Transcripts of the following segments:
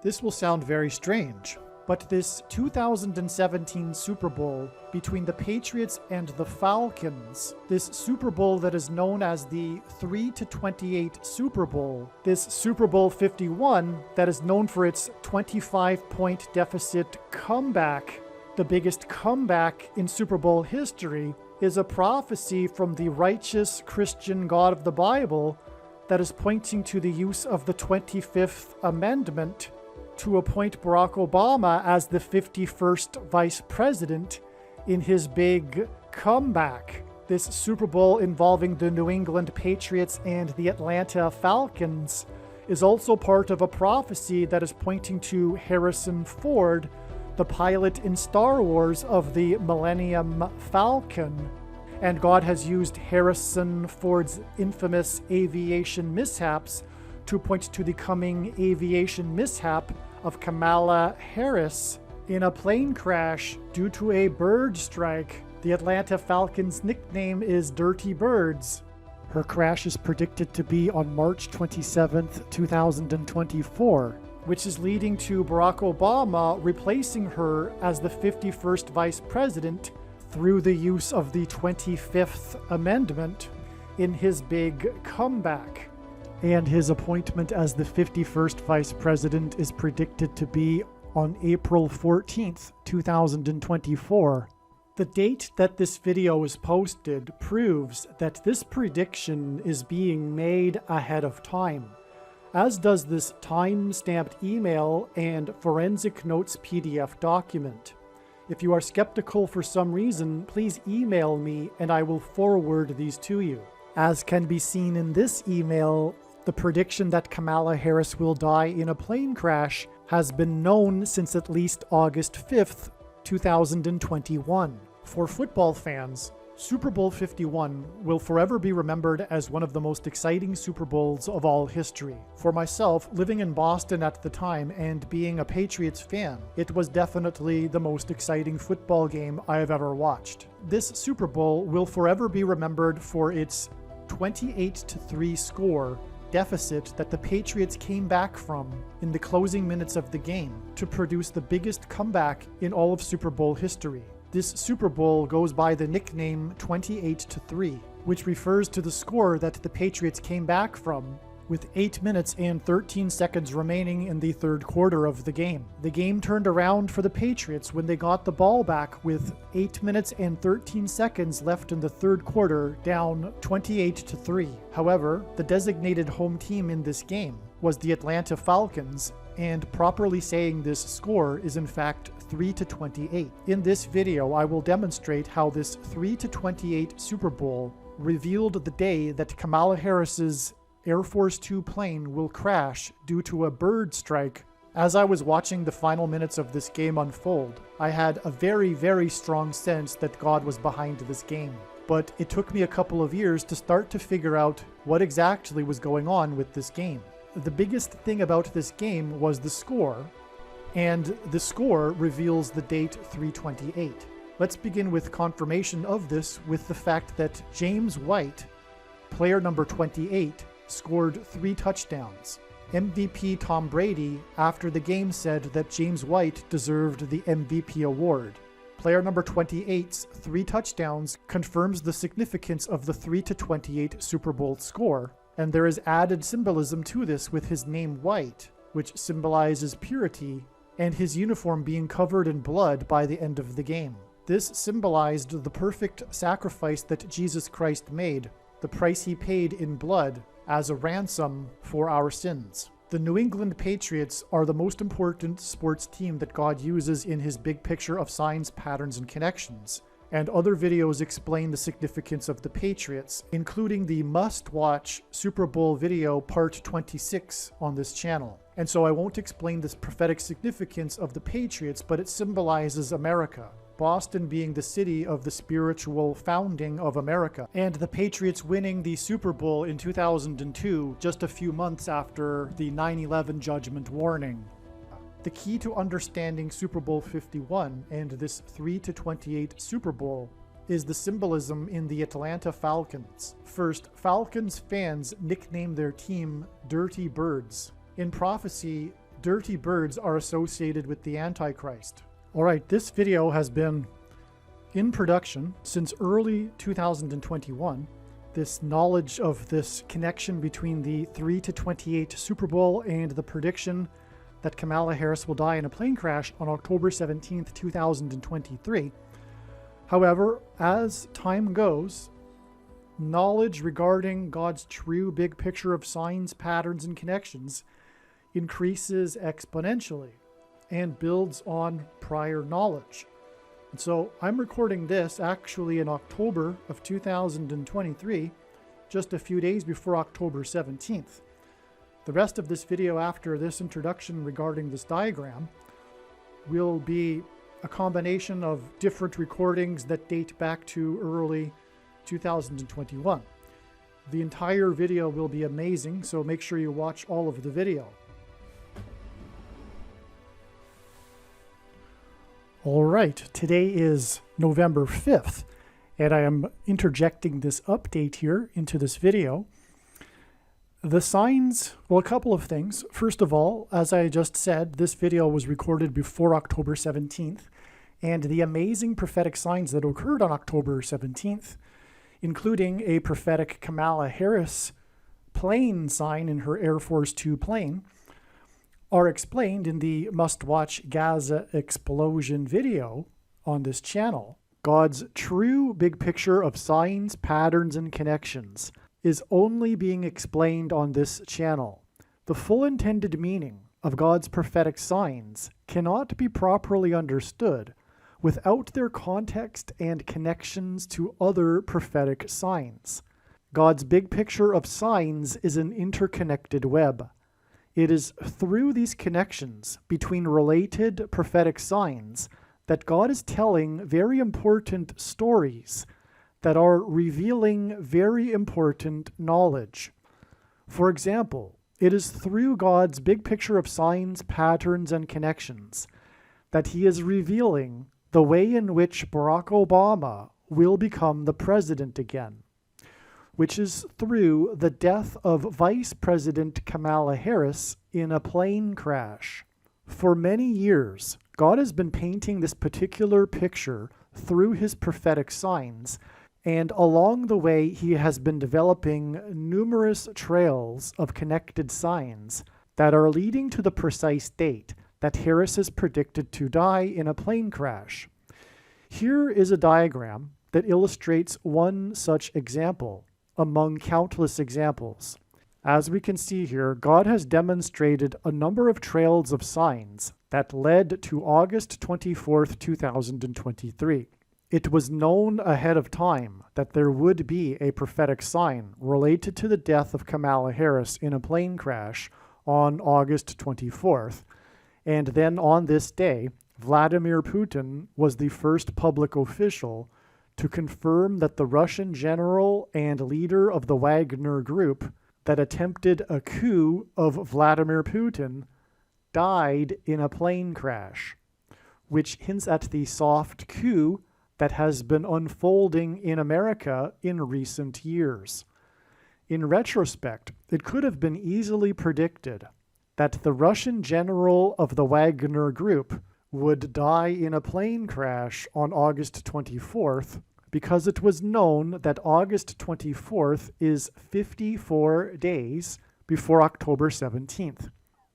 This will sound very strange, but this 2017 Super Bowl between the Patriots and the Falcons, this Super Bowl that is known as the 3-28 Super Bowl, this Super Bowl 51 that is known for its 25-point deficit comeback, the biggest comeback in Super Bowl history, is a prophecy from the righteous Christian God of the Bible that is pointing to the use of the 25th Amendment to appoint Barack Obama as the 51st vice president in his big comeback. This Super Bowl involving the New England Patriots and the Atlanta Falcons is also part of a prophecy that is pointing to Harrison Ford, the pilot in Star Wars of the Millennium Falcon. And God has used Harrison Ford's infamous aviation mishaps to point to the coming aviation mishap of Kamala Harris in a plane crash due to a bird strike. The Atlanta Falcons' nickname is Dirty Birds. Her crash is predicted to be on March 27th, 2024, which is leading to Barack Obama replacing her as the 51st vice president through the use of the 25th Amendment in his big comeback. And his appointment as the 51st vice president is predicted to be on April 14th, 2024. The date that this video is posted proves that this prediction is being made ahead of time, as does this time-stamped email and forensic notes PDF document. If you are skeptical for some reason, please email me and I will forward these to you. As can be seen in this email, the prediction that Kamala Harris will die in a plane crash has been known since at least August 5th, 2021. For football fans, Super Bowl 51 will forever be remembered as one of the most exciting Super Bowls of all history. For myself, living in Boston at the time and being a Patriots fan, it was definitely the most exciting football game I have ever watched. This Super Bowl will forever be remembered for its 28-3 score deficit that the Patriots came back from in the closing minutes of the game to produce the biggest comeback in all of Super Bowl history. This Super Bowl goes by the nickname 28-3, which refers to the score that the Patriots came back from with 8 minutes and 13 seconds remaining in the third quarter of the game. The game turned around for the Patriots when they got the ball back with 8 minutes and 13 seconds left in the third quarter, down 28-3. However, the designated home team in this game was the Atlanta Falcons, and properly saying this score is in fact 3-28. In this video, I will demonstrate how this 3-28 Super Bowl revealed the day that Kamala Harris's Air Force Two plane will crash due to a bird strike. As I was watching the final minutes of this game unfold, I had a very, very strong sense that God was behind this game. But it took me a couple of years to start to figure out what exactly was going on with this game. The biggest thing about this game was the score, and the score reveals the date 3/28. Let's begin with confirmation of this with the fact that James White, player number 28, scored 3 touchdowns. MVP Tom Brady, after the game, said that James White deserved the MVP award. Player number 28's 3 touchdowns confirms the significance of the 3-28 Super Bowl score, and there is added symbolism to this with his name White, which symbolizes purity, and his uniform being covered in blood by the end of the game. This symbolized the perfect sacrifice that Jesus Christ made, the price he paid in blood as a ransom for our sins. The New England Patriots are the most important sports team that God uses in his big picture of signs, patterns, and connections. And other videos explain the significance of the Patriots, including the must-watch Super Bowl video part 26 on this channel. And so I won't explain this prophetic significance of the Patriots, but it symbolizes America. Boston being the city of the spiritual founding of America, and the Patriots winning the Super Bowl in 2002, just a few months after the 9/11 judgment warning. The key to understanding Super Bowl 51 and this 3-28 Super Bowl is the symbolism in the Atlanta Falcons. First, Falcons fans nicknamed their team Dirty Birds. In prophecy, dirty birds are associated with the Antichrist. All right, this video has been in production since early 2021. This knowledge of this connection between the 3 to 28 Super Bowl and the prediction that Kamala Harris will die in a plane crash on October 17th, 2023. However, as time goes, knowledge regarding God's true big picture of signs, patterns, and connections increases exponentially and builds on prior knowledge. And so I'm recording this actually in October of 2023, just a few days before October 17th. The rest of this video after this introduction regarding this diagram will be a combination of different recordings that date back to early 2021. The entire video will be amazing, so make sure you watch all of the video. All right, today is November 5th, and I am interjecting this update here into this video. The signs, well, a couple of things. First of all, as I just said, this video was recorded before October 17th, and the amazing prophetic signs that occurred on October 17th, including a prophetic Kamala Harris plane sign in her Air Force Two plane, are explained in the must-watch Gaza explosion video on this channel. God's true big picture of signs, patterns, and connections is only being explained on this channel. The full intended meaning of God's prophetic signs cannot be properly understood without their context and connections to other prophetic signs. God's big picture of signs is an interconnected web. It is through these connections between related prophetic signs that God is telling very important stories that are revealing very important knowledge. For example, it is through God's big picture of signs, patterns, and connections that he is revealing the way in which Barack Obama will become the president again, which is through the death of Vice President Kamala Harris in a plane crash. For many years, God has been painting this particular picture through his prophetic signs, and along the way, he has been developing numerous trails of connected signs that are leading to the precise date that Harris is predicted to die in a plane crash. Here is a diagram that illustrates one such example among countless examples. As we can see here, God has demonstrated a number of trails of signs that led to August 24th, 2023. It was known ahead of time that there would be a prophetic sign related to the death of Kamala Harris in a plane crash on August 24th. And then on this day, Vladimir Putin was the first public official to confirm that the Russian general and leader of the Wagner Group that attempted a coup of Vladimir Putin died in a plane crash, which hints at the soft coup that has been unfolding in America in recent years. In retrospect, it could have been easily predicted that the Russian general of the Wagner Group would die in a plane crash on August 24th because it was known that August 24th is 54 days before October 17th,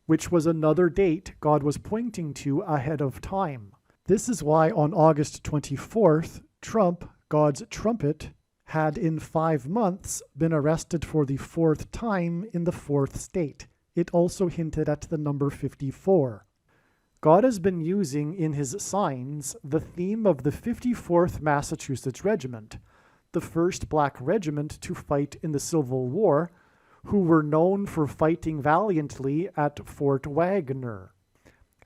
which was another date God was pointing to ahead of time. This is why on August 24th, Trump, God's trumpet, had in 5 months been arrested for the 4th time in the 4th state. It also hinted at the number 54. God has been using in his signs the theme of the 54th Massachusetts Regiment, the first black regiment to fight in the Civil War, who were known for fighting valiantly at Fort Wagner.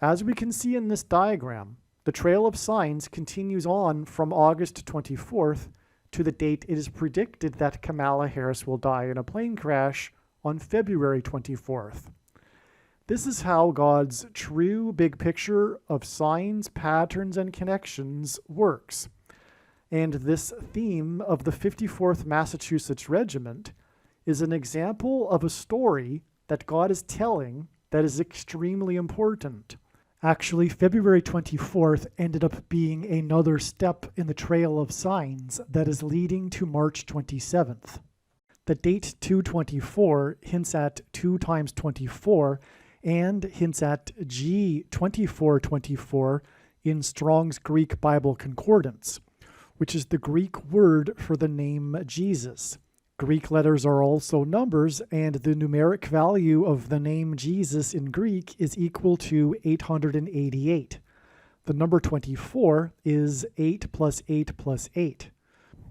As we can see in this diagram, the trail of signs continues on from August 24th to the date it is predicted that Kamala Harris will die in a plane crash on February 24th. This is how God's true big picture of signs, patterns, and connections works. And this theme of the 54th Massachusetts Regiment is an example of a story that God is telling that is extremely important. Actually, February 24th ended up being another step in the trail of signs that is leading to March 27th. The date 224 hints at 2 times 24 and hints at G2424 in Strong's Greek Bible Concordance, which is the Greek word for the name Jesus. Greek letters are also numbers, and the numeric value of the name Jesus in Greek is equal to 888. The number 24 is 8 plus 8 plus 8.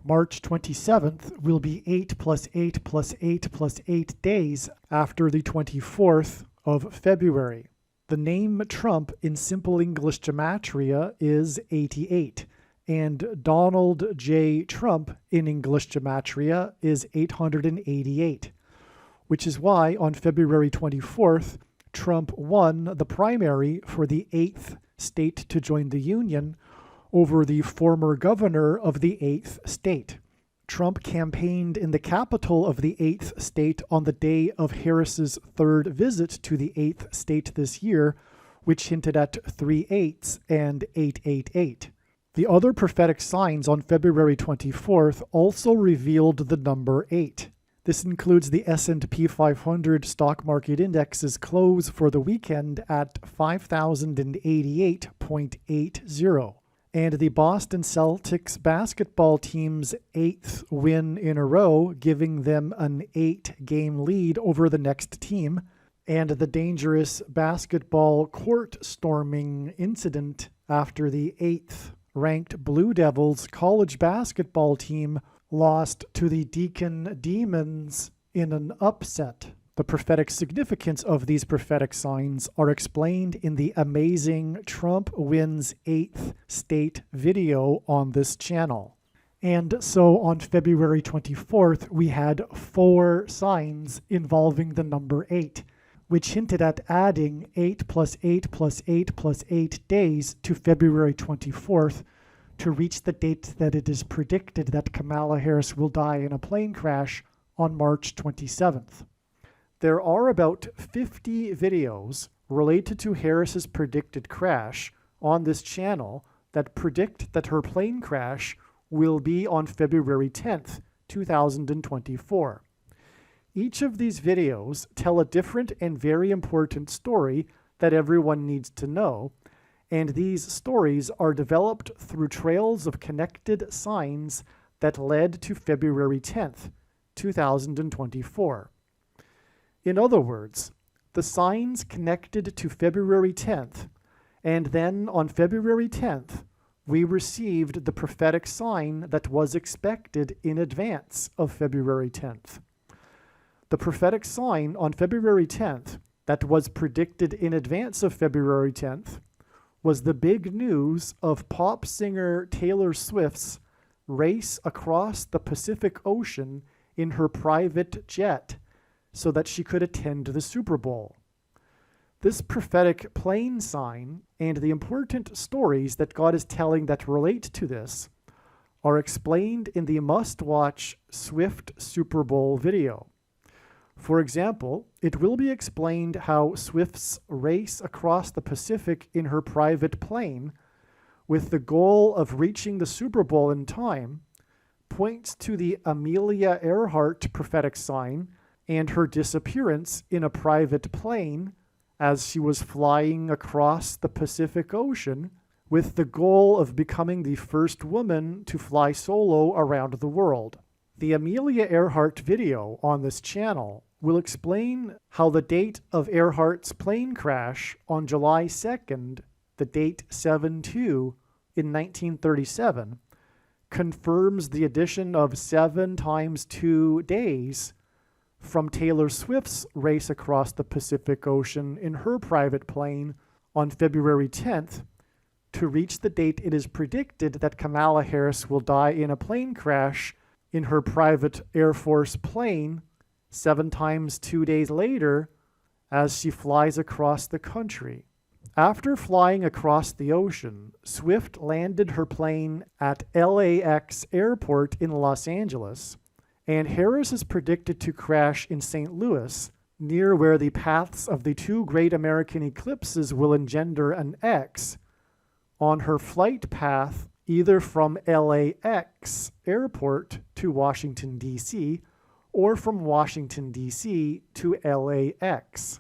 March 27th will be 8 plus 8 plus 8 plus 8 days after the 24th of February. The name Trump in Simple English Gematria is 88. And Donald J. Trump in English Gematria is 888, which is why on February 24th, Trump won the primary for the 8th state to join the Union over the former governor of the 8th state. Trump campaigned in the capital of the 8th state on the day of Harris's third visit to the 8th state this year, which hinted at 3 8s and 888. The other prophetic signs on February 24th also revealed the number 8. This includes the S&P 500 stock market index's close for the weekend at 5,088.80, and the Boston Celtics basketball team's 8th win in a row, giving them an 8-game lead over the next team, and the dangerous basketball court storming incident after the 8th ranked Blue Devils college basketball team lost to the Deacon Demons in an upset. The prophetic significance of these prophetic signs are explained in the amazing Trump Wins 8th State video on this channel. And so on February 24th, we had 4 signs involving the number 8, which hinted at adding 8 plus 8 plus 8 plus 8 days to February 24th to reach the date that it is predicted that Kamala Harris will die in a plane crash on March 27th. There are about 50 videos related to Harris's predicted crash on this channel that predict that her plane crash will be on February 10th, 2024. Each of these videos tell a different and very important story that everyone needs to know, and these stories are developed through trails of connected signs that led to February 10th, 2024. In other words, the signs connected to February 10th, and then on February 10th, we received the prophetic sign that was expected in advance of February 10th. The prophetic sign on February 10th that was predicted in advance of February 10th was the big news of pop singer Taylor Swift's race across the Pacific Ocean in her private jet so that she could attend the Super Bowl. This prophetic plane sign and the important stories that God is telling that relate to this are explained in the must-watch Swift Super Bowl video. For example, it will be explained how Swift's race across the Pacific in her private plane, with the goal of reaching the Super Bowl in time, points to the Amelia Earhart prophetic sign and her disappearance in a private plane as she was flying across the Pacific Ocean with the goal of becoming the first woman to fly solo around the world. The Amelia Earhart video on this channel will explain how the date of Earhart's plane crash on July 2nd, the date 7/2 in 1937, confirms the addition of 7 times 2 days from Taylor Swift's race across the Pacific Ocean in her private plane on February 10th to reach the date it is predicted that Kamala Harris will die in a plane crash in her private Air Force plane 7 times 2 days later as she flies across the country. After flying across the ocean, Swift landed her plane at LAX Airport in Los Angeles, and Harris is predicted to crash in St. Louis near where the paths of the two great American eclipses will engender an X, on her flight path either from LAX airport to Washington, D.C., or from Washington, D.C. to LAX.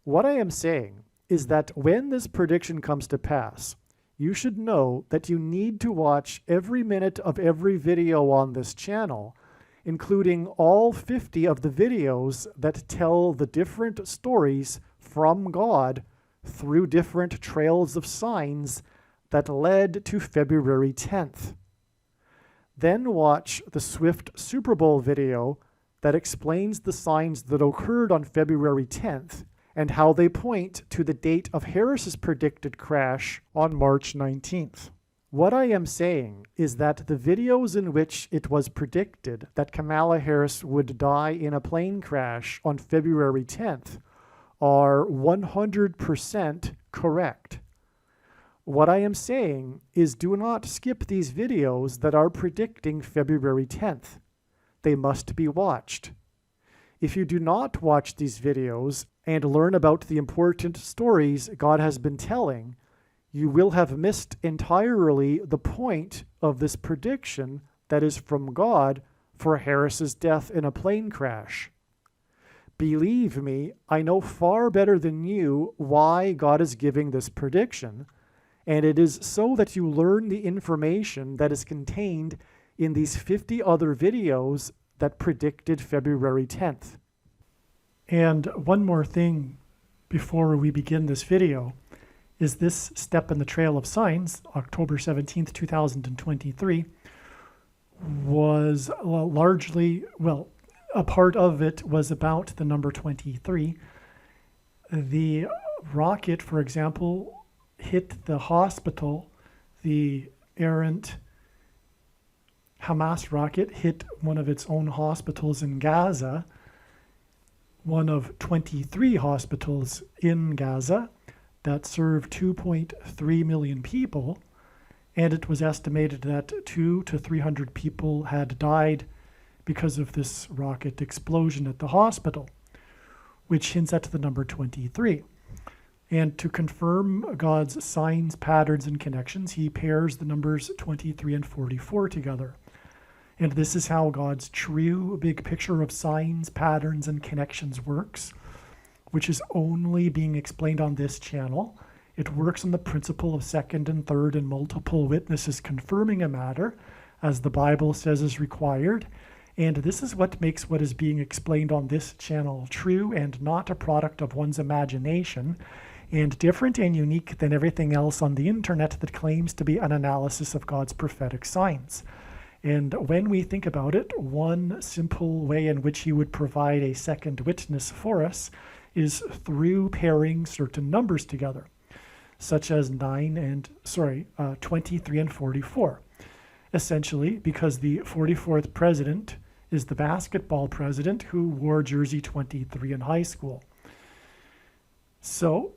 What I am saying is that when this prediction comes to pass, you should know that you need to watch every minute of every video on this channel, including all 50 of the videos that tell the different stories from God through different trails of signs that led to February 10th. Then watch the Swift Super Bowl video that explains the signs that occurred on February 10th and how they point to the date of Harris's predicted crash on March 19th. What I am saying is that the videos in which it was predicted that Kamala Harris would die in a plane crash on February 10th are 100% correct. What I am saying is do not skip these videos that are predicting February 10th. They must be watched. If you do not watch these videos and learn about the important stories God has been telling, you will have missed entirely the point of this prediction that is from God for Harris's death in a plane crash. Believe me, I know far better than you why God is giving this prediction, and it is so that you learn the information that is contained in these 50 other videos that predicted February 10th. And one more thing before we begin this video is this step in the Trail of Signs, October 17th, 2023, was largely, well, a part of it was about the number 23. The rocket, for example, hit the hospital. The errant Hamas rocket hit one of its own hospitals in Gaza, one of 23 hospitals in Gaza that serve 2.3 million people, and it was estimated that 200 to 300 people had died because of this rocket explosion at the hospital, which hints at the number 23. And to confirm God's signs, patterns, and connections, he pairs the numbers 23 and 44 together. And this is how God's true big picture of signs, patterns, and connections works, which is only being explained on this channel. It works on the principle of second and third and multiple witnesses confirming a matter, as the Bible says is required. And this is what makes what is being explained on this channel true and not a product of one's imagination, and different and unique than everything else on the internet that claims to be an analysis of God's prophetic signs. And when we think about it, one simple way in which he would provide a second witness for us is through pairing certain numbers together, such as 23 and 44. Essentially, because the 44th president is the basketball president who wore jersey 23 in high school. So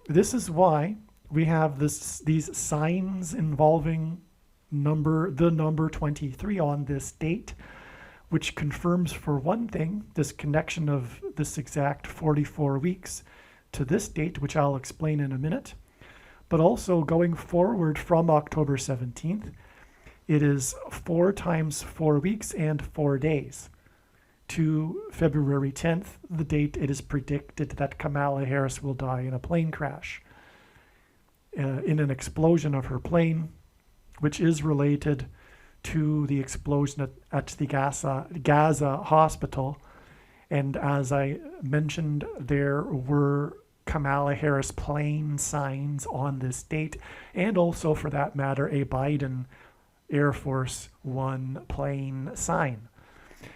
this is why we have these signs involving the number 23 on this date, which confirms, for one thing, this connection of this exact 44 weeks to this date, which I'll explain in a minute. But also going forward from October 17th, it is 4 times 4 weeks and 4 days to February 10th, the date it is predicted that Kamala Harris will die in a plane crash, in an explosion of her plane, which is related to the explosion at the Gaza hospital. And as I mentioned, there were Kamala Harris plane signs on this date, and also, for that matter, a Biden Air Force One plane sign.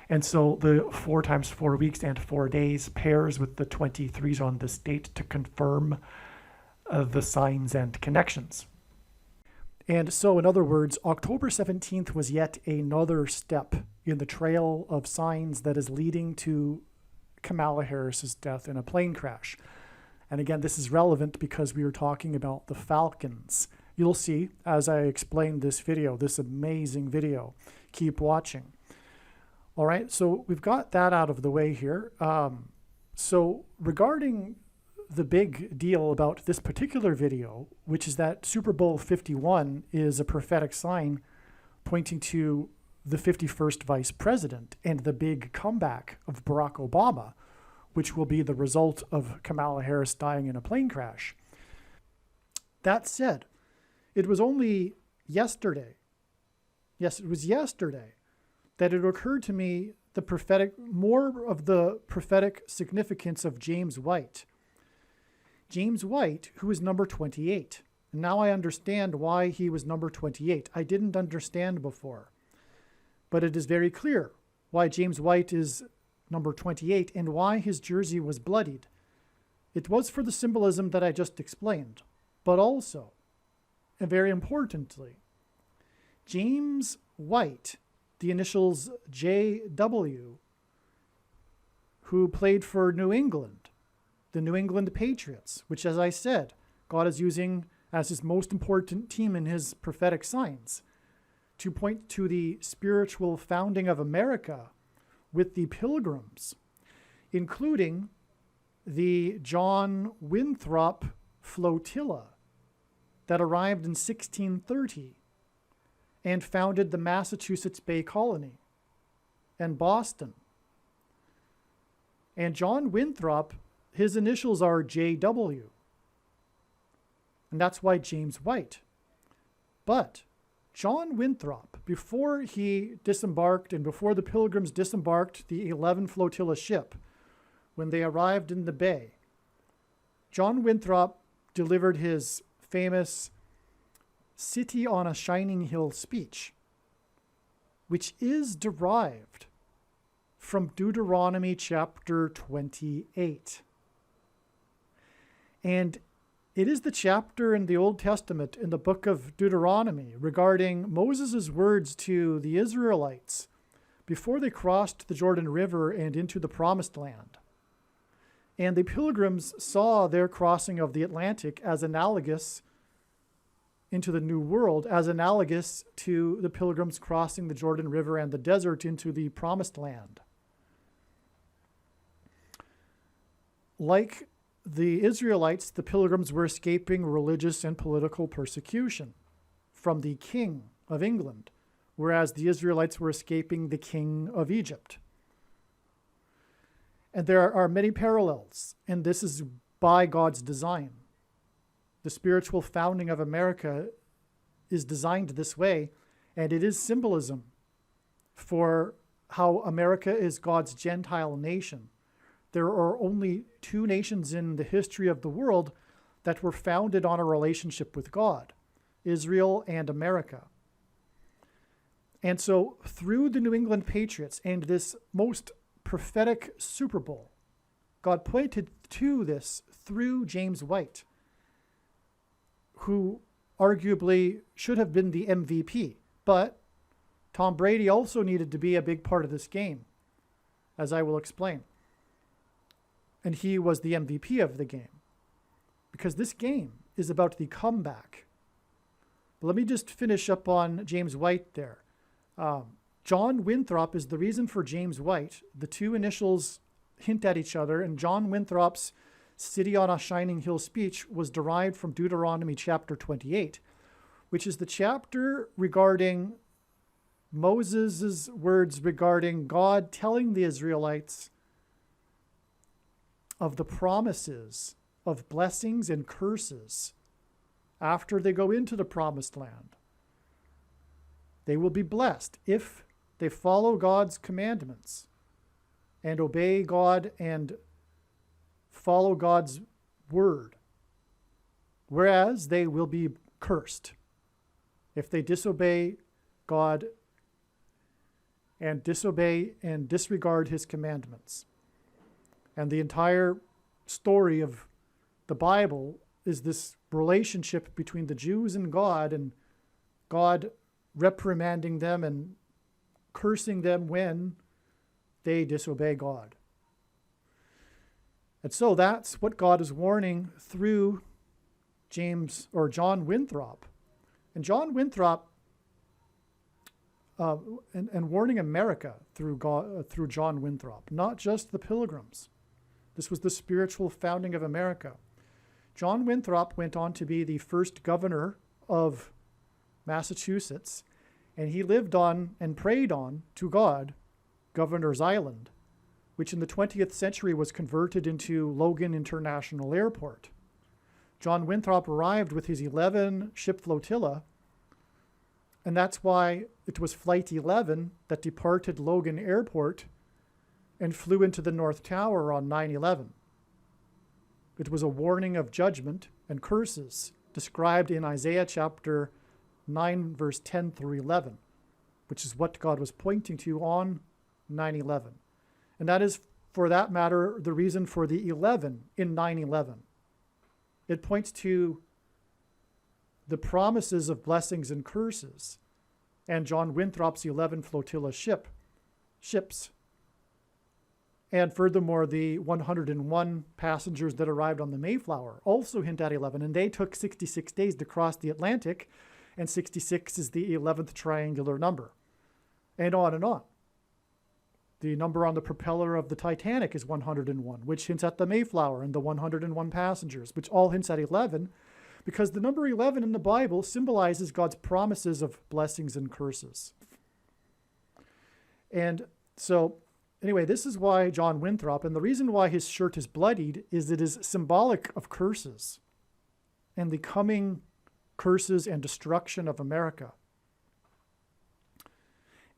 And so the 4 times 4 weeks and 4 days pairs with the 23s on this date to confirm the signs and connections. And so, in other words, October 17th was yet another step in the trail of signs that is leading to Kamala Harris's death in a plane crash. And again, this is relevant because we are talking about the Falcons. You'll see, as I explain this video, this amazing video. Keep watching. All right, so we've got that out of the way here. So regarding the big deal about this particular video, which is that Super Bowl 51 is a prophetic sign pointing to the 51st vice president and the big comeback of Barack Obama, which will be the result of Kamala Harris dying in a plane crash. That said, it was only yesterday, yes, it was yesterday, that it occurred to me more of the prophetic significance of James White. James White, who is number 28. And now I understand why he was number 28. I didn't understand before. But it is very clear why James White is number 28 and why his jersey was bloodied. It was for the symbolism that I just explained, but also, and very importantly, James White, the initials JW, who played for New England, the New England Patriots, which, as I said, God is using as his most important team in his prophetic signs to point to the spiritual founding of America with the Pilgrims, including the John Winthrop flotilla that arrived in 1630 and founded the Massachusetts Bay Colony and Boston. And John Winthrop, his initials are JW. And that's why James White. But John Winthrop, before he disembarked and before the Pilgrims disembarked the 11 flotilla ship, when they arrived in the bay, John Winthrop delivered his famous City on a Shining Hill speech, which is derived from Deuteronomy chapter 28. And it is the chapter in the Old Testament in the book of Deuteronomy regarding Moses' words to the Israelites before they crossed the Jordan River and into the Promised Land. And the Pilgrims saw their crossing of the Atlantic as analogous into the New World, as analogous to the Pilgrims crossing the Jordan River and the desert into the Promised Land. Like the Israelites, the Pilgrims were escaping religious and political persecution from the king of England, whereas the Israelites were escaping the king of Egypt. And there are many parallels, and this is by God's design. The spiritual founding of America is designed this way, and it is symbolism for how America is God's Gentile nation. There are only two nations in the history of the world that were founded on a relationship with God, Israel and America. And so through the New England Patriots and this most prophetic Super Bowl, God pointed to this through James White, who arguably should have been the MVP. But Tom Brady also needed to be a big part of this game, as I will explain. And he was the MVP of the game, because this game is about the comeback. But let me just finish up on James White there. John Winthrop is the reason for James White. The two initials hint at each other, and John Winthrop's City on a Shining Hill speech was derived from Deuteronomy chapter 28, which is the chapter regarding Moses' words regarding God telling the Israelites of the promises of blessings and curses after they go into the Promised Land. They will be blessed if they follow God's commandments and obey God and follow God's word, whereas they will be cursed if they disobey God and disobey and disregard his commandments. And the entire story of the Bible is this relationship between the Jews and God reprimanding them and cursing them when they disobey God. And so that's what God is warning through John Winthrop. And John Winthrop and warning America through John Winthrop, not just the Pilgrims. This was the spiritual founding of America. John Winthrop went on to be the first governor of Massachusetts, and he lived on and prayed on to God Governor's Island, which in the 20th century was converted into Logan International Airport. John Winthrop arrived with his 11-ship flotilla, and that's why it was Flight 11 that departed Logan Airport and flew into the North Tower on 9/11. It was a warning of judgment and curses described in Isaiah chapter 9, verse 10 through 11, which is what God was pointing to on 9/11. And that is, for that matter, the reason for the 11 in 9/11. It points to the promises of blessings and curses, and John Winthrop's 11 flotilla ships. And furthermore, the 101 passengers that arrived on the Mayflower also hint at 11, and they took 66 days to cross the Atlantic, and 66 is the 11th triangular number, and on and on. The number on the propeller of the Titanic is 101, which hints at the Mayflower and the 101 passengers, which all hints at 11, because the number 11 in the Bible symbolizes God's promises of blessings and curses. And so, anyway, this is why John Winthrop, and the reason why his shirt is bloodied is it is symbolic of curses and the coming curses and destruction of America.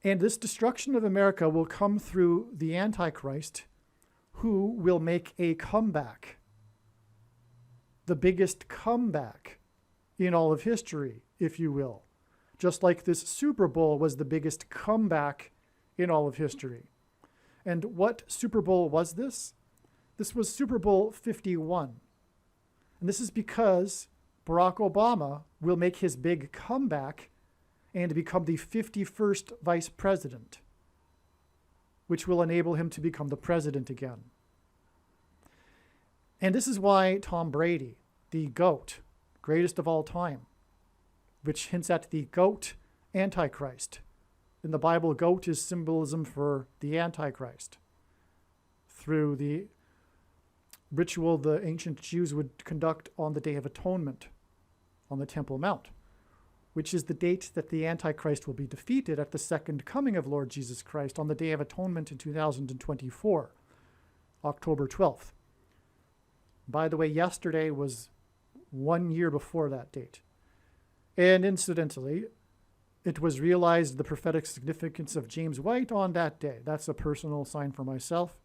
And this destruction of America will come through the Antichrist, who will make a comeback. The biggest comeback in all of history, if you will. Just like this Super Bowl was the biggest comeback in all of history. And what Super Bowl was this? This was Super Bowl 51. And this is because Barack Obama will make his big comeback and become the 51st vice president, which will enable him to become the president again. And this is why Tom Brady, the GOAT, greatest of all time, which hints at the GOAT Antichrist. In the Bible, GOAT is symbolism for the Antichrist. Through the ritual the ancient Jews would conduct on the Day of Atonement on the Temple Mount, which is the date that the Antichrist will be defeated at the second coming of Lord Jesus Christ on the Day of Atonement in 2024, October 12th. By the way, yesterday was 1 year before that date. And incidentally, it was realized the prophetic significance of James White on that day. That's a personal sign for myself.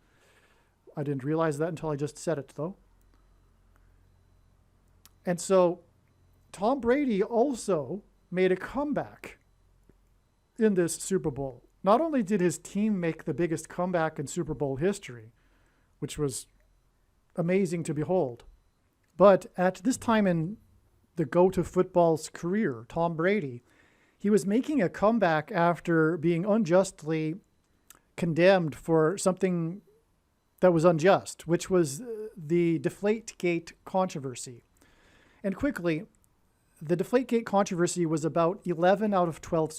I didn't realize that until I just said it, though. And so Tom Brady also made a comeback in this Super Bowl. Not only did his team make the biggest comeback in Super Bowl history, which was amazing to behold, but at this time in the GOAT of football's career, Tom Brady, he was making a comeback after being unjustly condemned for something that was unjust, which was the Deflategate controversy. And quickly, the Deflategate controversy was about 11 out of 12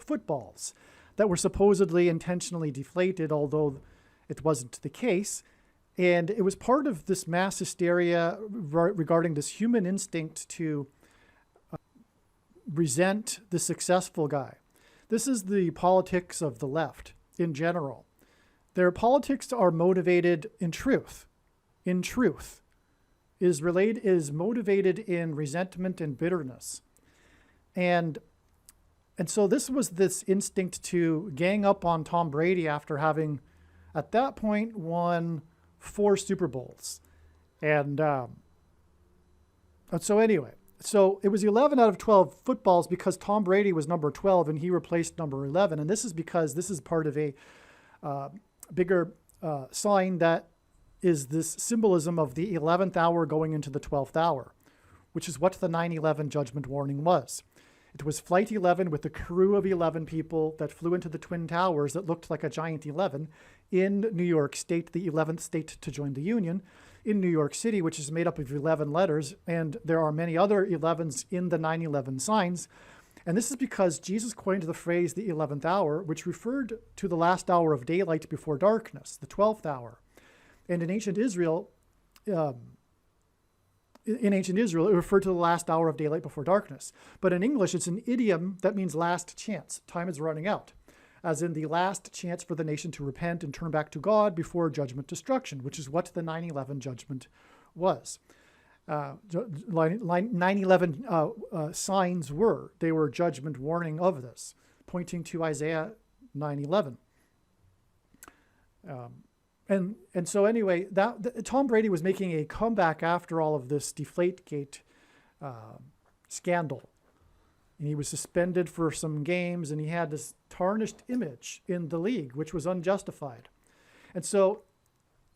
footballs that were supposedly intentionally deflated, although it wasn't the case. And it was part of this mass hysteria regarding this human instinct to resent the successful guy. This is the politics of the left in general. Their politics are motivated in truth. In truth. Is motivated in resentment and bitterness. And so this was this instinct to gang up on Tom Brady after having, at that point, won 4 Super Bowls. And so anyway, so it was 11 out of 12 footballs because Tom Brady was number 12 and he replaced number 11. And this is because this is part of a bigger sign that is this symbolism of the 11th hour going into the 12th hour, which is what the 9/11 judgment warning was. It was Flight 11 with a crew of 11 people that flew into the Twin Towers that looked like a giant 11 in New York State, the 11th state to join the Union, in New York City, which is made up of 11 letters, and there are many other 11s in the 9/11 signs. And this is because Jesus coined the phrase the 11th hour, which referred to the last hour of daylight before darkness, the 12th hour. And in ancient Israel, it referred to the last hour of daylight before darkness. But in English, it's an idiom that means last chance. Time is running out, as in the last chance for the nation to repent and turn back to God before judgment destruction, which is what the 9/11 judgment was. 9/11 signs were. They were judgment warning of this, pointing to Isaiah 9/11. And so anyway, Tom Brady was making a comeback after all of this Deflategate scandal. And he was suspended for some games, and he had this tarnished image in the league, which was unjustified. And so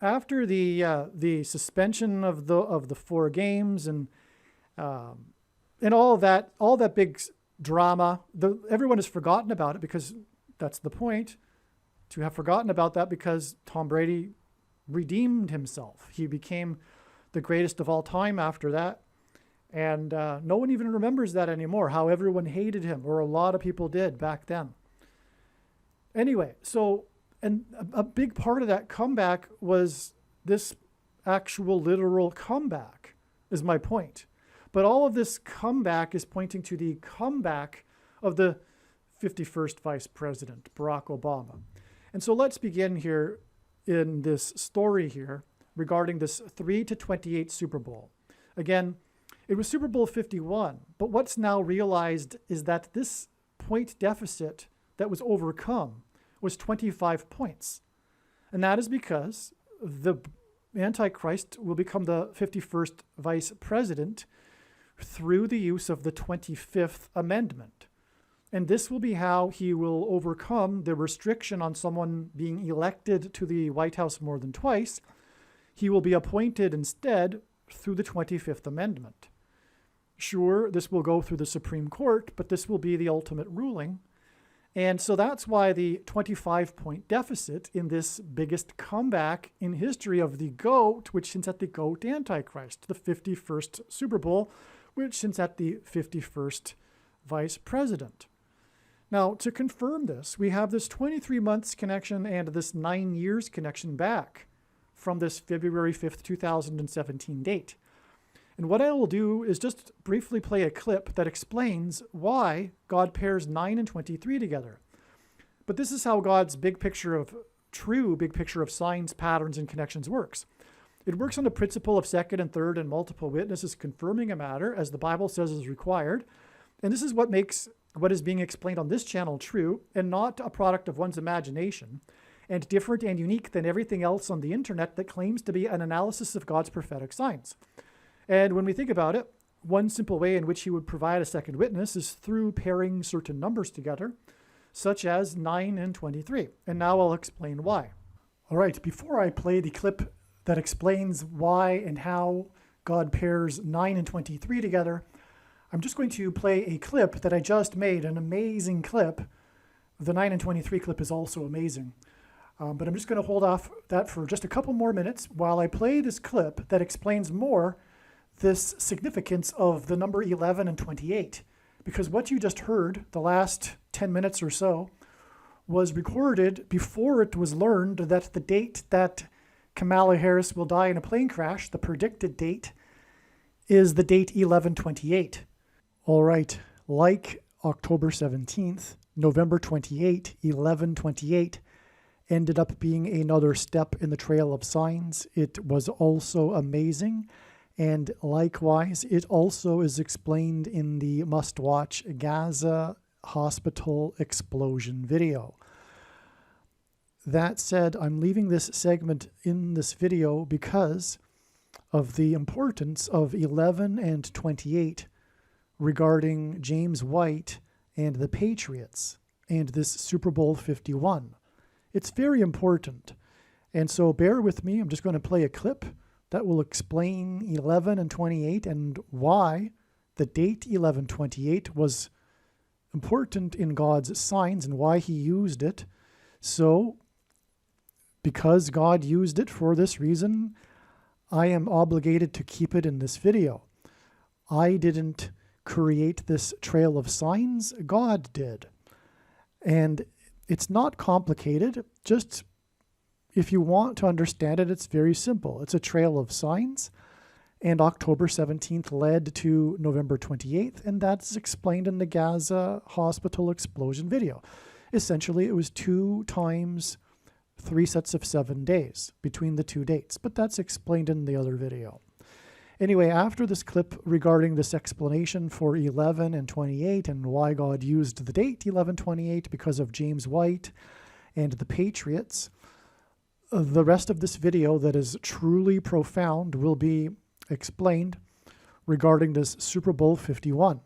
after the suspension of the 4 games and all that big drama, everyone has forgotten about it, because that's the point, to have forgotten about that, because Tom Brady redeemed himself. He became the greatest of all time after that. And no one even remembers that anymore, how everyone hated him, or a lot of people did back then. Anyway, so, and a big part of that comeback was this actual literal comeback, is my point. But all of this comeback is pointing to the comeback of the 51st Vice President, Barack Obama. And so let's begin here in this story here regarding this 3-28 Super Bowl. Again, it was Super Bowl 51, but what's now realized is that this point deficit that was overcome was 25 points. And that is because the Antichrist will become the 51st Vice President through the use of the 25th Amendment. And this will be how he will overcome the restriction on someone being elected to the White House more than twice. He will be appointed instead through the 25th Amendment. Sure, this will go through the Supreme Court, but this will be the ultimate ruling. And so that's why the 25-point deficit in this biggest comeback in history of the GOAT, which hints at the GOAT Antichrist, the 51st Super Bowl, which hints at the 51st Vice President. Now, to confirm this, we have this 23 months connection and this 9 years connection back from this February 5th, 2017 date. And what I will do is just briefly play a clip that explains why God pairs 9 and 23 together. But this is how God's big picture of signs, patterns, and connections works. It works on the principle of second and third and multiple witnesses confirming a matter, as the Bible says is required. And this is what makes what is being explained on this channel true, and not a product of one's imagination, and different and unique than everything else on the internet that claims to be an analysis of God's prophetic signs. And when we think about it, one simple way in which he would provide a second witness is through pairing certain numbers together, such as 9 and 23. And now I'll explain why. All right, before I play the clip that explains why and how God pairs 9 and 23 together, I'm just going to play a clip that I just made, an amazing clip. The 9 and 23 clip is also amazing. But I'm just going to hold off that for just a couple more minutes while I play this clip that explains more this significance of the number 11 and 28. Because what you just heard, the last 10 minutes or so, was recorded before it was learned that the date that Kamala Harris will die in a plane crash, the predicted date, is the date 11/28. All right, like October 17th, November 28, 11/28, ended up being another step in the trail of signs. It was also amazing. And likewise, it also is explained in the must-watch Gaza hospital explosion video. That said, I'm leaving this segment in this video because of the importance of 11 and 28 regarding James White and the Patriots and this Super Bowl 51. It's very important. And so bear with me. I'm just going to play a clip that will explain 11 and 28 and why the date 11/28 was important in God's signs and why he used it. So, because God used it for this reason, I am obligated to keep it in this video. I didn't create this trail of signs? God did. And it's not complicated. Just if you want to understand it, it's very simple. It's a trail of signs, and October 17th led to November 28th, and that's explained in the Gaza hospital explosion video. Essentially, it was 2 times 3 sets of 7 days between the 2 dates, but that's explained in the other video. Anyway, after this clip regarding this explanation for 11 and 28 and why God used the date 11/28 because of James White and the Patriots, the rest of this video that is truly profound will be explained regarding this Super Bowl 51.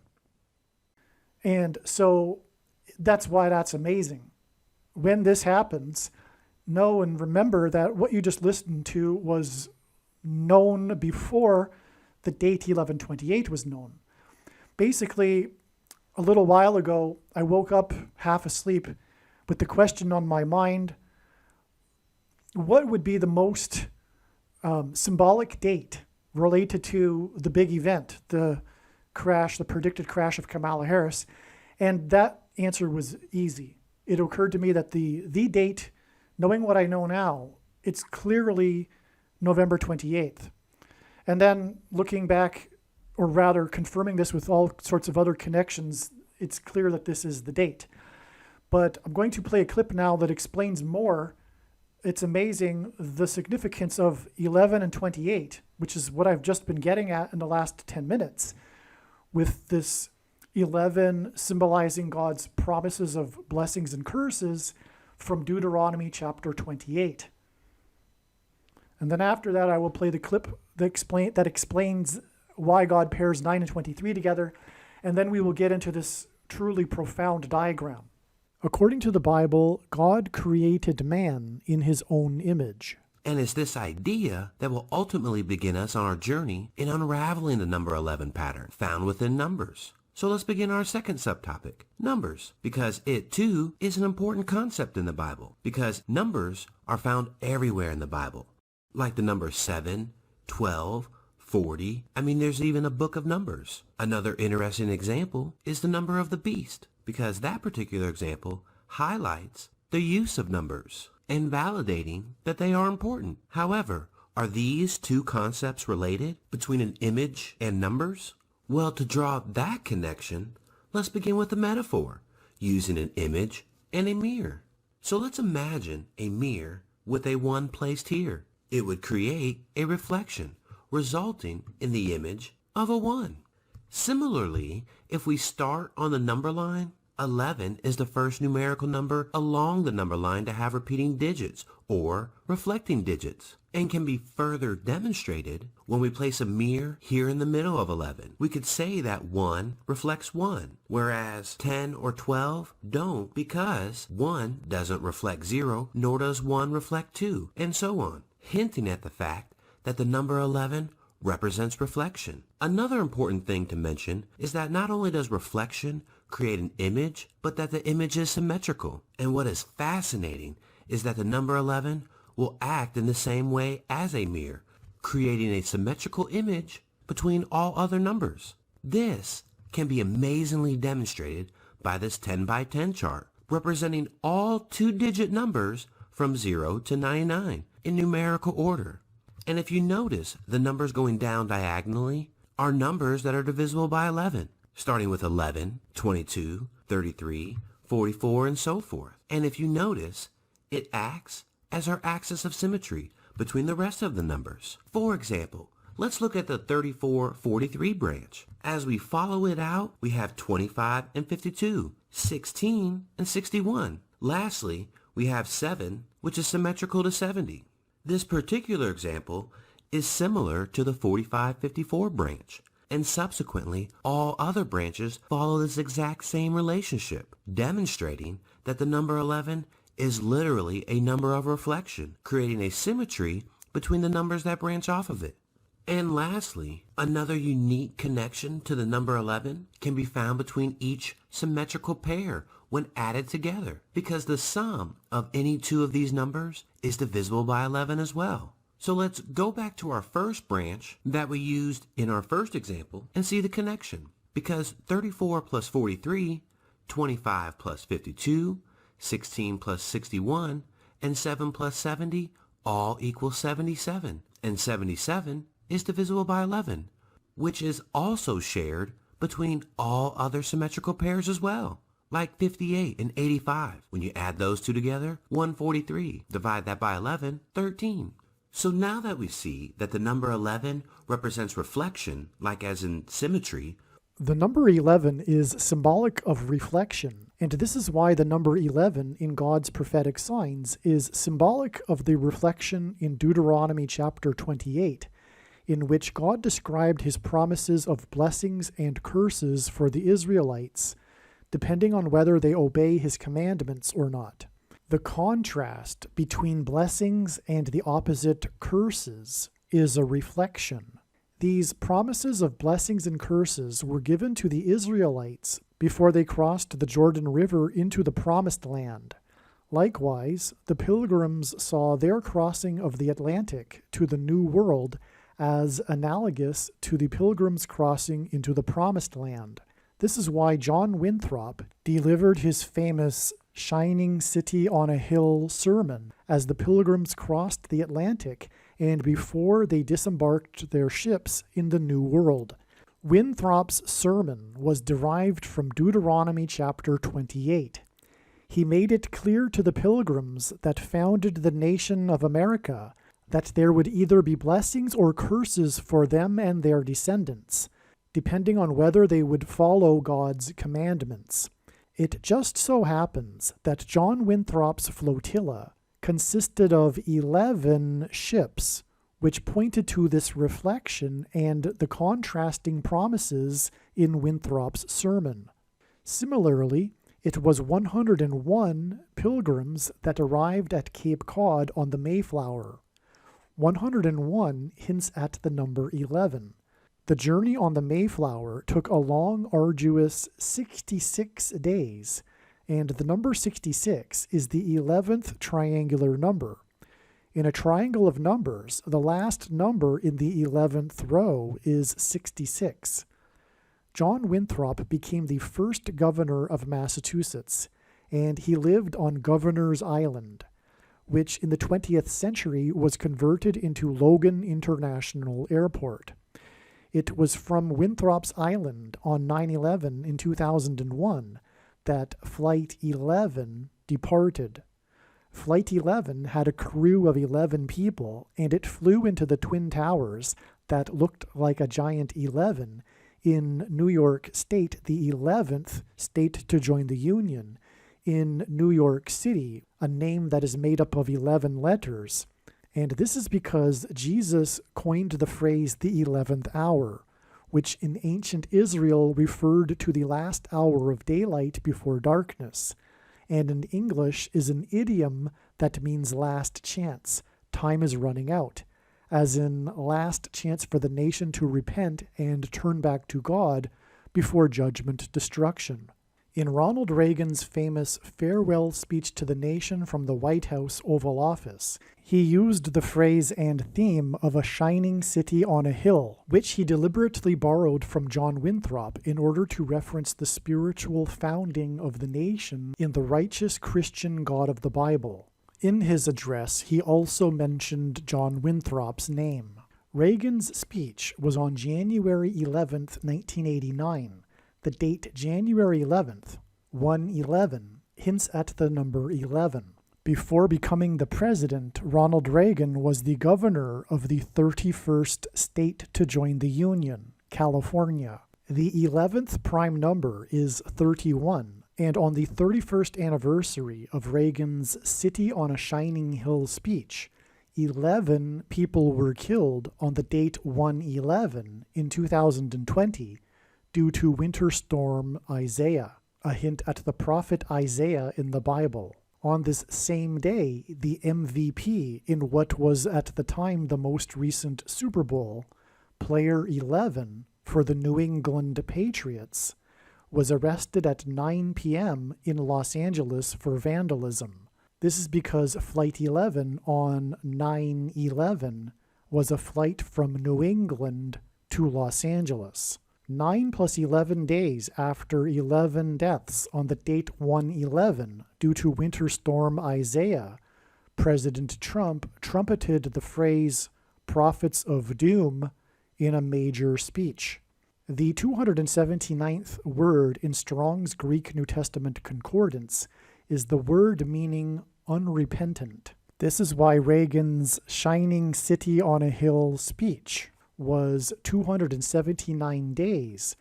And so that's why that's amazing. When this happens, know and remember that what you just listened to was known before the date 11/28 was known. Basically, a little while ago, I woke up half asleep with the question on my mind, what would be the most symbolic date related to the big event, the predicted crash of Kamala Harris? And that answer was easy. It occurred to me that the date, knowing what I know now, it's clearly November 28th. And then looking back, or rather confirming this with all sorts of other connections, it's clear that this is the date. But I'm going to play a clip now that explains more. It's amazing the significance of 11 and 28, which is what I've just been getting at in the last 10 minutes, with this 11 symbolizing God's promises of blessings and curses from Deuteronomy chapter 28. And then after that, I will play the clip that explains why God pairs 9 and 23 together, and then we will get into this truly profound diagram. According to the Bible, God created man in his own image. And it's this idea that will ultimately begin us on our journey in unraveling the number 11 pattern found within Numbers. So let's begin our second subtopic, Numbers, because it too is an important concept in the Bible, because numbers are found everywhere in the Bible, like the numbers 7, 12, 40. There's even a book of Numbers. Another interesting example is the number of the beast, because that particular example highlights the use of numbers and validating that they are important. However, are these two concepts related between an image and numbers? Well, to draw that connection, let's begin with a metaphor, using an image and a mirror. So let's imagine a mirror with a 1 placed here. It would create a reflection, resulting in the image of a 1. Similarly, if we start on the number line, 11 is the first numerical number along the number line to have repeating digits or reflecting digits, and can be further demonstrated when we place a mirror here in the middle of 11. We could say that 1 reflects 1, whereas 10 or 12 don't, because 1 doesn't reflect 0, nor does 1 reflect 2, and so on, hinting at the fact that the number 11 represents reflection. Another important thing to mention is that not only does reflection create an image, but that the image is symmetrical. And what is fascinating is that the number 11 will act in the same way as a mirror, creating a symmetrical image between all other numbers. This can be amazingly demonstrated by this 10 by 10 chart, representing all 2-digit numbers from 0 to 99 in numerical order. And if you notice, the numbers going down diagonally are numbers that are divisible by 11, starting with 11, 22, 33, 44, and so forth. And if you notice, it acts as our axis of symmetry between the rest of the numbers. For example, let's look at the 34-43 branch. As we follow it out, we have 25 and 52, 16 and 61. Lastly, we have 7, which is symmetrical to 70. This particular example is similar to the 45-54 branch, and subsequently all other branches follow this exact same relationship, demonstrating that the number 11 is literally a number of reflection, creating a symmetry between the numbers that branch off of it. And lastly, another unique connection to the number 11 can be found between each symmetrical pair when added together, because the sum of any two of these numbers is divisible by 11 as well. So let's go back to our first branch that we used in our first example and see the connection. because 34 plus 43, 25 plus 52, 16 plus 61, and 7 plus 70 all equal 77. And 77 is divisible by 11, which is also shared between all other symmetrical pairs as well, like 58 and 85. When you add those two together, 143. Divide that by 11, 13. So now that we see that the number 11 represents reflection, like as in symmetry, the number 11 is symbolic of reflection, and this is why the number 11 in God's prophetic signs is symbolic of the reflection in Deuteronomy chapter 28, in which God described his promises of blessings and curses for the Israelites, depending on whether they obey his commandments or not. The contrast between blessings and the opposite curses is a reflection. These promises of blessings and curses were given to the Israelites before they crossed the Jordan River into the Promised Land. Likewise, the pilgrims saw their crossing of the Atlantic to the New World as analogous to the pilgrims' crossing into the Promised Land. This is why John Winthrop delivered his famous Shining City on a Hill sermon as the pilgrims crossed the Atlantic and before they disembarked their ships in the New World. Winthrop's sermon was derived from Deuteronomy chapter 28. He made it clear to the pilgrims that founded the nation of America that there would either be blessings or curses for them and their descendants, depending on whether they would follow God's commandments. It just so happens that John Winthrop's flotilla consisted of 11 ships, which pointed to this reflection and the contrasting promises in Winthrop's sermon. Similarly, it was 101 pilgrims that arrived at Cape Cod on the Mayflower. 101 hints at the number 11. The journey on the Mayflower took a long, arduous 66 days, and the number 66 is the 11th triangular number. In a triangle of numbers, the last number in the 11th row is 66. John Winthrop became the first governor of Massachusetts, and he lived on Governor's Island, which in the 20th century was converted into Logan International Airport. It was from Winthrop's Island on 9/11 in 2001 that Flight 11 departed. Flight 11 had a crew of 11 people, and it flew into the Twin Towers that looked like a giant 11 in New York State, the 11th state to join the Union, in New York City, a name that is made up of 11 letters. And this is because Jesus coined the phrase the 11th hour, which in ancient Israel referred to the last hour of daylight before darkness, and in English is an idiom that means last chance, time is running out, as in last chance for the nation to repent and turn back to God before judgment destruction. In Ronald Reagan's famous farewell speech to the nation from the White House Oval Office, he used the phrase and theme of a shining city on a hill, which he deliberately borrowed from John Winthrop in order to reference the spiritual founding of the nation in the righteous Christian God of the Bible. In his address, he also mentioned John Winthrop's name. Reagan's speech was on January 11, 1989. The date January 11th, 1/11, hints at the number 11. Before becoming the president, Ronald Reagan was the governor of the 31st state to join the Union, California. The 11th prime number is 31, and on the 31st anniversary of Reagan's City on a Shining Hill speech, 11 people were killed on the date 1/11 in 2020, due to Winter Storm Isaiah, a hint at the prophet Isaiah in the Bible. On this same day, the MVP in what was at the time the most recent Super Bowl, player 11 for the New England Patriots, was arrested at 9 p.m. in Los Angeles for vandalism. This is because Flight 11 on 9/11 was a flight from New England to Los Angeles. 9 plus 11 days after 11 deaths on the date 1/11 due to Winter Storm Isaiah, President Trump trumpeted the phrase "prophets of doom" in a major speech. The 279th word in Strong's Greek New Testament Concordance is the word meaning unrepentant. This is why Reagan's shining city on a hill speech was 279 days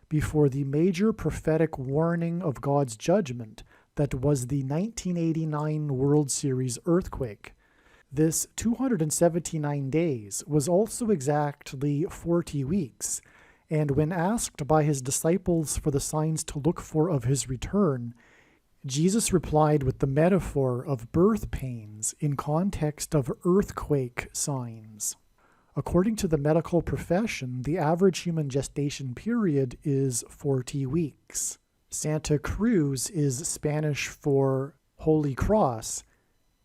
before the major prophetic warning of God's judgment that was the 1989 World Series earthquake. This 279 days was also exactly 40 weeks, and when asked by his disciples for the signs to look for of his return, Jesus replied with the metaphor of birth pains in context of earthquake signs. According to the medical profession, the average human gestation period is 40 weeks. Santa Cruz is Spanish for Holy Cross,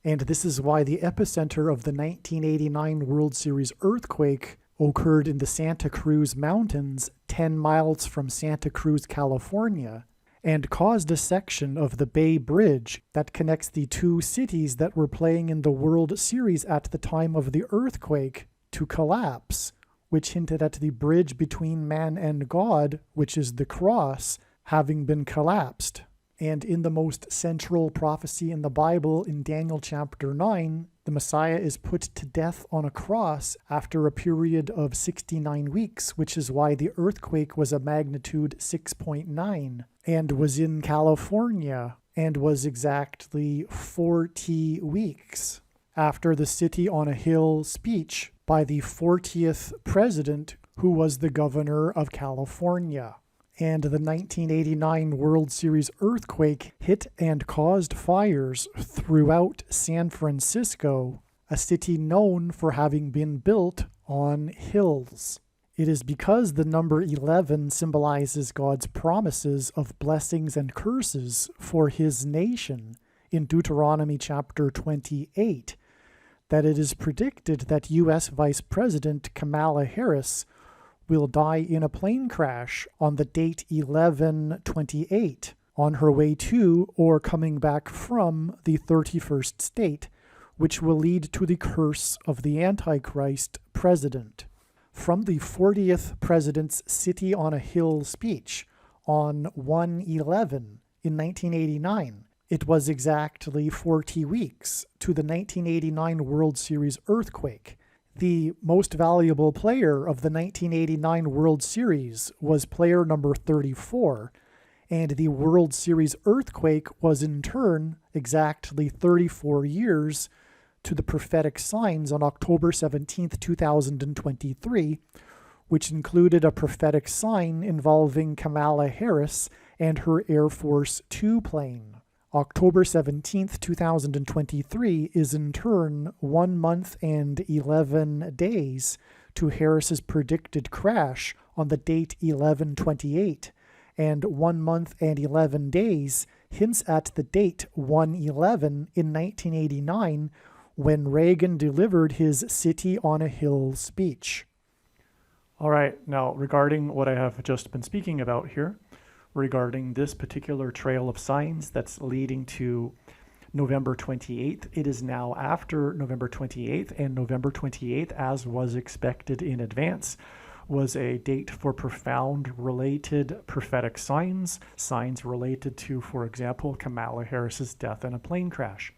and this is why the epicenter of the 1989 World Series earthquake occurred in the Santa Cruz Mountains, 10 miles from Santa Cruz, California, and caused a section of the Bay Bridge that connects the two cities that were playing in the World Series at the time of the earthquake to collapse, which hinted at the bridge between man and God, which is the cross, having been collapsed. And in the most central prophecy in the Bible, in Daniel chapter 9, the Messiah is put to death on a cross after a period of 69 weeks, which is why the earthquake was a magnitude 6.9 and was in California and was exactly 40 weeks after the City on a Hill speech by the 40th president, who was the governor of California. And the 1989 World Series earthquake hit and caused fires throughout San Francisco, a city known for having been built on hills. It is because the number 11 symbolizes God's promises of blessings and curses for his nation in Deuteronomy chapter 28 that it is predicted that U.S. Vice President Kamala Harris will die in a plane crash on the date 11/28 on her way to or coming back from the 31st state, which will lead to the curse of the Antichrist president. From the 40th president's City on a Hill speech on 1/11 in 1989, it was exactly 40 weeks to the 1989 World Series earthquake. The most valuable player of the 1989 World Series was player number 34, and the World Series earthquake was in turn exactly 34 years to the prophetic signs on October 17, 2023, which included a prophetic sign involving Kamala Harris and her Air Force Two plane. October 17, 2023 is in turn 1 month and 11 days to Harris's predicted crash on the date 11/28, and 1 month and 11 days hints at the date 1/11 in 1989 when Reagan delivered his City on a Hill speech. All right, now regarding what I have just been speaking about here, regarding this particular trail of signs that's leading to November 28th. It is now after November 28th, and November 28th, as was expected in advance, was a date for profound related prophetic signs related to, for example, Kamala Harris's death in a plane crash.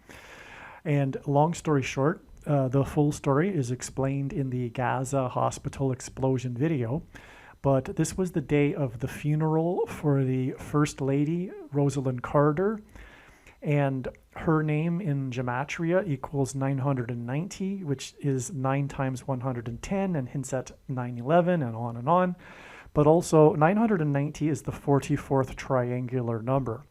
And long story short, the full story is explained in the Gaza hospital explosion video. But this was the day of the funeral for the First Lady, Rosalind Carter, and her name in gematria equals 990, which is 9 times 110 and hints at 9/11 and on and on. But also 990 is the 44th triangular number.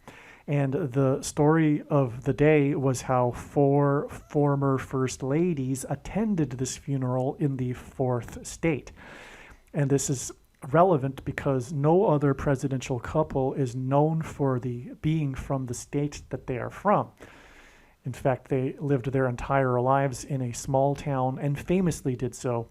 And the story of the day was how 4 former First Ladies attended this funeral in the 4th state. And this is relevant because no other presidential couple is known for being from the state that they are from. In fact, they lived their entire lives in a small town and famously did so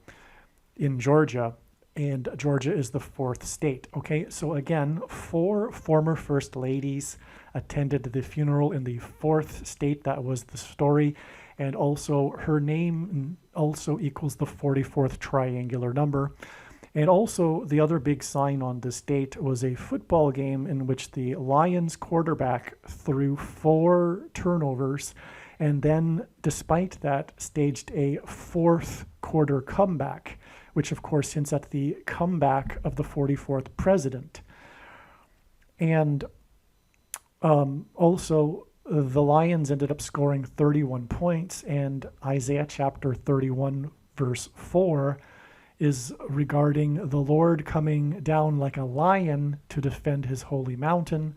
in Georgia, and Georgia is the fourth state. Okay, so again, 4 former first ladies attended the funeral in the fourth state. That was the story. And also her name also equals the 44th triangular number. And also the other big sign on this date was a football game in which the Lions quarterback threw 4 turnovers and then, despite that, staged a fourth quarter comeback, which of course hints at the comeback of the 44th president. And also, the Lions ended up scoring 31 points, and Isaiah chapter 31, verse 4, is regarding the Lord coming down like a lion to defend his holy mountain.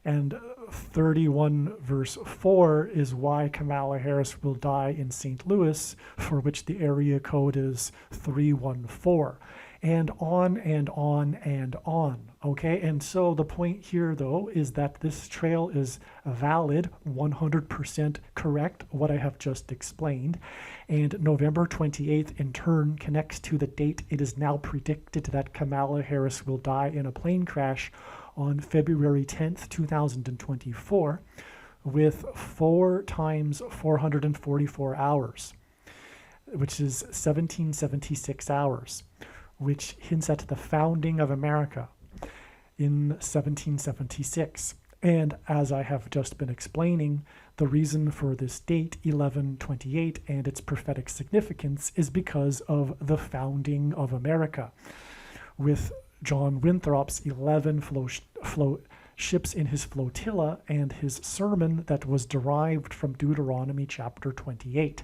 And 31 verse 4 is why Kamala Harris will die in St. Louis, for which the area code is 314. And on and on and on. Okay, and so the point here, though, is that this trail is valid, 100% correct, what I have just explained. And November 28th, in turn, connects to the date it is now predicted that Kamala Harris will die in a plane crash on February 10th, 2024, with 4 times 444 hours, which is 1776 hours. Which hints at the founding of America in 1776. And as I have just been explaining, the reason for this date, 1128, and its prophetic significance is because of the founding of America, with John Winthrop's 11 ships in his flotilla and his sermon that was derived from Deuteronomy chapter 28.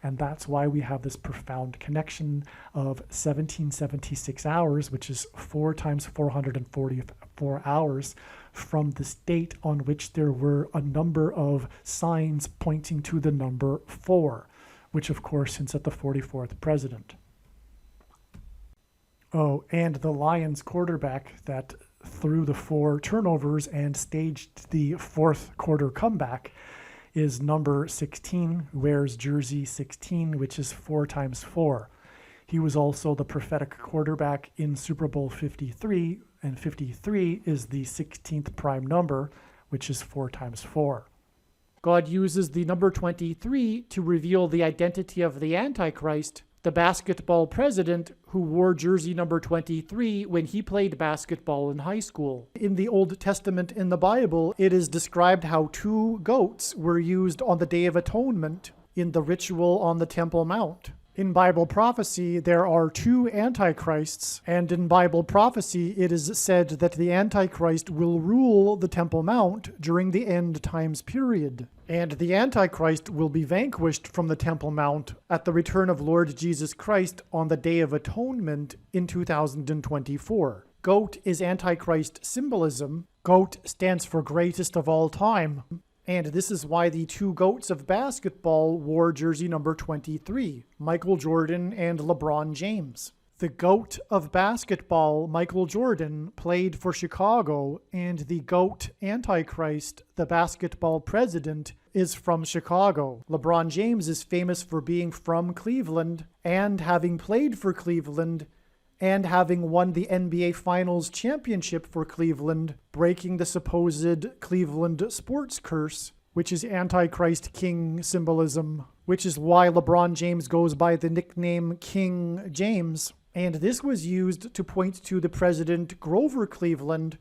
And that's why we have this profound connection of 1776 hours, which is 4 times 444 hours, from this date on which there were a number of signs pointing to the number 4, which of course hints at the 44th president. Oh, and the Lions quarterback that threw the 4 turnovers and staged the fourth quarter comeback is number 16, wears jersey 16, which is 4 times 4. He was also the prophetic quarterback in Super Bowl 53, and 53 is the 16th prime number, which is 4 times 4. God uses the number 23 to reveal the identity of the Antichrist, the basketball president who wore jersey number 23 when he played basketball in high school. In the Old Testament in the Bible, it is described how 2 goats were used on the Day of Atonement in the ritual on the Temple Mount. In Bible prophecy, there are 2 antichrists, and in Bible prophecy, it is said that the Antichrist will rule the Temple Mount during the end times period. And the Antichrist will be vanquished from the Temple Mount at the return of Lord Jesus Christ on the Day of Atonement in 2024. Goat is Antichrist symbolism. Goat stands for greatest of all time. And this is why the 2 goats of basketball wore jersey number 23, Michael Jordan and LeBron James. The GOAT of basketball, Michael Jordan, played for Chicago, and the GOAT Antichrist, the basketball president, is from Chicago. LeBron James is famous for being from Cleveland and having played for Cleveland and having won the NBA Finals championship for Cleveland, breaking the supposed Cleveland sports curse, which is Antichrist King symbolism, which is why LeBron James goes by the nickname King James. And this was used to point to the president Grover Cleveland,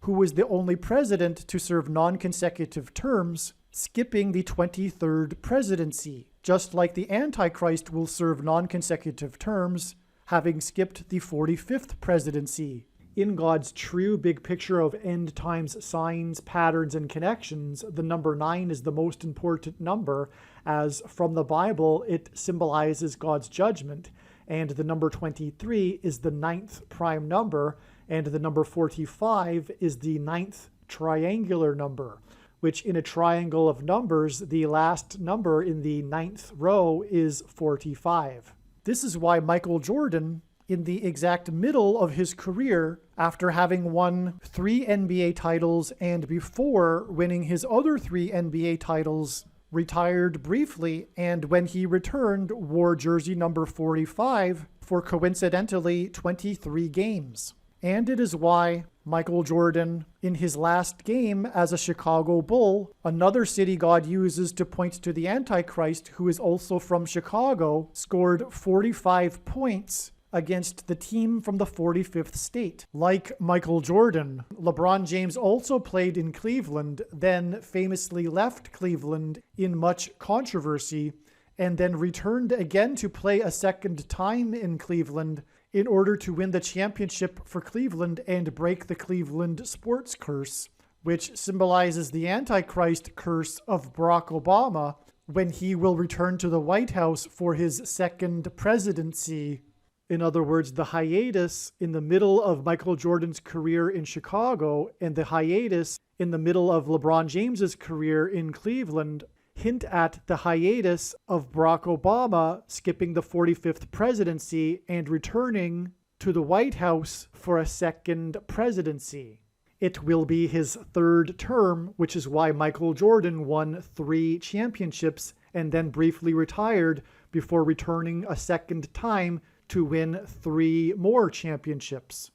who was the only president to serve non-consecutive terms, skipping the 23rd presidency, just like the Antichrist will serve non-consecutive terms, having skipped the 45th presidency. In God's true big picture of end times signs, patterns, and connections, the number 9 is the most important number, as from the Bible it symbolizes God's judgment, and the number 23 is the 9th prime number, and the number 45 is the 9th triangular number, which in a triangle of numbers, the last number in the 9th row is 45. This is why Michael Jordan, in the exact middle of his career, after having won 3 NBA titles and before winning his other 3 NBA titles, retired briefly, and when he returned, wore jersey number 45 for coincidentally 23 games. And it is why Michael Jordan, in his last game as a Chicago Bull, another city God uses to point to the Antichrist, who is also from Chicago, scored 45 points against the team from the 45th state. Like Michael Jordan, LeBron James also played in Cleveland, then famously left Cleveland in much controversy, and then returned again to play a second time in Cleveland in order to win the championship for Cleveland and break the Cleveland sports curse, which symbolizes the Antichrist curse of Barack Obama when he will return to the White House for his second presidency. In other words, the hiatus in the middle of Michael Jordan's career in Chicago and the hiatus in the middle of LeBron James's career in Cleveland hint at the hiatus of Barack Obama skipping the 45th presidency and returning to the White House for a second presidency. It will be his third term, which is why Michael Jordan won 3 championships and then briefly retired before returning a second time to win 3 more championships.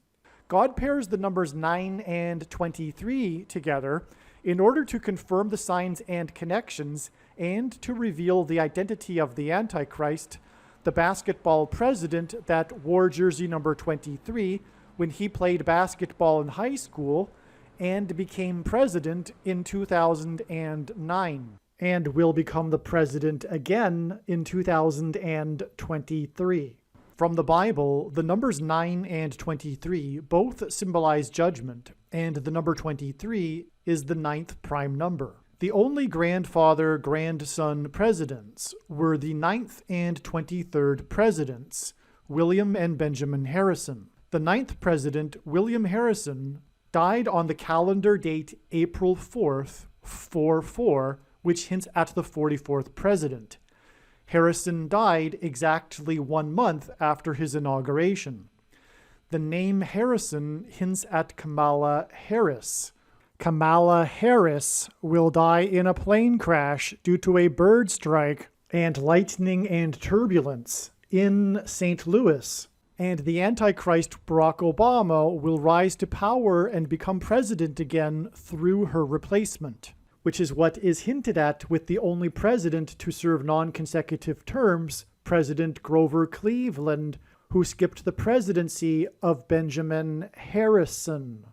God pairs the numbers 9 and 23 together in order to confirm the signs and connections and to reveal the identity of the Antichrist, the basketball president that wore jersey number 23 when he played basketball in high school and became president in 2009, and will become the president again in 2023. From the Bible, the numbers 9 and 23 both symbolize judgment, and the number 23 is the 9th prime number. The only grandfather-grandson presidents were the 9th and 23rd presidents, William and Benjamin Harrison. The 9th president, William Harrison, died on the calendar date April 4th, 44, which hints at the 44th president. Harrison died exactly 1 month after his inauguration. The name Harrison hints at Kamala Harris. Kamala Harris will die in a plane crash due to a bird strike and lightning and turbulence in St. Louis. And the Antichrist Barack Obama will rise to power and become president again through her replacement, which is what is hinted at with the only president to serve non-consecutive terms, President Grover Cleveland, who skipped the presidency of Benjamin Harrison.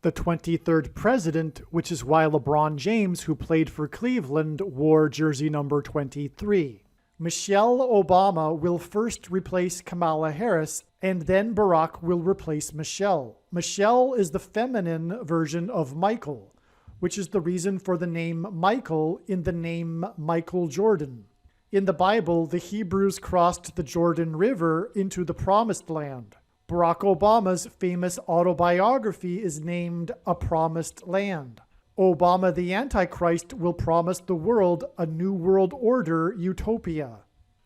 The 23rd president, which is why LeBron James, who played for Cleveland, wore jersey number 23. Michelle Obama will first replace Kamala Harris, and then Barack will replace Michelle. Michelle is the feminine version of Michael, which is the reason for the name Michael in the name Michael Jordan. In the Bible, the Hebrews crossed the Jordan River into the Promised Land. Barack Obama's famous autobiography is named A Promised Land. Obama the Antichrist will promise the world a new world order utopia.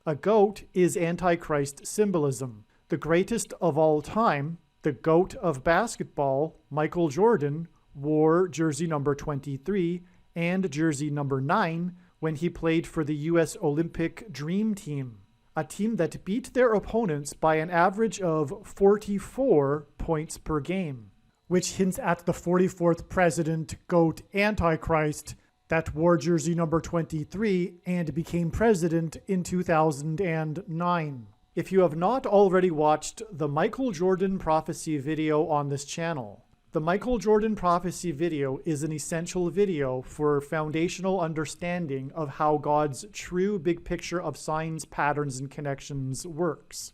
A goat is Antichrist symbolism. The greatest of all time, the GOAT of basketball, Michael Jordan, wore jersey number 23 and jersey number 9 when he played for the U.S. Olympic Dream Team, a team that beat their opponents by an average of 44 points per game, which hints at the 44th president, GOAT Antichrist, that wore jersey number 23 and became president in 2009. If you have not already watched the Michael Jordan prophecy video on this channel, the Michael Jordan prophecy video is an essential video for foundational understanding of how God's true big picture of signs, patterns, and connections works.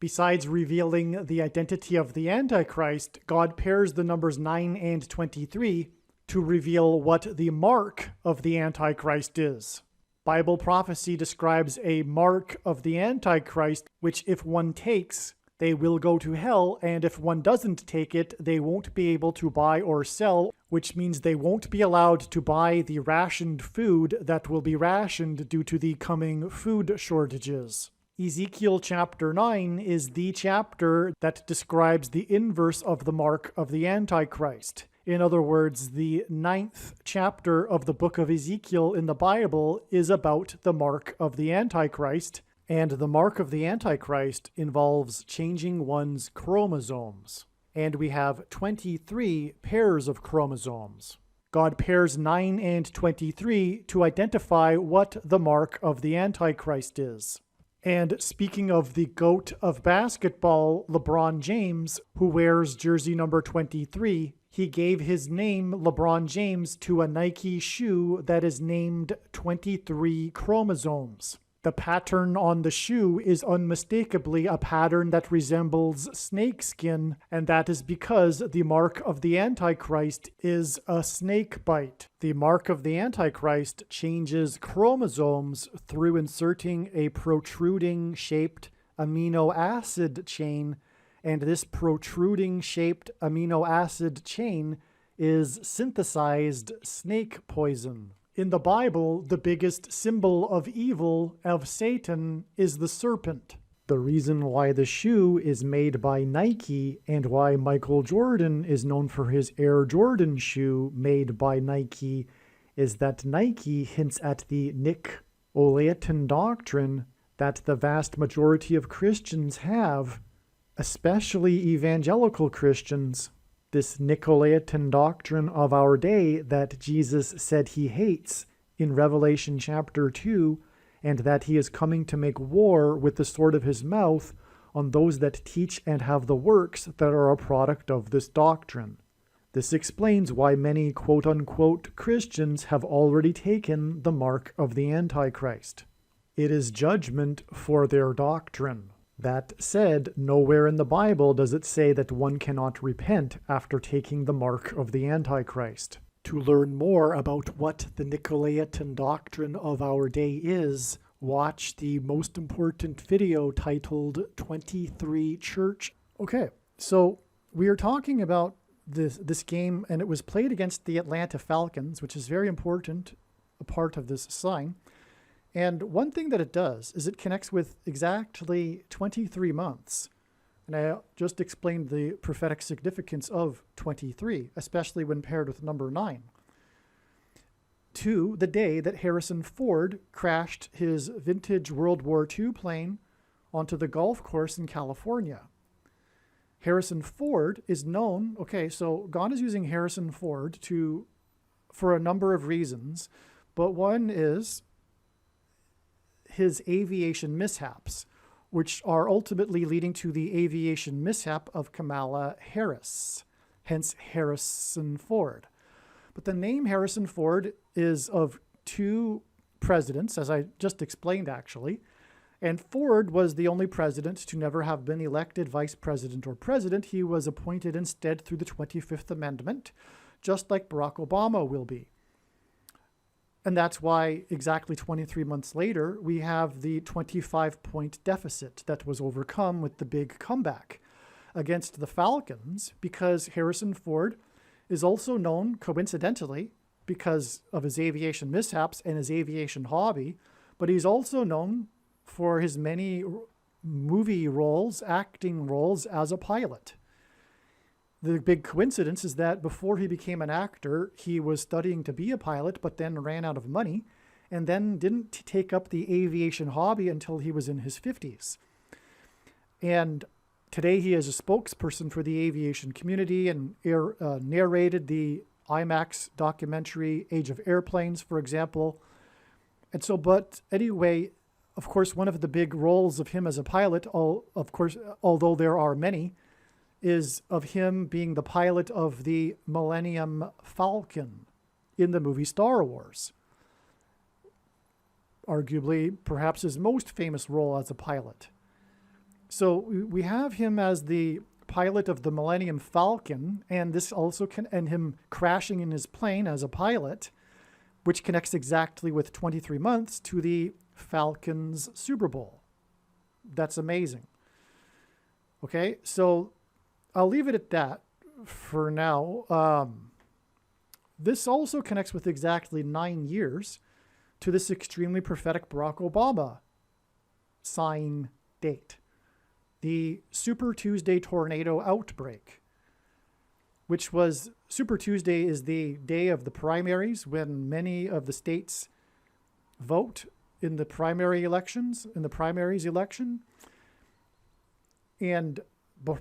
Besides revealing the identity of the Antichrist, God pairs the numbers 9 and 23 to reveal what the mark of the Antichrist is. Bible prophecy describes a mark of the Antichrist, which if one takes, they will go to hell, and if one doesn't take it, they won't be able to buy or sell, which means they won't be allowed to buy the rationed food that will be rationed due to the coming food shortages. Ezekiel chapter 9 is the chapter that describes the inverse of the mark of the Antichrist. In other words, the 9th chapter of the book of Ezekiel in the Bible is about the mark of the Antichrist, And the mark of the Antichrist involves changing one's chromosomes. And we have 23 pairs of chromosomes. God pairs 9 and 23 to identify what the mark of the Antichrist is. And speaking of the GOAT of basketball, LeBron James, who wears jersey number 23, he gave his name, LeBron James, to a Nike shoe that is named 23 chromosomes. The pattern on the shoe is unmistakably a pattern that resembles snakeskin, and that is because the mark of the Antichrist is a snake bite. The mark of the Antichrist changes chromosomes through inserting a protruding shaped amino acid chain, and this protruding shaped amino acid chain is synthesized snake poison. In the Bible, the biggest symbol of evil, of Satan, is the serpent. The reason why the shoe is made by Nike and why Michael Jordan is known for his Air Jordan shoe made by Nike is that Nike hints at the Nicolaitan doctrine that the vast majority of Christians have, especially evangelical Christians. This Nicolaitan doctrine of our day that Jesus said he hates in Revelation chapter 2, and that he is coming to make war with the sword of his mouth on those that teach and have the works that are a product of this doctrine. This explains why many quote-unquote Christians have already taken the mark of the Antichrist. It is judgment for their doctrine. That said, nowhere in the Bible does it say that one cannot repent after taking the mark of the Antichrist. To learn more about what the Nicolaitan doctrine of our day is, watch the most important video titled 23 Church. Okay, so we are talking about this game, and it was played against the Atlanta Falcons, which is very important, a part of this sign. And one thing that it does is it connects with exactly 23 months. And I just explained the prophetic significance of 23, especially when paired with number 9. To the day that Harrison Ford crashed his vintage World War II plane onto the golf course in California. Harrison Ford is known, okay, so God is using Harrison Ford for a number of reasons, but one is his aviation mishaps, which are ultimately leading to the aviation mishap of Kamala Harris, hence Harrison Ford. But the name Harrison Ford is of two presidents, as I just explained actually, and Ford was the only president to never have been elected vice president or president. He was appointed instead through the 25th Amendment, just like Barack Obama will be. And that's why exactly 23 months later, we have the 25-point deficit that was overcome with the big comeback against the Falcons, because Harrison Ford is also known, coincidentally, because of his aviation mishaps and his aviation hobby, but he's also known for his many movie roles, acting roles as a pilot. The big coincidence is that before he became an actor, he was studying to be a pilot, but then ran out of money, and then didn't take up the aviation hobby until he was in his 50s. And today he is a spokesperson for the aviation community and narrated the IMAX documentary Age of Airplanes, for example. And so, but anyway, of course, one of the big roles of him as a pilot, although there are many, is of him being the pilot of the Millennium Falcon in the movie Star Wars. Arguably, perhaps his most famous role as a pilot. So we have him as the pilot of the Millennium Falcon, and this also and him crashing in his plane as a pilot, which connects exactly with 23 months to the Falcons Super Bowl. That's amazing. Okay, so I'll leave it at that for now. This also connects with exactly 9 years to this extremely prophetic Barack Obama sign date, the Super Tuesday tornado outbreak, which was Super Tuesday is the day of the primaries when many of the states vote in the primaries election. And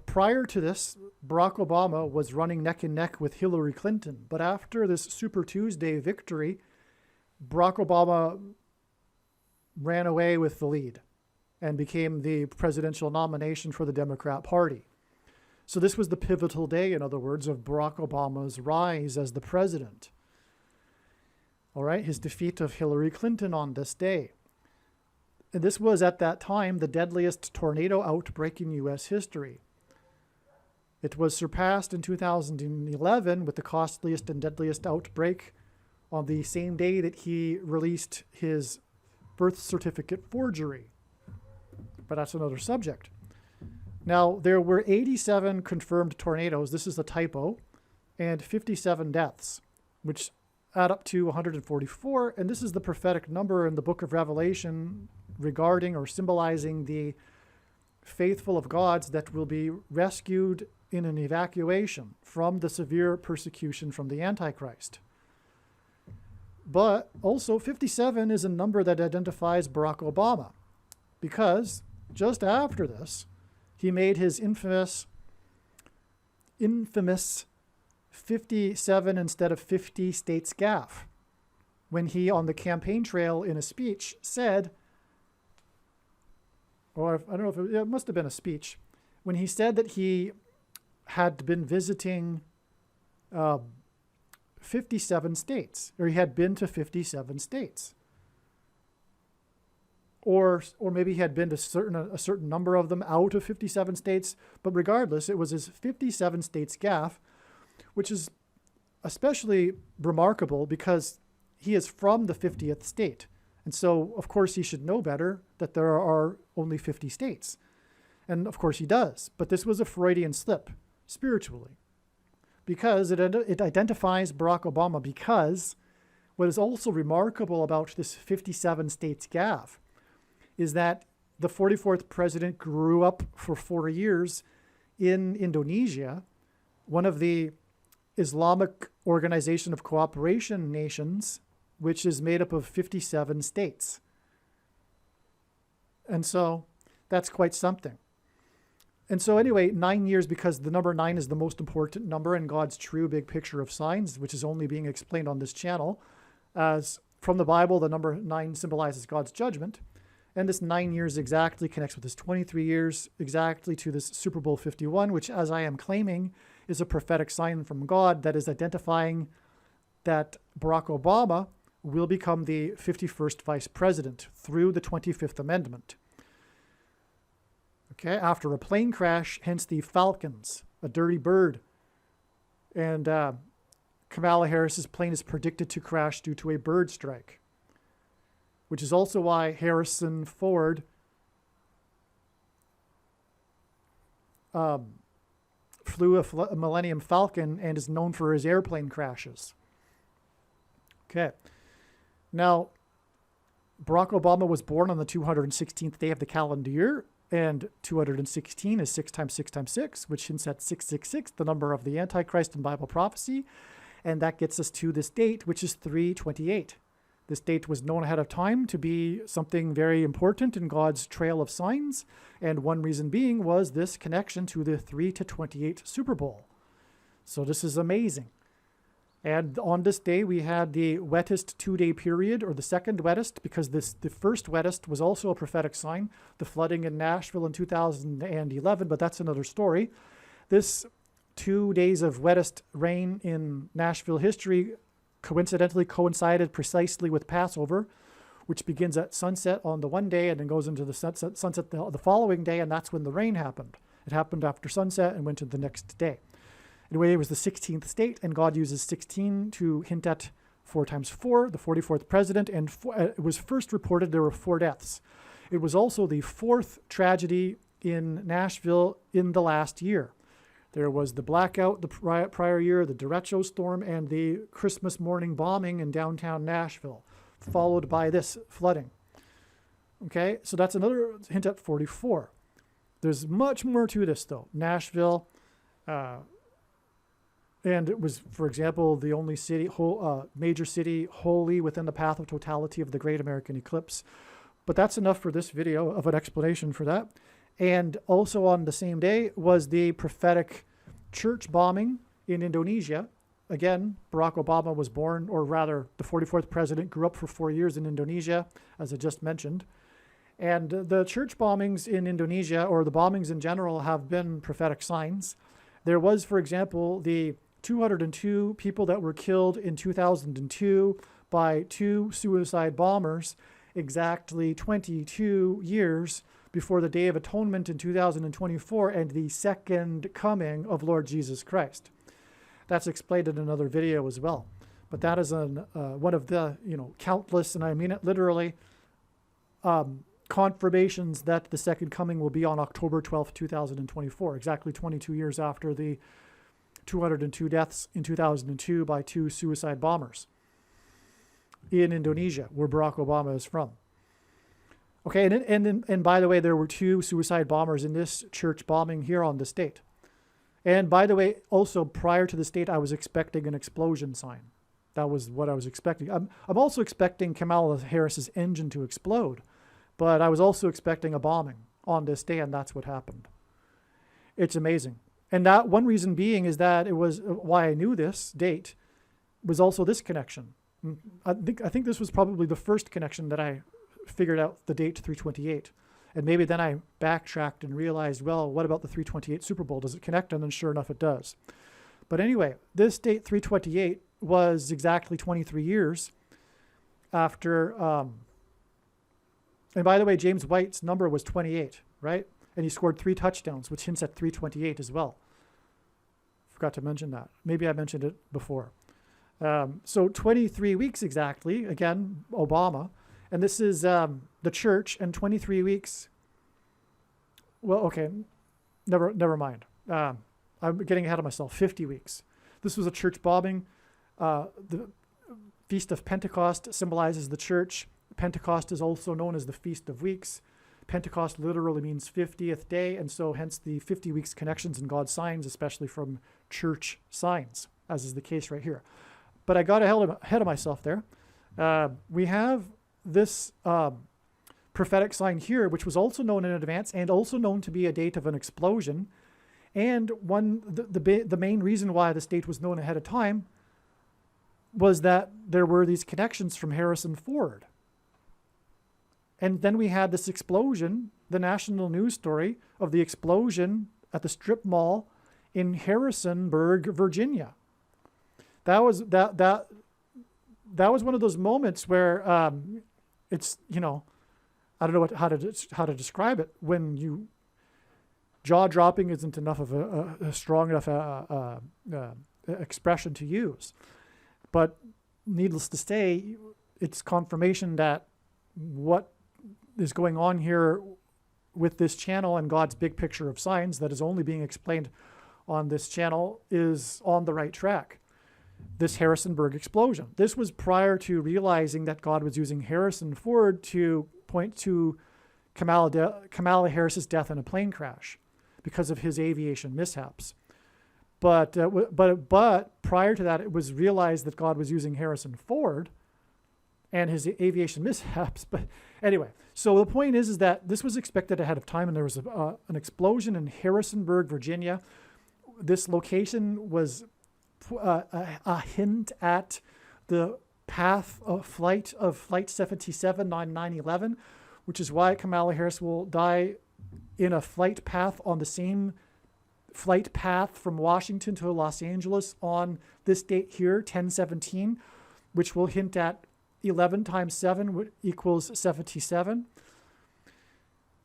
prior to this, Barack Obama was running neck and neck with Hillary Clinton. But after this Super Tuesday victory, Barack Obama ran away with the lead and became the presidential nomination for the Democrat Party. So this was the pivotal day, in other words, of Barack Obama's rise as the president. All right, his defeat of Hillary Clinton on this day. And this was, at that time, the deadliest tornado outbreak in U.S. history. It was surpassed in 2011 with the costliest and deadliest outbreak on the same day that he released his birth certificate forgery. But that's another subject. Now, there were 87 confirmed tornadoes, this is a typo, and 57 deaths, which add up to 144, and this is the prophetic number in the book of Revelation regarding or symbolizing the faithful of God's that will be rescued in an evacuation from the severe persecution from the Antichrist. But also 57 is a number that identifies Barack Obama, because just after this, he made his infamous 57 instead of 50 states gaffe, when he, on the campaign trail in a speech, said, or I don't know if it must have been a speech, when he said that he had been visiting 57 states, or he had been to 57 states. Or maybe he had been to a certain number of them out of 57 states, but regardless, it was his 57 states gaffe, which is especially remarkable because he is from the 50th state. And so, of course, he should know better that there are only 50 states. And of course he does. But this was a Freudian slip, spiritually, because it identifies Barack Obama, because what is also remarkable about this 57 states gaffe is that the 44th president grew up for 4 years in Indonesia, one of the Islamic Organization of Cooperation nations, which is made up of 57 states. And so that's quite something. And so anyway, 9 years, because the number 9 is the most important number in God's true big picture of signs, which is only being explained on this channel. As from the Bible, the number 9 symbolizes God's judgment. And this 9 years exactly connects with this 23 years exactly to this Super Bowl 51, which, as I am claiming, is a prophetic sign from God that is identifying that Barack Obama will become the 51st vice president through the 25th Amendment. Okay, after a plane crash, hence the Falcons, a dirty bird. And Kamala Harris's plane is predicted to crash due to a bird strike, which is also why Harrison Ford flew a Millennium Falcon and is known for his airplane crashes. Okay. Now, Barack Obama was born on the 216th day of the calendar year, and 216 is 6 times 6 times 6, which hints at 666, the number of the Antichrist in Bible prophecy. And that gets us to this date, which is 328. This date was known ahead of time to be something very important in God's trail of signs. And one reason being was this connection to the 3-28 Super Bowl. So this is amazing. And on this day, we had the wettest 2-day period, or the second wettest, because the first wettest was also a prophetic sign, the flooding in Nashville in 2011, but that's another story. This 2 days of wettest rain in Nashville history coincidentally coincided precisely with Passover, which begins at sunset on the one day and then goes into the sunset the following day, and that's when the rain happened. It happened after sunset and went to the next day. Anyway, it was the 16th state, and God uses 16 to hint at 4 times 4, the 44th president, and it was first reported there were 4 deaths. It was also the 4th tragedy in Nashville in the last year. There was the blackout the prior year, the derecho storm, and the Christmas morning bombing in downtown Nashville, followed by this flooding. Okay, so that's another hint at 44. There's much more to this, though. Nashville, And it was, for example, the only major city wholly within the path of totality of the Great American Eclipse. But that's enough for this video of an explanation for that. And also on the same day was the prophetic church bombing in Indonesia. Again, Barack Obama was born, or rather, the 44th president grew up for 4 years in Indonesia, as I just mentioned. And the church bombings in Indonesia, or the bombings in general, have been prophetic signs. There was, for example, the 202 people that were killed in 2002 by 2 suicide bombers, exactly 22 years before the Day of Atonement in 2024 and the second coming of Lord Jesus Christ. That's explained in another video as well. But that is one of the countless, and I mean it literally, confirmations that the second coming will be on October 12th, 2024, exactly 22 years after the 202 deaths in 2002 by 2 suicide bombers in Indonesia, where Barack Obama is from. Okay, and by the way, there were 2 suicide bombers in this church bombing here on the state. And by the way, also prior to the state, I was expecting an explosion sign. That was what I was expecting. I'm also expecting Kamala Harris's engine to explode, but I was also expecting a bombing on this day, and that's what happened. It's amazing. And that one reason being is that it was why I knew this date was also this connection. I think this was probably the first connection that I figured out the date 328. And maybe then I backtracked and realized, well, what about the 328 Super Bowl? Does it connect? And then sure enough, it does. But anyway, this date 328 was exactly 23 years after, and by the way, James White's number was 28, right? And he scored 3 touchdowns, which hints at 328 as well. Forgot to mention that. Maybe I mentioned it before. So 23 weeks exactly, again, Obama. And this is the church, and 23 weeks. Well, okay, never mind. I'm getting ahead of myself. 50 weeks. This was a church bombing. The Feast of Pentecost symbolizes the church. Pentecost is also known as the Feast of Weeks. Pentecost literally means 50th day, and so hence the 50 weeks connections in God's signs, especially from church signs, as is the case right here. But I got ahead of myself there. We have this prophetic sign here, which was also known in advance and also known to be a date of an explosion. And the main reason why this date was known ahead of time was that there were these connections from Harrison Ford. And then we had this explosion, the national news story of the explosion at the strip mall in Harrisonburg, Virginia. That was one of those moments where it's, I don't know how to describe it, when you jaw-dropping isn't enough of a strong enough expression to use. But needless to say, it's confirmation that what is going on here with this channel and God's big picture of signs that is only being explained on this channel is on the right track. This Harrisonburg explosion. This was prior to realizing that God was using Harrison Ford to point to Kamala Harris's death in a plane crash because of his aviation mishaps. But prior to that, it was realized that God was using Harrison Ford and his aviation mishaps. But anyway, so the point is that this was expected ahead of time, and there was an explosion in Harrisonburg, Virginia. This location was a hint at the path of Flight 77 on 9/11, which is why Kamala Harris will die in a flight path on the same flight path from Washington to Los Angeles on this date here, 10/17, which will hint at 11 times 7 equals 77.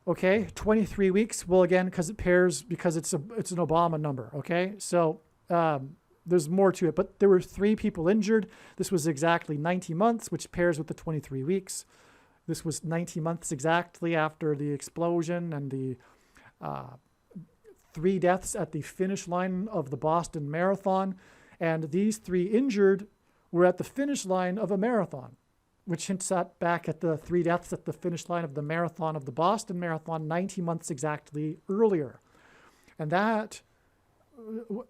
Okay, 23 weeks. Well, again, because it pairs, because it's an Obama number. Okay, so there's more to it, but there were 3 people injured. This was exactly 90 months, which pairs with the 23 weeks. This was 90 months exactly after the explosion and the 3 deaths at the finish line of the Boston Marathon. And these 3 injured were at the finish line of a marathon, which hints back at the 3 deaths at the finish line of the marathon of the Boston Marathon 90 months exactly earlier. And that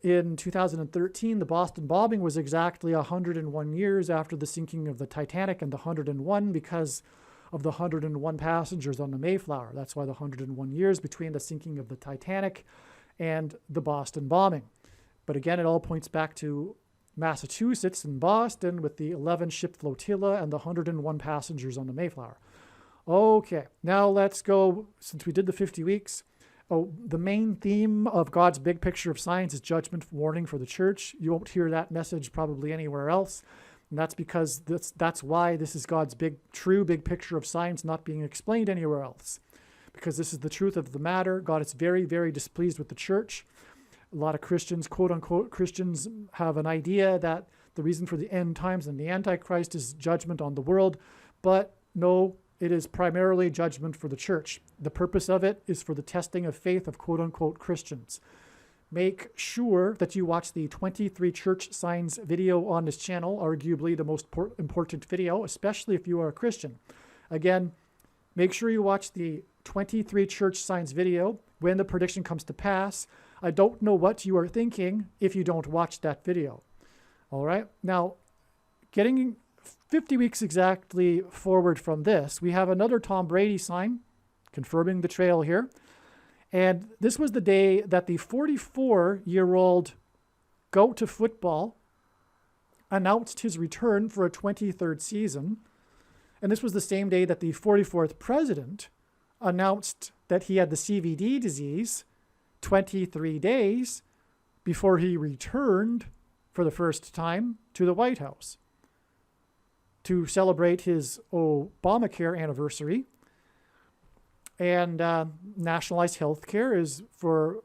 in 2013, the Boston bombing was exactly 101 years after the sinking of the Titanic, and the 101 because of the 101 passengers on the Mayflower. That's why the 101 years between the sinking of the Titanic and the Boston bombing. But again, it all points back to Massachusetts and Boston with the 11-ship flotilla and the 101 passengers on the Mayflower. Okay, now let's go, since we did the 50 weeks, the main theme of God's big picture of science is judgment warning for the church. You won't hear that message probably anywhere else. And that's because that's why this is God's true big picture of science not being explained anywhere else. Because this is the truth of the matter. God is very, very displeased with the church. A lot of Christians, quote unquote Christians, have an idea that the reason for the end times and the Antichrist is judgment on the world. But no, it is primarily judgment for the church. The purpose of it is for the testing of faith of quote unquote Christians. Make sure that you watch the 23 church signs video on this channel, arguably the most important video, especially if you are a Christian. Again, make sure you watch the 23 church signs video when the prediction comes to pass. I don't know what you are thinking if you don't watch that video. All right. Now, getting 50 weeks exactly forward from this, we have another Tom Brady sign confirming the trail here. And this was the day that the 44-year-old GOAT to football announced his return for a 23rd season. And this was the same day that the 44th president announced that he had the CVD disease 23 days before he returned for the first time to the White House to celebrate his Obamacare anniversary. And nationalized health care is for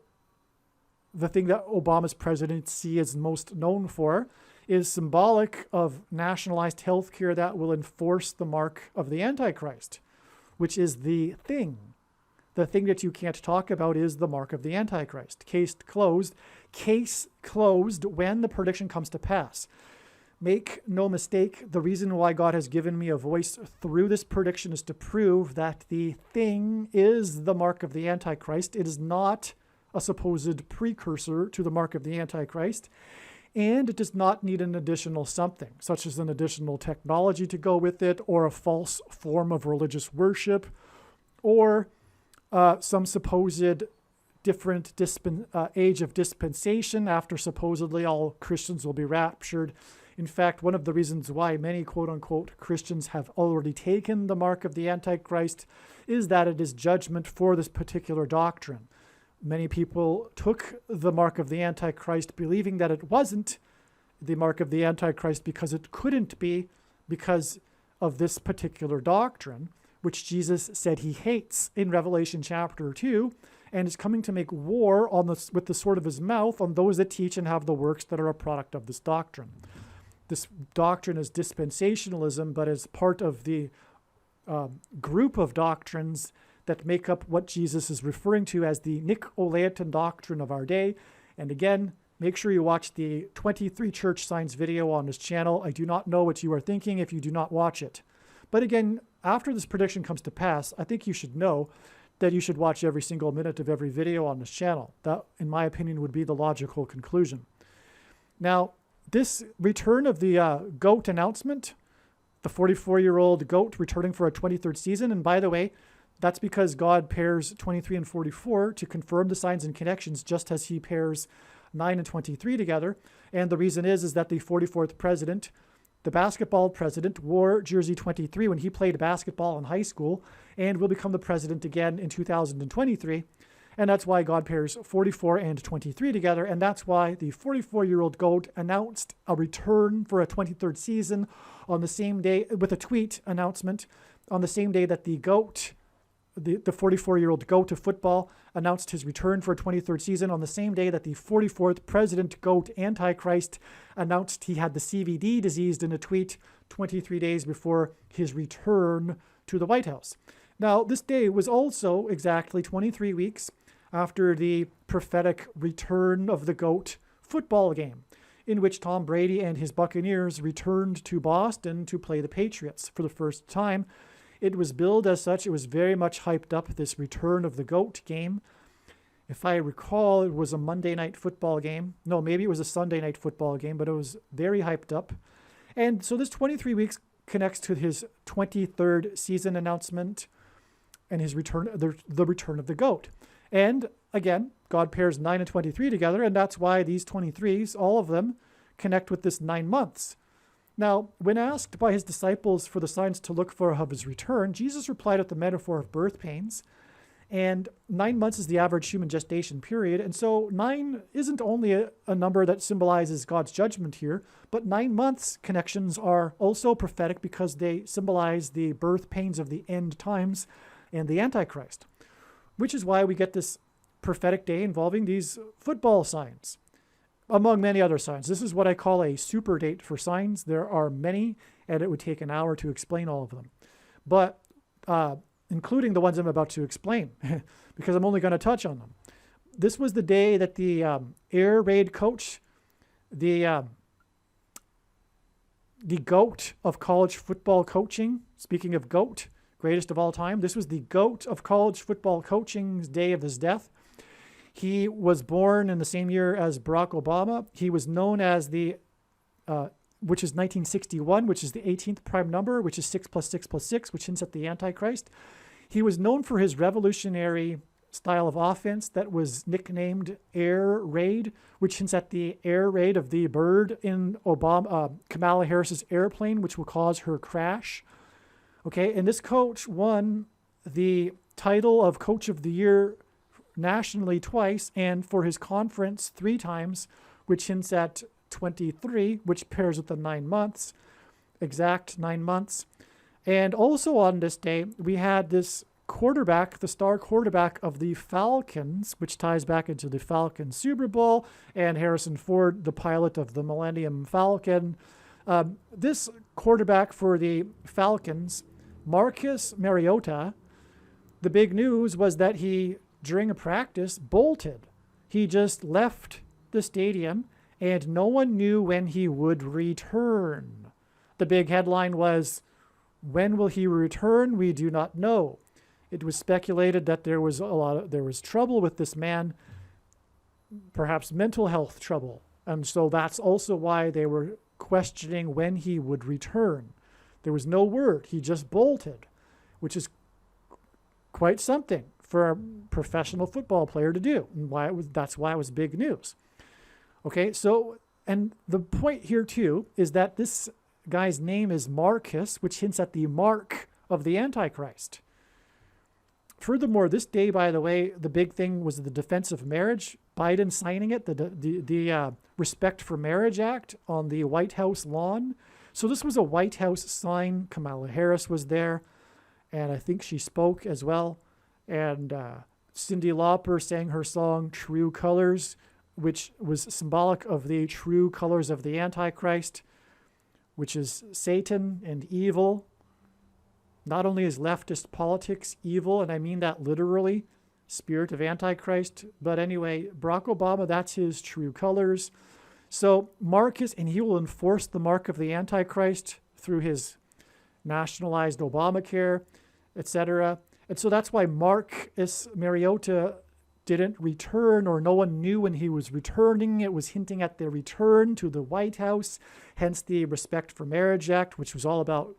the thing that Obama's presidency is most known for, is symbolic of nationalized health care that will enforce the mark of the Antichrist, which is the thing. The thing that you can't talk about is the mark of the Antichrist. Case closed. Case closed when the prediction comes to pass. Make no mistake, the reason why God has given me a voice through this prediction is to prove that the thing is the mark of the Antichrist. It is not a supposed precursor to the mark of the Antichrist, and it does not need an additional something, such as an additional technology to go with it, or a false form of religious worship, or some supposed different age of dispensation after supposedly all Christians will be raptured. In fact, one of the reasons why many quote-unquote Christians have already taken the mark of the Antichrist is that it is judgment for this particular doctrine. Many people took the mark of the Antichrist believing that it wasn't the mark of the Antichrist because it couldn't be, because of this particular doctrine, which Jesus said he hates in Revelation chapter 2, and is coming to make war with the sword of his mouth on those that teach and have the works that are a product of this doctrine. This doctrine is dispensationalism, but is part of the group of doctrines that make up what Jesus is referring to as the Nicolaitan doctrine of our day. And again, make sure you watch the 23 church signs video on this channel. I do not know what you are thinking if you do not watch it. But again, after this prediction comes to pass, I think you should know that you should watch every single minute of every video on this channel. That, in my opinion, would be the logical conclusion. Now, this return of the GOAT announcement, the 44-year-old GOAT returning for a 23rd season, and by the way, that's because God pairs 23 and 44 to confirm the signs and connections, just as he pairs 9 and 23 together. And the reason is that the 44th president, the basketball president, wore jersey 23 when he played basketball in high school and will become the president again in 2023. And that's why God pairs 44 and 23 together. And that's why the 44-year-old GOAT announced a return for a 23rd season on the same day, with a tweet announcement on the same day that the GOAT, the 44-year-old GOAT to football, announced his return for a 23rd season on the same day that the 44th president GOAT Antichrist announced he had the CVD disease in a tweet 23 days before his return to the White House. Now, this day was also exactly 23 weeks after the prophetic return of the GOAT football game, in which Tom Brady and his Buccaneers returned to Boston to play the Patriots for the first time. It was billed as such. It was very much hyped up, this return of the GOAT game. If I recall, it was a Monday night football game. No, maybe it was a Sunday night football game, but it was very hyped up. And so this 23 weeks connects to his 23rd season announcement and his return, the return of the goat. And again, God pairs 9 and 23 together, and that's why these 23s, all of them, connect with this 9 months. Now, when asked by his disciples for the signs to look for of his return, Jesus replied with the metaphor of birth pains. And 9 months is the average human gestation period. And so 9 isn't only a number that symbolizes God's judgment here, but 9 months connections are also prophetic because they symbolize the birth pains of the end times and the Antichrist, which is why we get this prophetic day involving these football signs, among many other signs. This is what I call a super date for signs. There are many, and it would take an hour to explain all of them. But including the ones I'm about to explain, because I'm only going to touch on them. This was the day that the air raid coach, the GOAT of college football coaching, speaking of GOAT, greatest of all time, this was the GOAT of college football coaching's day of his death. He was born in the same year as Barack Obama. He was known as which is 1961, which is the 18th prime number, which is 6 plus 6 plus 6, which hints at the Antichrist. He was known for his revolutionary style of offense that was nicknamed air raid, which hints at the air raid of the bird in Kamala Harris's airplane, which will cause her crash. Okay, and this coach won the title of Coach of the Year nationally twice, and for his conference 3 times, which hints at 23, which pairs with the 9 months, exact 9 months. And also on this day, we had this quarterback, the star quarterback of the Falcons, which ties back into the Falcons Super Bowl, and Harrison Ford, the pilot of the Millennium Falcon. This quarterback for the Falcons, Marcus Mariota, the big news was that he, during a practice, bolted. He just left the stadium, and no one knew when he would return. The big headline was, "When will he return? We do not know." It was speculated that there was trouble with this man, perhaps mental health trouble. And so that's also why they were questioning when he would return. There was no word. He just bolted, which is quite something for a professional football player to do. And that's why it was big news. Okay, so, and the point here too is that this guy's name is Marcus, which hints at the mark of the Antichrist. Furthermore, this day, by the way, the big thing was the Defense of Marriage, Biden signing it, the Respect for Marriage Act on the White House lawn. So this was a White House sign. Kamala Harris was there, and I think she spoke as well. And Cyndi Lauper sang her song, True Colors, which was symbolic of the true colors of the Antichrist, which is Satan and evil. Not only is leftist politics evil, and I mean that literally, spirit of Antichrist, but anyway, Barack Obama, that's his true colors. So Marcus, and he will enforce the mark of the Antichrist through his nationalized Obamacare, etc. And so that's why Marcus Mariota didn't return, or no one knew when he was returning. It was hinting at the return to the White House, hence the Respect for Marriage Act, which was all about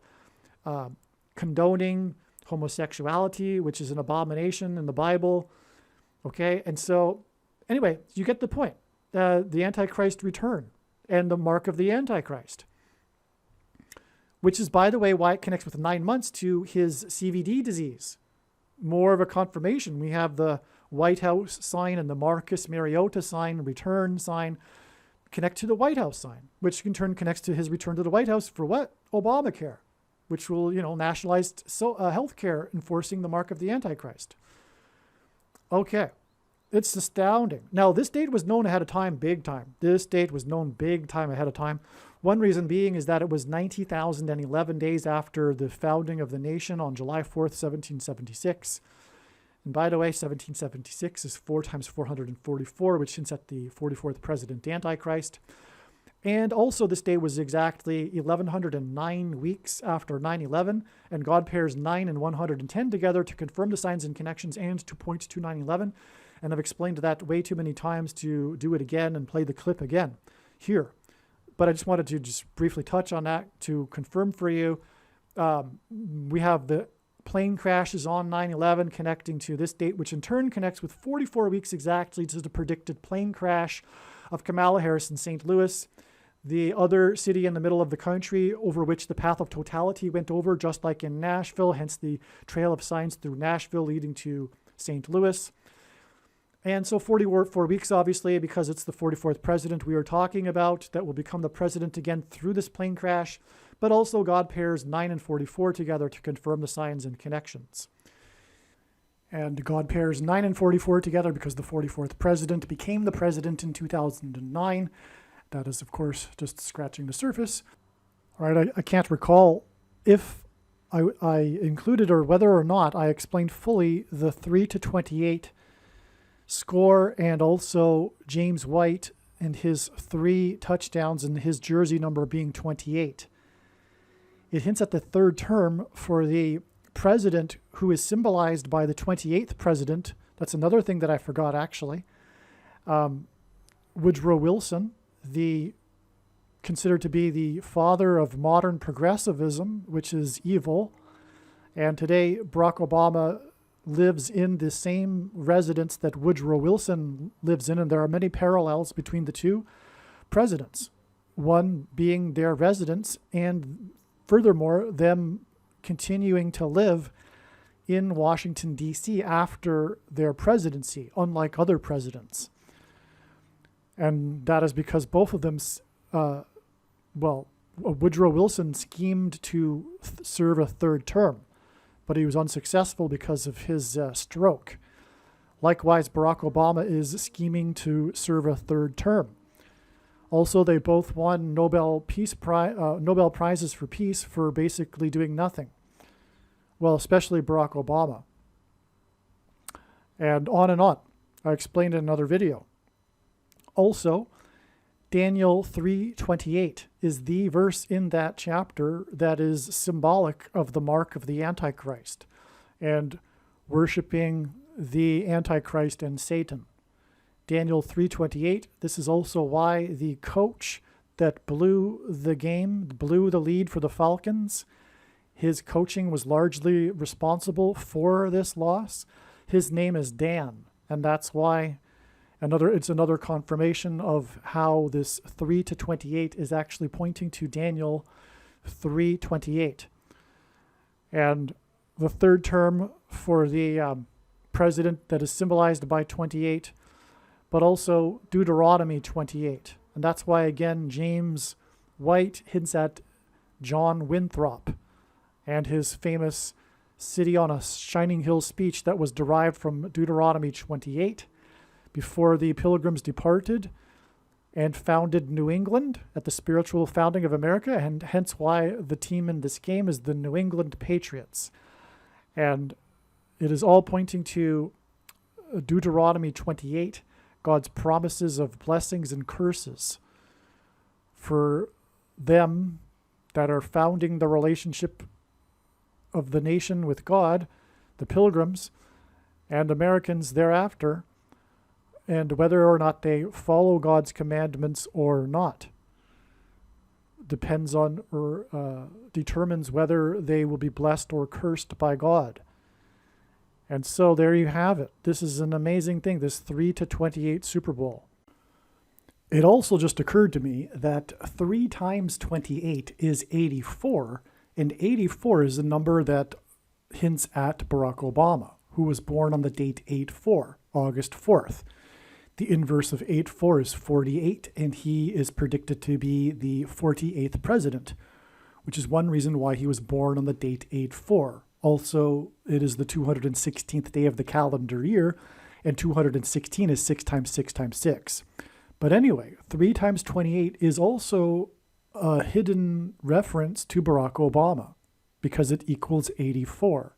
condoning homosexuality, which is an abomination in the Bible. Okay, and so anyway, you get the point. The Antichrist return and the mark of the Antichrist, which is, by the way, why it connects with 9 months to his CVD disease. More of a confirmation. We have the White House sign and the Marcus Mariota sign, return sign, connect to the White House sign, which in turn connects to his return to the White House for what? Obamacare, which will, nationalized health care enforcing the mark of the Antichrist. Okay, it's astounding. Now, this date was known ahead of time, big time. This date was known big time ahead of time. One reason being is that it was 90,011 days after the founding of the nation on July 4th, 1776. And by the way, 1776 is 4 times 444, which hints at the 44th president Antichrist. And also this day was exactly 1109 weeks after 9/11, and God pairs 9 and 110 together to confirm the signs and connections and to point to 9/11. And I've explained that way too many times to do it again and play the clip again here. But I just wanted to just briefly touch on that to confirm for you. We have the plane crashes on 9/11 connecting to this date, which in turn connects with 44 weeks exactly to the predicted plane crash of Kamala Harris in St. Louis, the other city in the middle of the country over which the path of totality went over, just like in Nashville, hence the trail of signs through Nashville leading to St. Louis. And so 44 weeks, obviously, because it's the 44th president we are talking about that will become the president again through this plane crash. But also God pairs 9 and 44 together to confirm the signs and connections. And God pairs 9 and 44 together because the 44th president became the president in 2009. That is, of course, just scratching the surface. All right, I can't recall if I included or whether or not I explained fully the 3-28 score and also James White and his 3 touchdowns and his jersey number being 28. It hints at the third term for the president who is symbolized by the 28th president. That's another thing that I forgot, actually. Woodrow Wilson, considered to be the father of modern progressivism, which is evil. And today, Barack Obama lives in the same residence that Woodrow Wilson lives in, and there are many parallels between the two presidents. One being their residence, and furthermore, them continuing to live in Washington, D.C. after their presidency, unlike other presidents. And that is because both of them, Woodrow Wilson schemed to serve a third term, but he was unsuccessful because of his stroke. Likewise, Barack Obama is scheming to serve a third term. Also, they both won Nobel Prizes for Peace for basically doing nothing. Well, especially Barack Obama. And on and on. I explained in another video. Also, Daniel 3:28 is the verse in that chapter that is symbolic of the mark of the Antichrist and worshiping the Antichrist and Satan. Daniel 3:28, this is also why the coach that blew the lead for the Falcons, his coaching was largely responsible for this loss. His name is Dan, and that's why it's another confirmation of how this 3-28 is actually pointing to Daniel 3:28. And the third term for the president that is symbolized by 28, but also Deuteronomy 28. And that's why, again, James White hints at John Winthrop and his famous City on a Shining Hill speech that was derived from Deuteronomy 28 before the Pilgrims departed and founded New England at the spiritual founding of America, and hence why the team in this game is the New England Patriots. And it is all pointing to Deuteronomy 28, God's promises of blessings and curses for them that are founding the relationship of the nation with God, the Pilgrims, and Americans thereafter, and whether or not they follow God's commandments or not depends on or determines whether they will be blessed or cursed by God. And so there you have it. This is an amazing thing, this 3-28 Super Bowl. It also just occurred to me that 3 times 28 is 84, and 84 is a number that hints at Barack Obama, who was born on the date 8/4, August 4th. The inverse of 8/4 is 48, and he is predicted to be the 48th president, which is one reason why he was born on the date 8/4. Also, it is the 216th day of the calendar year, and 216 is 6 times 6 times 6. But anyway, 3 times 28 is also a hidden reference to Barack Obama because it equals 84.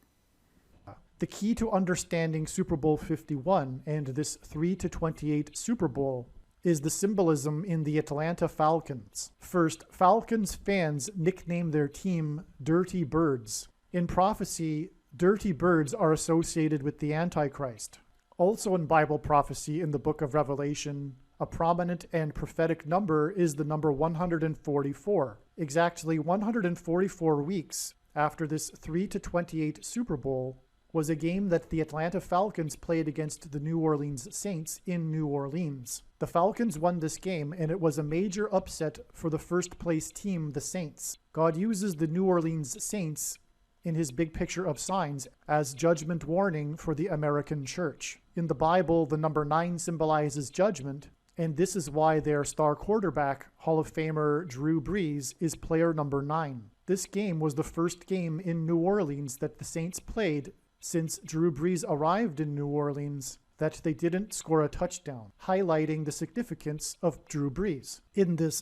The key to understanding Super Bowl 51 and this 3-28 Super Bowl is the symbolism in the Atlanta Falcons. First, Falcons fans nickname their team Dirty Birds. In prophecy, dirty birds are associated with the Antichrist. Also in Bible prophecy in the book of Revelation, a prominent and prophetic number is the number 144. Exactly 144 weeks after this 3-28 Super Bowl was a game that the Atlanta Falcons played against the New Orleans Saints in New Orleans. The Falcons won this game, and it was a major upset for the first place team, the Saints. God uses the New Orleans Saints in his big picture of signs as judgment warning for the American church. In the Bible, the number 9 symbolizes judgment, and this is why their star quarterback, Hall of Famer Drew Brees, is player number 9. This game was the first game in New Orleans that the Saints played since Drew Brees arrived in New Orleans that they didn't score a touchdown, highlighting the significance of Drew Brees. In this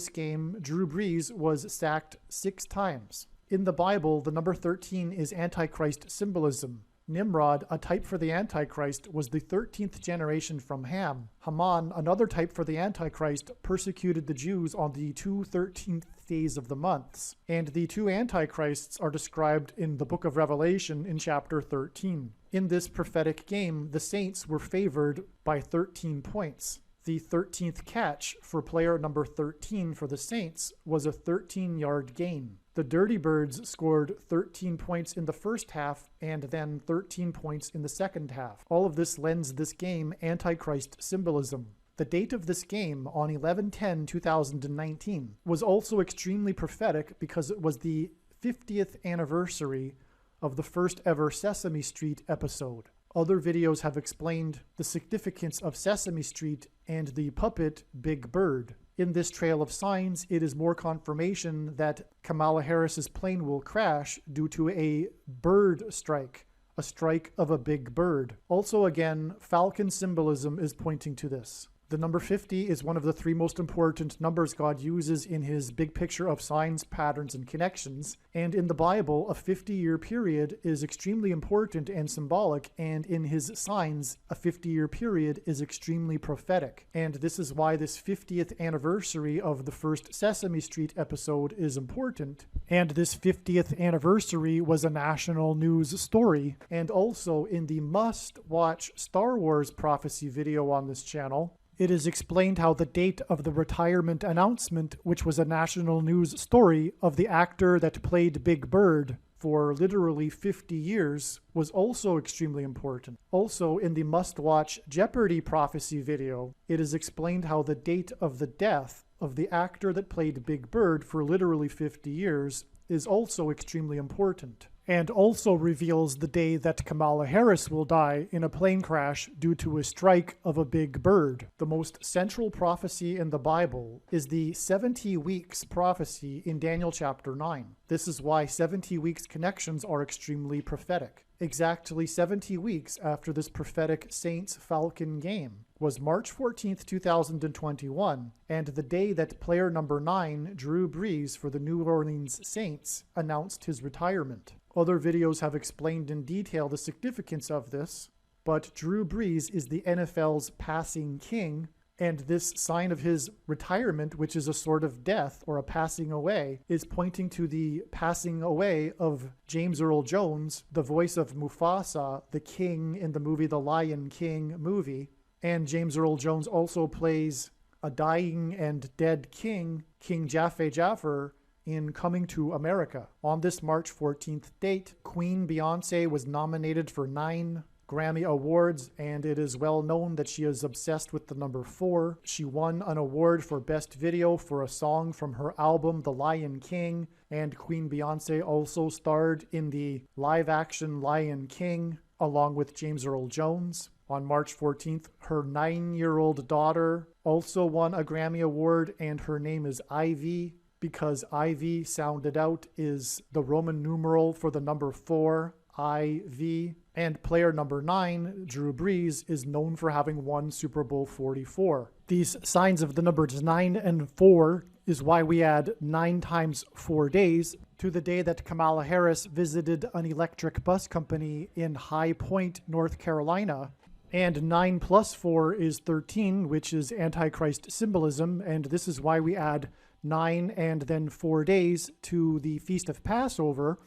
game, Drew Brees was sacked 6 times. In the Bible, the number 13 is Antichrist symbolism. Nimrod, a type for the Antichrist, was the 13th generation from Ham. Haman, another type for the Antichrist, persecuted the Jews on the 2 13th days of the months. And the 2 Antichrists are described in the book of Revelation in chapter 13. In this prophetic game, the Saints were favored by 13 points. The 13th catch for player number 13 for the Saints was a 13-yard gain. The Dirty Birds scored 13 points in the first half and then 13 points in the second half. All of this lends this game Antichrist symbolism. The date of this game, on 11/10/2019, was also extremely prophetic because it was the 50th anniversary of the first ever Sesame Street episode. Other videos have explained the significance of Sesame Street and the puppet Big Bird. In this trail of signs, it is more confirmation that Kamala Harris's plane will crash due to a bird strike, a strike of a big bird. Also again, Falcon symbolism is pointing to this. The number 50 is one of the 3 most important numbers God uses in his big picture of signs, patterns, and connections. And in the Bible, a 50-year period is extremely important and symbolic, and in his signs, a 50-year period is extremely prophetic. And this is why this 50th anniversary of the first Sesame Street episode is important. And this 50th anniversary was a national news story. And also in the must-watch Star Wars prophecy video on this channel, it is explained how the date of the retirement announcement, which was a national news story of the actor that played Big Bird for literally 50 years, was also extremely important. Also, in the must-watch Jeopardy prophecy video, it is explained how the date of the death of the actor that played Big Bird for literally 50 years is also extremely important, and also reveals the day that Kamala Harris will die in a plane crash due to a strike of a big bird. The most central prophecy in the Bible is the 70 weeks prophecy in Daniel chapter 9. This is why 70 weeks connections are extremely prophetic. Exactly 70 weeks after this prophetic Saints-Falcon game was March 14th, 2021, and the day that player number 9, Drew Brees for the New Orleans Saints, announced his retirement. Other videos have explained in detail the significance of this, but Drew Brees is the NFL's passing king, and this sign of his retirement, which is a sort of death or a passing away, is pointing to the passing away of James Earl Jones, the voice of Mufasa, the king in the movie The Lion King movie. And James Earl Jones also plays a dying and dead king, King Jaffe Jaffer, in Coming to America. On this March 14th date, Queen Beyoncé was nominated for 9 Grammy Awards, and it is well known that she is obsessed with the number 4. She won an award for Best Video for a song from her album The Lion King, and Queen Beyoncé also starred in the live-action Lion King along with James Earl Jones. On March 14th, her 9-year-old daughter also won a Grammy Award, and her name is Ivy, because Ivy, sounded out, is the Roman numeral for the number 4, IV. And player number 9, Drew Brees, is known for having won Super Bowl 44. These signs of the numbers 9 and 4 is why we add 9 times 4 days to the day that Kamala Harris visited an electric bus company in High Point, North Carolina. And 9 plus 4 is 13, which is Antichrist symbolism, and this is why we add 9 and then 4 days to the Feast of Passover,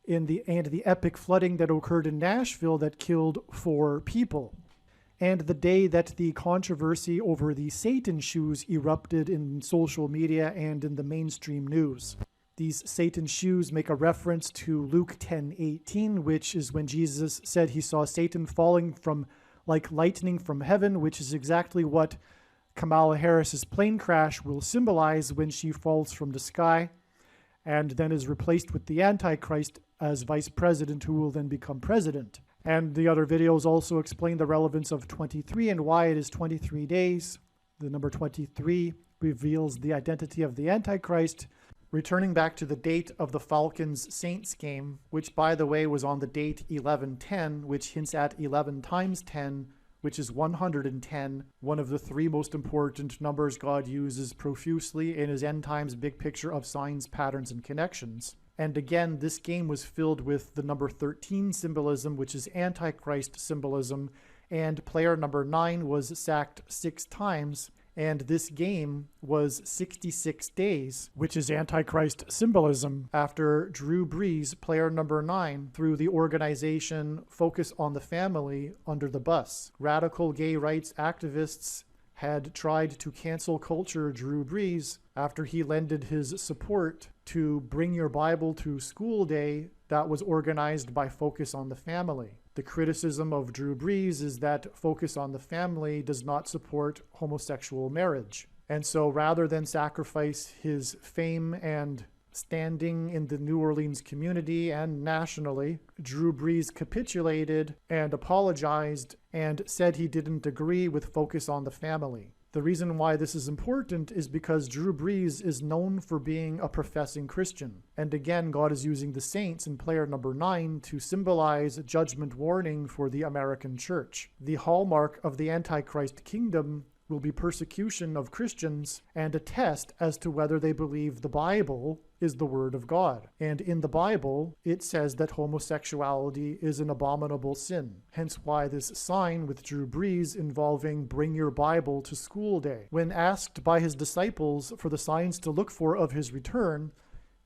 and the epic flooding that occurred in Nashville that killed 4 people, and the day that the controversy over the Satan shoes erupted in social media and in the mainstream news. These Satan shoes make a reference to Luke 10:18, which is when Jesus said he saw Satan falling from like lightning from heaven, which is exactly what Kamala Harris's plane crash will symbolize when she falls from the sky and then is replaced with the Antichrist as vice president, who will then become president. And the other videos also explain the relevance of 23 and why it is 23 days. The number 23 reveals the identity of the Antichrist. Returning back to the date of the Falcons-Saints game, which by the way was on the date 1110, which hints at 11 times 10, which is 110, one of the 3 most important numbers God uses profusely in his end times big picture of signs, patterns, and connections. And again, this game was filled with the number 13 symbolism, which is Antichrist symbolism, and player number 9 was sacked 6 times, and this game was 66 days, which is Antichrist symbolism, after Drew Brees, player number 9, threw the organization Focus on the Family under the bus. Radical gay rights activists had tried to cancel culture Drew Brees after he lended his support to Bring Your Bible to School Day that was organized by Focus on the Family. The criticism of Drew Brees is that Focus on the Family does not support homosexual marriage. And so rather than sacrifice his fame and standing in the New Orleans community and nationally, Drew Brees capitulated and apologized and said he didn't agree with Focus on the Family. The reason why this is important is because Drew Brees is known for being a professing Christian. And again, God is using the saints in player number 9 to symbolize a judgment warning for the American church. The hallmark of the Antichrist kingdom will be persecution of Christians and a test as to whether they believe the Bible is the Word of God. And in the Bible, it says that homosexuality is an abominable sin. Hence why this sign with Drew Brees involving Bring Your Bible to School Day. When asked by his disciples for the signs to look for of his return,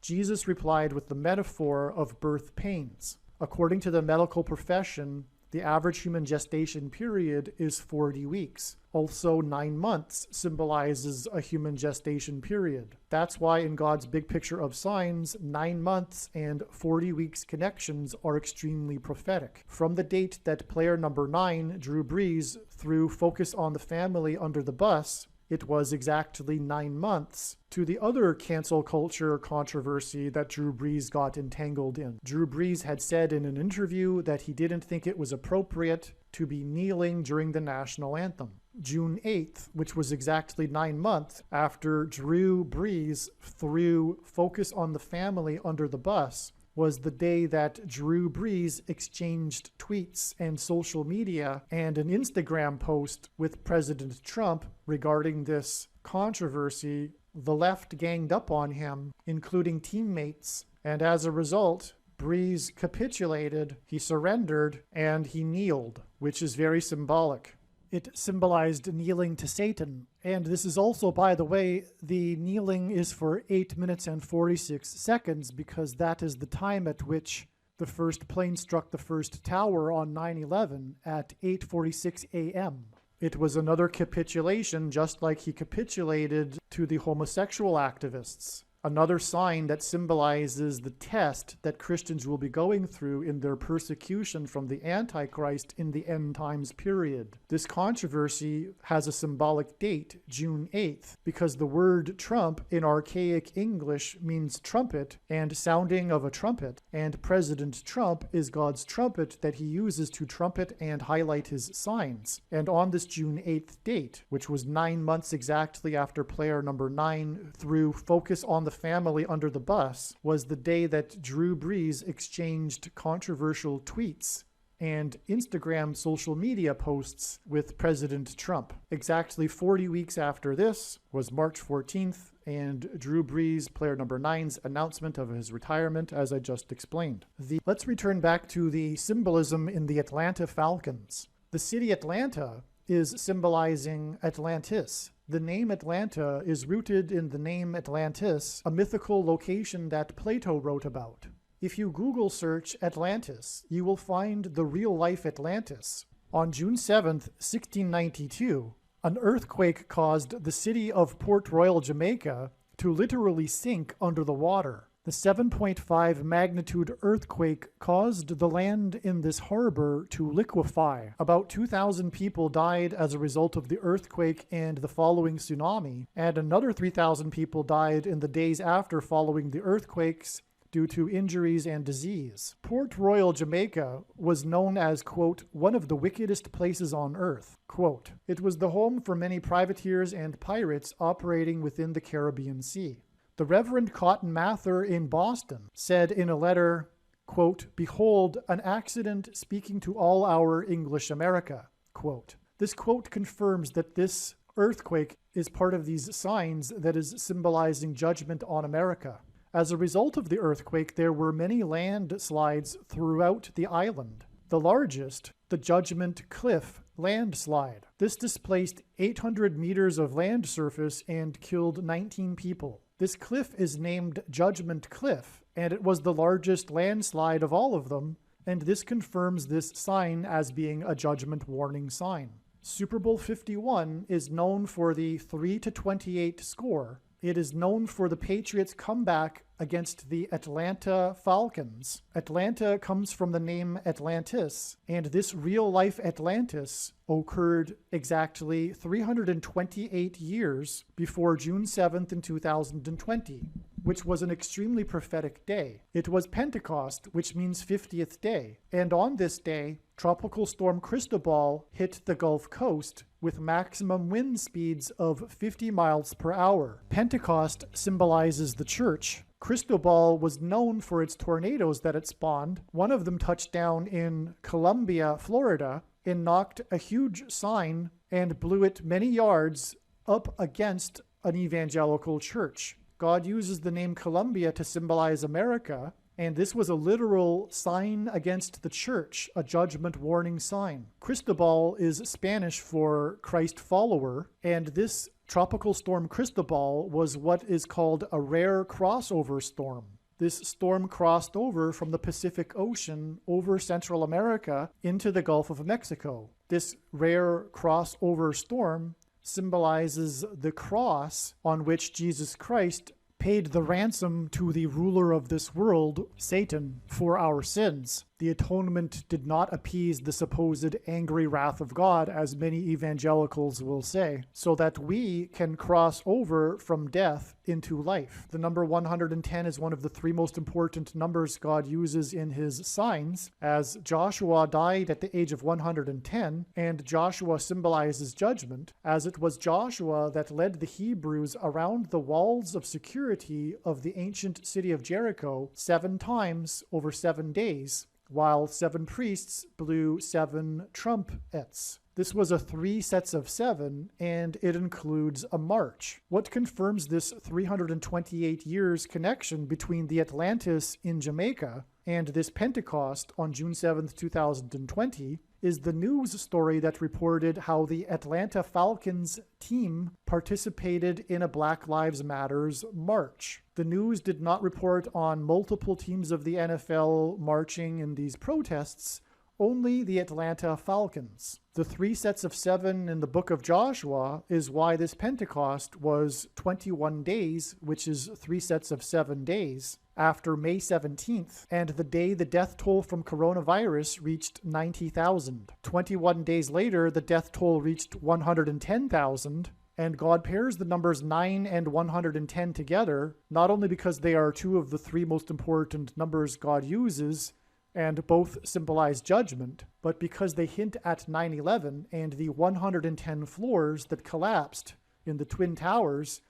Jesus replied with the metaphor of birth pains. According to the medical profession, the average human gestation period is 40 weeks. Also, 9 months symbolizes a human gestation period. That's why in God's big picture of signs, 9 months and 40 weeks connections are extremely prophetic. From the date that player number 9, Drew Brees, threw Focus on the Family under the bus, it was exactly 9 months to the other cancel culture controversy that Drew Brees got entangled in. Drew Brees had said in an interview that he didn't think it was appropriate to be kneeling during the national anthem. June 8th, which was exactly 9 months after Drew Brees threw Focus on the Family under the bus, was the day that Drew Brees exchanged tweets and social media and an Instagram post with President Trump regarding this controversy. The left ganged up on him, including teammates, and as a result, Brees capitulated, he surrendered, and he kneeled, which is very symbolic. It symbolized kneeling to Satan. And this is also, by the way, the kneeling is for 8 minutes and 46 seconds because that is the time at which the first plane struck the first tower on 9/11 at 8:46 a.m. It was another capitulation, just like he capitulated to the homosexual activists. Another sign that symbolizes the test that Christians will be going through in their persecution from the Antichrist in the end times period. This controversy has a symbolic date, June 8th, because the word Trump in archaic English means trumpet and sounding of a trumpet, and President Trump is God's trumpet that he uses to trumpet and highlight his signs. And on this June 8th date, which was 9 months exactly after player number 9 threw Focus on the Family under the bus, was the day that Drew Brees exchanged controversial tweets and Instagram social media posts with President Trump. Exactly 40 weeks after this was March 14th and Drew Brees, player number 9's announcement of his retirement, as I just explained. Let's return back to the symbolism in the Atlanta Falcons. The city Atlanta is symbolizing Atlantis. The name Atlanta is rooted in the name Atlantis, a mythical location that Plato wrote about. If you Google search Atlantis, you will find the real-life Atlantis. On June 7th, 1692, an earthquake caused the city of Port Royal, Jamaica, to literally sink under the water. The 7.5 magnitude earthquake caused the land in this harbor to liquefy. About 2,000 people died as a result of the earthquake and the following tsunami, and another 3,000 people died in the days after following the earthquakes due to injuries and disease. Port Royal, Jamaica was known as, quote, one of the wickedest places on earth. Quote, it was the home for many privateers and pirates operating within the Caribbean Sea. The Reverend Cotton Mather in Boston said in a letter, quote, behold, an accident speaking to all our English America, quote. This quote confirms that this earthquake is part of these signs that is symbolizing judgment on America. As a result of the earthquake, there were many landslides throughout the island. The largest, the Judgment Cliff landslide. This displaced 800 meters of land surface and killed 19 people. This cliff is named Judgment Cliff, and it was the largest landslide of all of them, and this confirms this sign as being a judgment warning sign. Super Bowl 51 is known for the 3-28 score. It is known for the Patriots' comeback against the Atlanta Falcons. Atlanta comes from the name Atlantis, and this real-life Atlantis occurred exactly 328 years before June 7th in 2020, which was an extremely prophetic day. It was Pentecost, which means 50th day, and on this day, Tropical Storm Cristobal hit the Gulf Coast with maximum wind speeds of 50 miles per hour. Pentecost symbolizes the church. Cristobal was known for its tornadoes that it spawned. One of them touched down in Columbia, Florida, and knocked a huge sign and blew it many yards up against an evangelical church. God uses the name Columbia to symbolize America, and this was a literal sign against the church, a judgment warning sign. Cristobal is Spanish for Christ follower, and this Tropical Storm Cristobal was what is called a rare crossover storm. This storm crossed over from the Pacific Ocean over Central America into the Gulf of Mexico. This rare crossover storm symbolizes the cross on which Jesus Christ paid the ransom to the ruler of this world, Satan, for our sins. The atonement did not appease the supposed angry wrath of God, as many evangelicals will say, so that we can cross over from death into life. The number 110 is one of the three most important numbers God uses in his signs, as Joshua died at the age of 110, and Joshua symbolizes judgment, as it was Joshua that led the Hebrews around the walls of security of the ancient city of Jericho 7 times over 7 days, while 7 priests blew 7 trumpets. This was a 3 sets of 7, and it includes a march. What confirms this 328 years connection between the Atlantis in Jamaica and this Pentecost on June 7th, 2020, is the news story that reported how the Atlanta Falcons team participated in a Black Lives Matters march. The news did not report on multiple teams of the NFL marching in these protests, only the Atlanta Falcons. The 3 sets of 7 in the book of Joshua is why this Pentecost was 21 days, which is 3 sets of 7 days, after May 17th, and the day the death toll from coronavirus reached 90,000. 21 days later, the death toll reached 110,000, and God pairs the numbers 9 and 110 together, not only because they are 2 of the 3 most important numbers God uses, and both symbolize judgment, but because they hint at 9/11 and the 110 floors that collapsed in the Twin Towers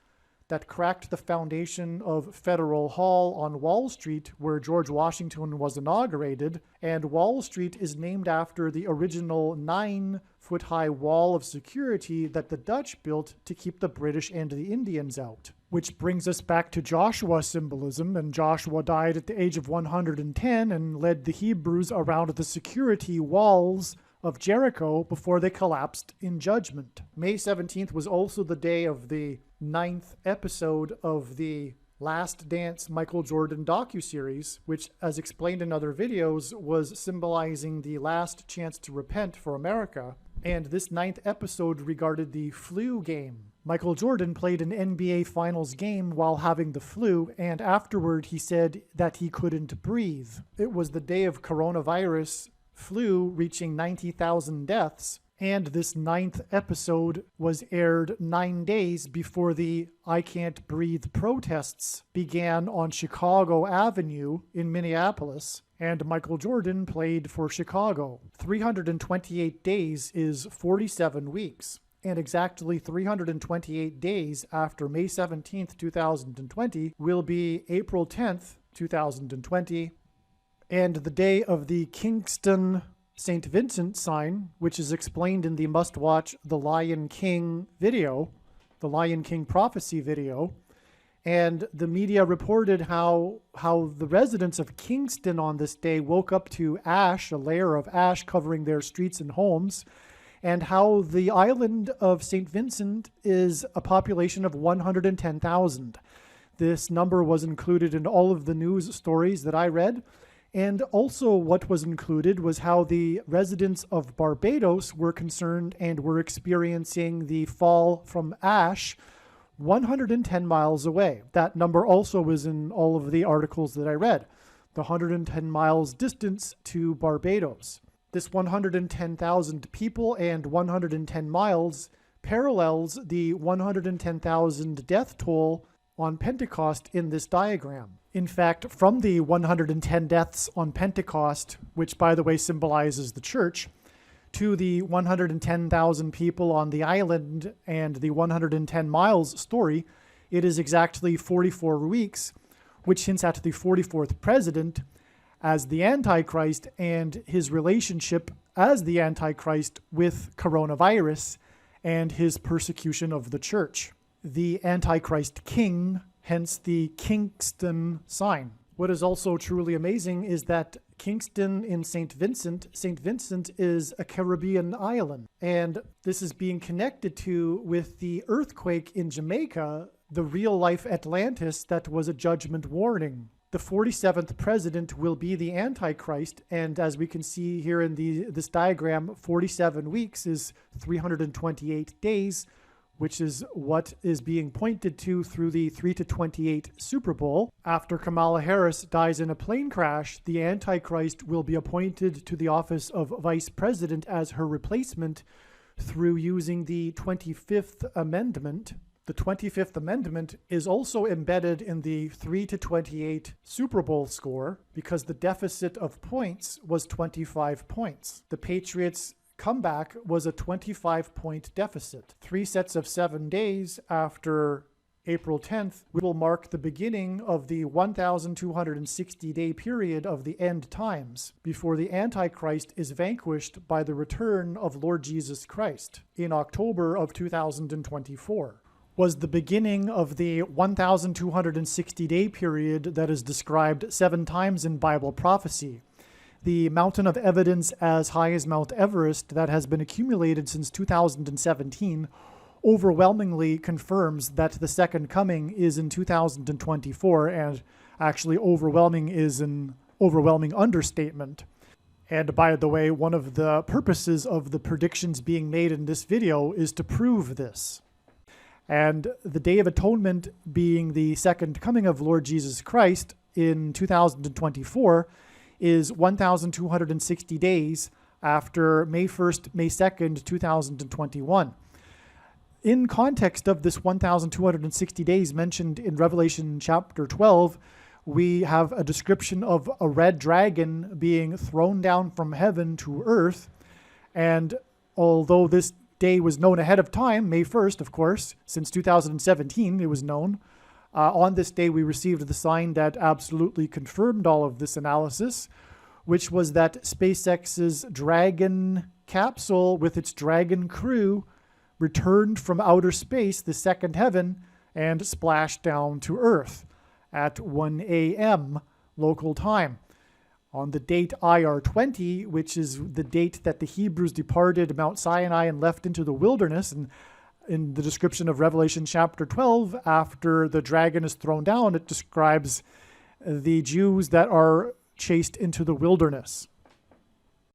that cracked the foundation of Federal Hall on Wall Street, where George Washington was inaugurated, and Wall Street is named after the original 9-foot-high wall of security that the Dutch built to keep the British and the Indians out. Which brings us back to Joshua symbolism, and Joshua died at the age of 110 and led the Hebrews around the security walls of Jericho before they collapsed in judgment. May 17th was also the day of the 9th episode of the Last Dance Michael Jordan docuseries, which, as explained in other videos, was symbolizing the last chance to repent for America. And this 9th episode regarded the flu game. Michael Jordan played an NBA Finals game while having the flu, and afterward he said that he couldn't breathe. It was the day of coronavirus flu reaching 90,000 deaths, and this 9th episode was aired 9 days before the I Can't Breathe protests began on Chicago Avenue in Minneapolis, and Michael Jordan played for Chicago. 328 days is 47 weeks, and exactly 328 days after May 17th, 2020 will be April 10th, 2020, and the day of the Kingston St. Vincent sign, which is explained in the must-watch The Lion King video, the Lion King prophecy video. And the media reported how the residents of Kingston on this day woke up to ash, a layer of ash covering their streets and homes, and how the island of St. Vincent is a population of 110,000. This number was included in all of the news stories that I read. And also what was included was how the residents of Barbados were concerned and were experiencing the fall from ash 110 miles away. That number also was in all of the articles that I read. The 110 miles distance to Barbados. This 110,000 people and 110 miles parallels the 110,000 death toll on Pentecost in this diagram. In fact, from the 110 deaths on Pentecost, which by the way symbolizes the church, to the 110,000 people on the island and the 110 miles story, it is exactly 44 weeks, which hints at the 44th president as the Antichrist and his relationship as the Antichrist with coronavirus and his persecution of the church. The Antichrist king, hence the Kingston sign. What is also truly amazing is that Kingston in St. Vincent is a Caribbean island, and this is being connected to with the earthquake in Jamaica, the real-life Atlantis that was a judgment warning. The 47th president will be the Antichrist, and as we can see here in this diagram, 47 weeks is 328 days, which is what is being pointed to through the 3-28 Super Bowl. After Kamala Harris dies in a plane crash, the Antichrist will be appointed to the office of Vice President as her replacement through using the 25th Amendment. The 25th Amendment is also embedded in the 3-28 Super Bowl score because the deficit of points was 25 points. The Patriots' comeback was a 25-point deficit. 3 sets of 7 days after April 10th will mark the beginning of the 1,260-day period of the end times before the Antichrist is vanquished by the return of Lord Jesus Christ in October of 2024. Was the beginning of the 1,260-day period that is described 7 times in Bible prophecy. The mountain of evidence as high as Mount Everest that has been accumulated since 2017 overwhelmingly confirms that the second coming is in 2024, and actually overwhelming is an overwhelming understatement. And by the way, one of the purposes of the predictions being made in this video is to prove this. And the Day of Atonement being the second coming of Lord Jesus Christ in 2024 is 1,260 days after May 1st, May 2nd, 2021. In context of this 1,260 days mentioned in Revelation chapter 12, we have a description of a red dragon being thrown down from heaven to earth. And although this day was known ahead of time, May 1st, of course, since 2017 it was known, on this day we received the sign that absolutely confirmed all of this analysis, which was that SpaceX's Dragon capsule with its Dragon crew returned from outer space, the second heaven, and splashed down to Earth at 1 a.m. local time. On the date IR20, which is the date that the Hebrews departed Mount Sinai and left into the wilderness, and In the description of Revelation chapter 12, after the dragon is thrown down, it describes the Jews that are chased into the wilderness.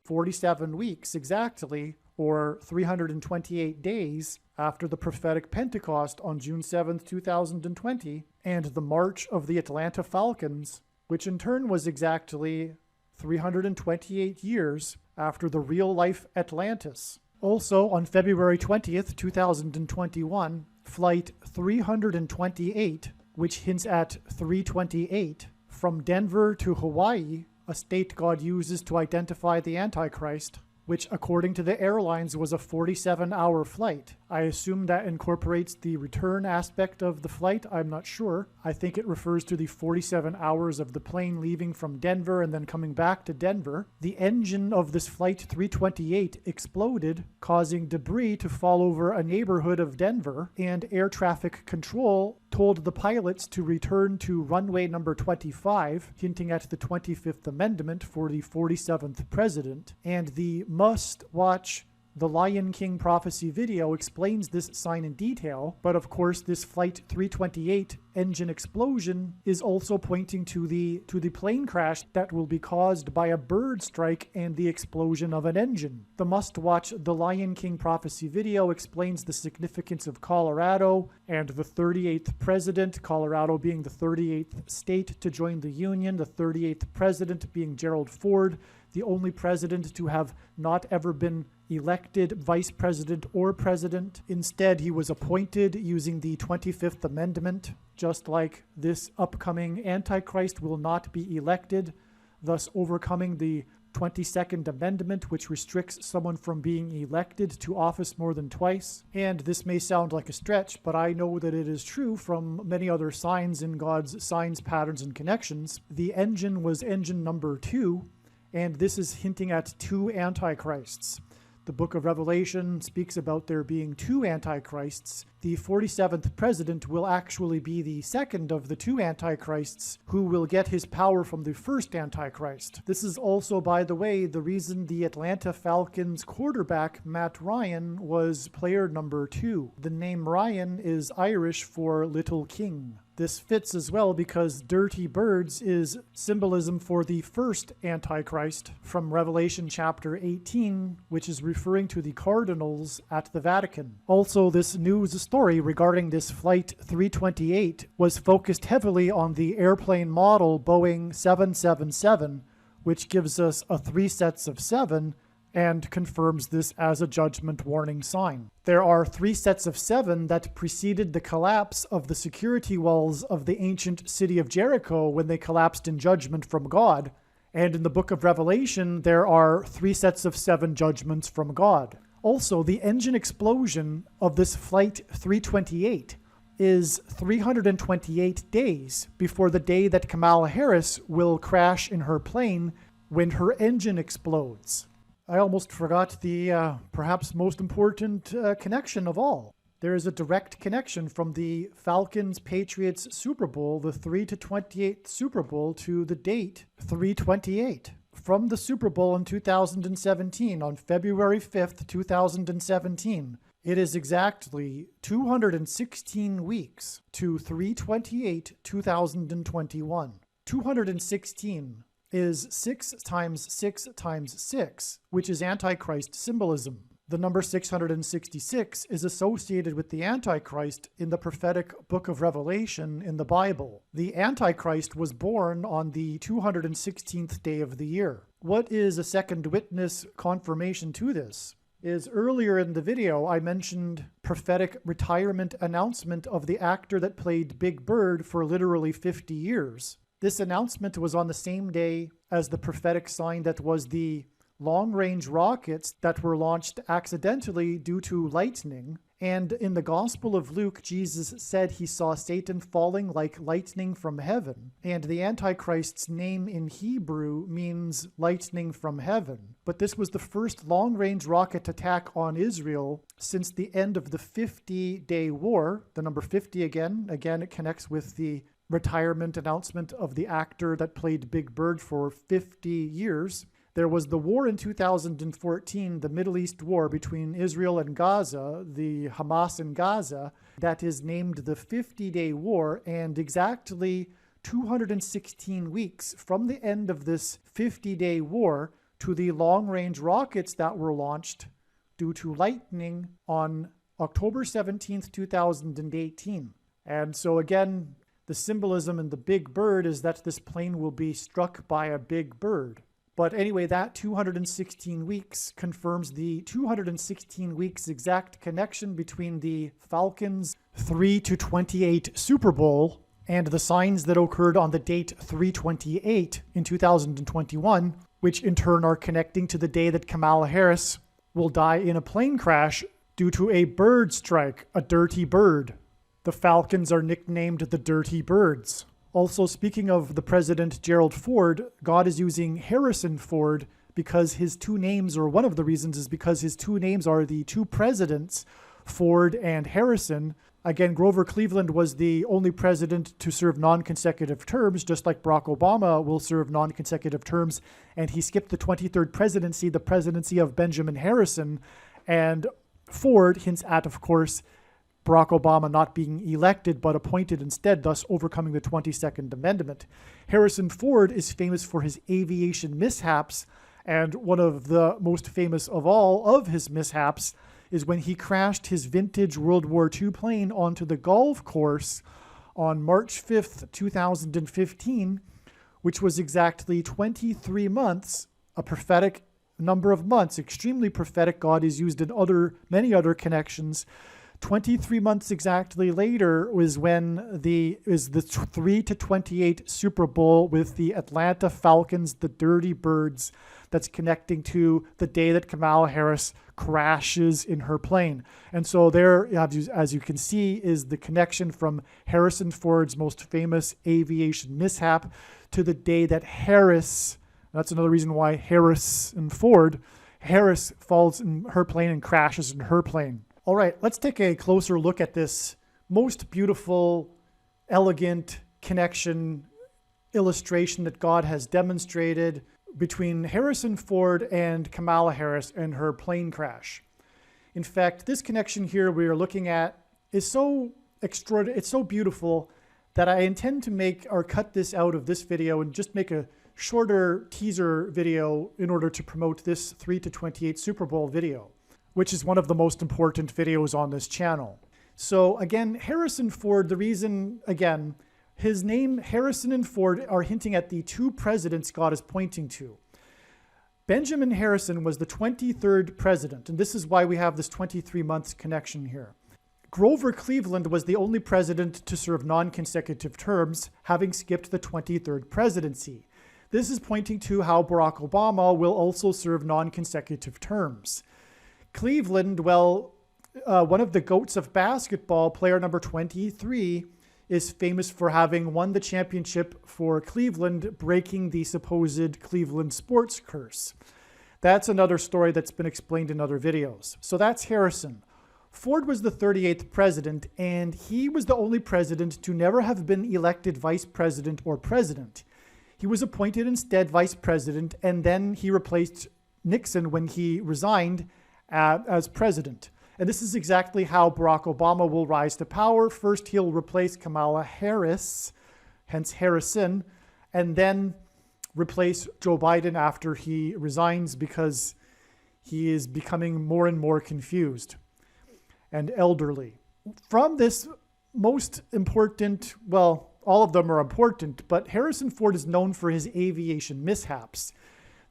47 weeks exactly, or 328 days after the prophetic Pentecost on June 7th, 2020, and the March of the Atlanta Falcons, which in turn was exactly 328 years after the real-life Atlantis. Also, on February 20th, 2021, Flight 328, which hints at 328, from Denver to Hawaii, a state God uses to identify the Antichrist, which according to the airlines was a 47-hour flight. I assume that incorporates the return aspect of the flight. I'm not sure. I think it refers to the 47 hours of the plane leaving from Denver and then coming back to Denver. The engine of this Flight 328 exploded, causing debris to fall over a neighborhood of Denver, and air traffic control told the pilots to return to runway number 25, hinting at the 25th Amendment for the 47th president. And the must-watch The Lion King prophecy video explains this sign in detail, but of course this Flight 328 engine explosion is also pointing to the plane crash that will be caused by a bird strike and the explosion of an engine. The must-watch The Lion King prophecy video explains the significance of Colorado and the 38th president, Colorado being the 38th state to join the Union, the 38th president being Gerald Ford, the only president to have not ever been elected vice president or president. Instead, he was appointed using the 25th Amendment, just like this upcoming Antichrist will not be elected, thus overcoming the 22nd Amendment, which restricts someone from being elected to office more than twice. And this may sound like a stretch, but I know that it is true from many other signs in God's signs, patterns, and connections. The engine was engine number 2, and this is hinting at 2 antichrists. The book of Revelation speaks about there being 2 antichrists. The 47th president will actually be the second of the 2 antichrists who will get his power from the first antichrist. This is also, by the way, the reason the Atlanta Falcons quarterback Matt Ryan was player number 2. The name Ryan is Irish for little king. This fits as well because dirty birds is symbolism for the first Antichrist from Revelation chapter 18, which is referring to the cardinals at the Vatican. Also, this news story regarding this Flight 328 was focused heavily on the airplane model Boeing 777, which gives us a 3 sets of 7, and confirms this as a judgment warning sign. There are 3 sets of 7 that preceded the collapse of the security walls of the ancient city of Jericho when they collapsed in judgment from God. And in the book of Revelation, there are 3 sets of 7 judgments from God. Also, the engine explosion of this Flight 328 is 328 days before the day that Kamala Harris will crash in her plane when her engine explodes. I almost forgot the perhaps most important connection of all. There is a direct connection from the Falcons-Patriots Super Bowl, the 3-28 Super Bowl, to the date 328. From the Super Bowl in 2017, on February 5th, 2017, it is exactly 216 weeks to 328, 2021. 216 is 6 times 6 times 6, which is Antichrist symbolism. The number 666 is associated with the Antichrist in the prophetic book of Revelation in the Bible. The Antichrist was born on the 216th day of the year. What is a second witness confirmation to this? Is earlier in the video I mentioned prophetic retirement announcement of the actor that played Big Bird for literally 50 years. This announcement was on the same day as the prophetic sign that was the long-range rockets that were launched accidentally due to lightning. And in the Gospel of Luke, Jesus said he saw Satan falling like lightning from heaven. And the Antichrist's name in Hebrew means lightning from heaven. But this was the first long-range rocket attack on Israel since the end of the 50-day war. The number 50 again, it connects with the retirement announcement of the actor that played Big Bird for 50 years. There was the war in 2014, the Middle East war between Israel and Gaza, the Hamas and Gaza, that is named the 50-Day War, and exactly 216 weeks from the end of this 50-day war to the long-range rockets that were launched due to lightning on October 17th, 2018. And so again, the symbolism in the big bird is that this plane will be struck by a big bird. But anyway, that 216 weeks confirms the 216 weeks exact connection between the Falcons 3-28 Super Bowl and the signs that occurred on the date 3/28 in 2021, which in turn are connecting to the day that Kamala Harris will die in a plane crash due to a bird strike, a dirty bird. The Falcons are nicknamed the Dirty Birds. Also, speaking of the president, Gerald Ford, God is using Harrison Ford because his two names, or one of the reasons is because his two names are the two presidents, Ford and Harrison. Again, Grover Cleveland was the only president to serve non-consecutive terms, just like Barack Obama will serve non-consecutive terms, and he skipped the 23rd presidency, the presidency of Benjamin Harrison, and Ford hints at, of course, Barack Obama not being elected but appointed instead, thus overcoming the 22nd Amendment. Harrison Ford is famous for his aviation mishaps, and one of the most famous of all of his mishaps is when he crashed his vintage World War II plane onto the golf course on March 5th, 2015, which was exactly 23 months, a prophetic number of months, extremely prophetic. God is used in many other connections. 23 months exactly later was when the 3-28 Super Bowl with the Atlanta Falcons, the Dirty Birds, that's connecting to the day that Kamala Harris crashes in her plane. And so there, as you can see, is the connection from Harrison Ford's most famous aviation mishap to the day that Harris, that's another reason why Harris falls in her plane and crashes in her plane. All right, let's take a closer look at this most beautiful, elegant connection illustration that God has demonstrated between Harrison Ford and Kamala Harris and her plane crash. In fact, this connection here we are looking at is so extraordinary, it's so beautiful that I intend to make or cut this out of this video and just make a shorter teaser video in order to promote this 3-28 Super Bowl video, which is one of the most important videos on this channel. So again, Harrison Ford, the reason, again, his name, Harrison and Ford, are hinting at the two presidents God is pointing to. Benjamin Harrison was the 23rd president, and this is why we have this 23 months connection here. Grover Cleveland was the only president to serve non-consecutive terms, having skipped the 23rd presidency. This is pointing to how Barack Obama will also serve non-consecutive terms. Cleveland, well, one of the GOATs of basketball, player number 23, is famous for having won the championship for Cleveland, breaking the supposed Cleveland sports curse. That's another story that's been explained in other videos. So that's Harrison. Ford was the 38th president, and he was the only president to never have been elected vice president or president. He was appointed instead vice president, and then he replaced Nixon when he resigned as president. And this is exactly how Barack Obama will rise to power. First, he'll replace Kamala Harris, hence Harrison, and then replace Joe Biden after he resigns because he is becoming more and more confused and elderly. From this most important, well, all of them are important, but Harrison Ford is known for his aviation mishaps.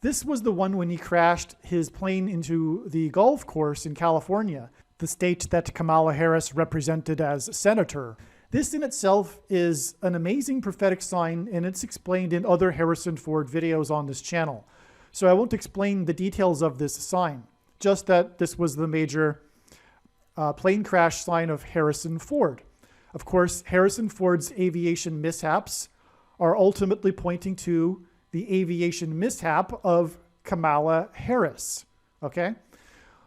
This was the one when he crashed his plane into the golf course in California, the state that Kamala Harris represented as senator. This in itself is an amazing prophetic sign, and it's explained in other Harrison Ford videos on this channel. So I won't explain the details of this sign, just that this was the major plane crash sign of Harrison Ford. Of course, Harrison Ford's aviation mishaps are ultimately pointing to the aviation mishap of Kamala Harris. Okay?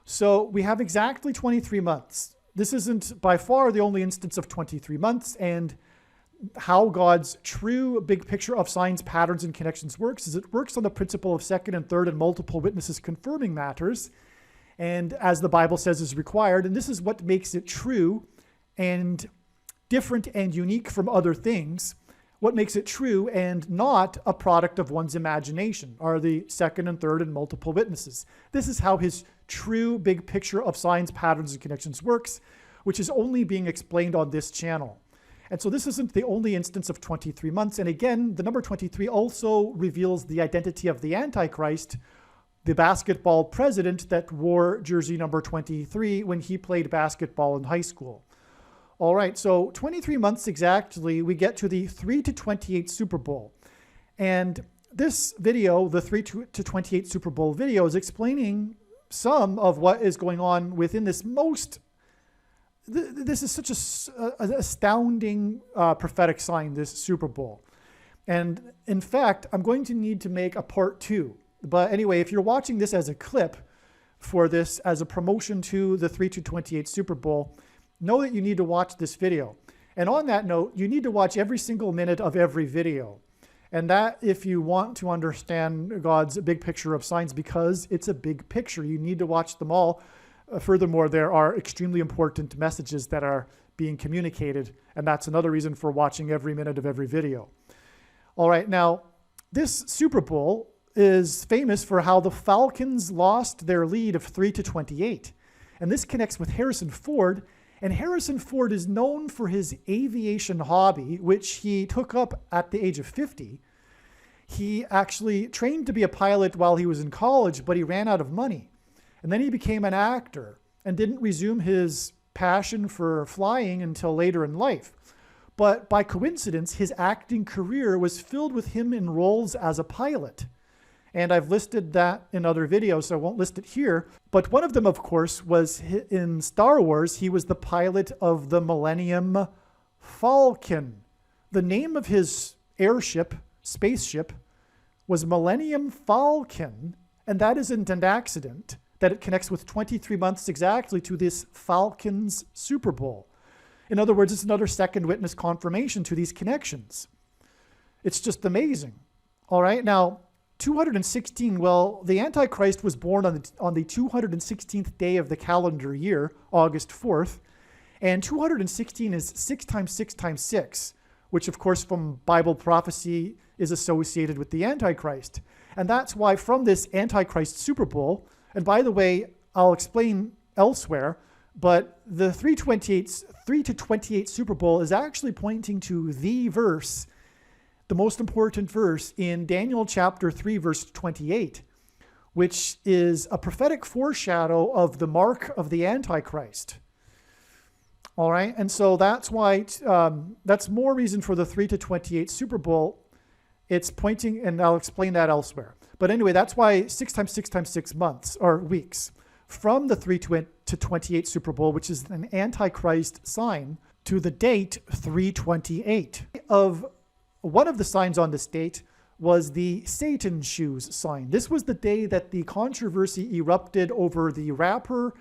So we have exactly 23 months. This isn't by far the only instance of 23 months, and how God's true big picture of signs, patterns, and connections works is it works on the principle of second and third and multiple witnesses confirming matters, and as the Bible says is required. And this is what makes it true and different and unique from other things. What makes it true and not a product of one's imagination are the second and third and multiple witnesses. This is how his true big picture of signs, patterns, and connections works, which is only being explained on this channel. And so this isn't the only instance of 23 months. And again, the number 23 also reveals the identity of the Antichrist, the basketball president that wore jersey number 23 when he played basketball in high school. All right, so 23 months exactly, we get to the 3-28 Super Bowl. And this video, the 3-28 Super Bowl video, is explaining some of what is going on within this this is such an astounding prophetic sign, this Super Bowl. And in fact, I'm going to need to make a part 2. But anyway, if you're watching this as a clip for this, as a promotion to the 3-28 Super Bowl, know that you need to watch this video. And on that note, you need to watch every single minute of every video. And that, if you want to understand God's big picture of signs, because it's a big picture, you need to watch them all. Furthermore, there are extremely important messages that are being communicated, and that's another reason for watching every minute of every video. All right, now, this Super Bowl is famous for how the Falcons lost their lead of 3-28. And this connects with Harrison Ford. And Harrison Ford is known for his aviation hobby, which he took up at the age of 50. He actually trained to be a pilot while he was in college, but he ran out of money. And then he became an actor and didn't resume his passion for flying until later in life. But by coincidence, his acting career was filled with him in roles as a pilot. And I've listed that in other videos, so I won't list it here. But one of them, of course, was in Star Wars. He was the pilot of the Millennium Falcon. The name of his spaceship, was Millennium Falcon. And that isn't an accident that it connects with 23 months exactly to this Falcons Super Bowl. In other words, it's another second witness confirmation to these connections. It's just amazing. All right, now, 216, well, the Antichrist was born on the 216th day of the calendar year, August 4th, and 216 is 6 times 6 times 6, which of course from Bible prophecy is associated with the Antichrist. And that's why from this Antichrist Super Bowl, and by the way, I'll explain elsewhere, but the 3-28 Super Bowl is actually pointing to the verse, the most important verse in Daniel chapter 3, verse 28, which is a prophetic foreshadow of the mark of the Antichrist. All right, and so that's why, that's more reason for the 3-28 Super Bowl. It's pointing, and I'll explain that elsewhere. But anyway, that's why 6 times 6 times 6 months, or weeks, from the 3-28 Super Bowl, which is an Antichrist sign, to the date 328. One of the signs on this date was the Satan shoes sign. This was the day that the controversy erupted over the rapper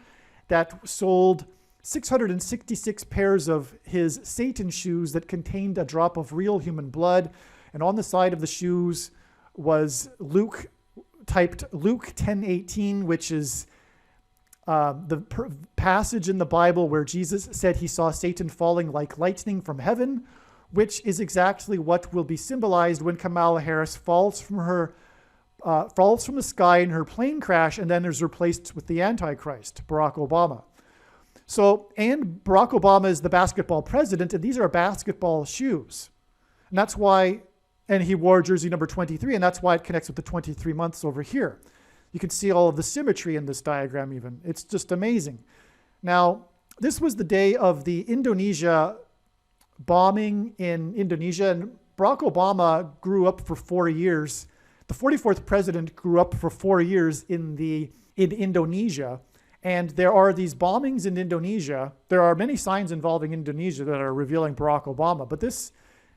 that sold 666 pairs of his Satan shoes that contained a drop of real human blood. And on the side of the shoes was typed Luke 10:18, which is the passage in the Bible where Jesus said he saw Satan falling like lightning from heaven, which is exactly what will be symbolized when Kamala Harris falls from the sky in her plane crash and then is replaced with the Antichrist, Barack Obama. So, and Barack Obama is the basketball president, and these are basketball shoes. And that's why, and he wore jersey number 23, and that's why it connects with the 23 months over here. You can see all of the symmetry in this diagram even. It's just amazing. Now, this was the day of the Indonesia bombing in Indonesia, and Barack Obama grew up for 4 years. The 44th president grew up for 4 years in Indonesia, and there are these bombings in Indonesia. There are many signs involving Indonesia that are revealing Barack Obama, but this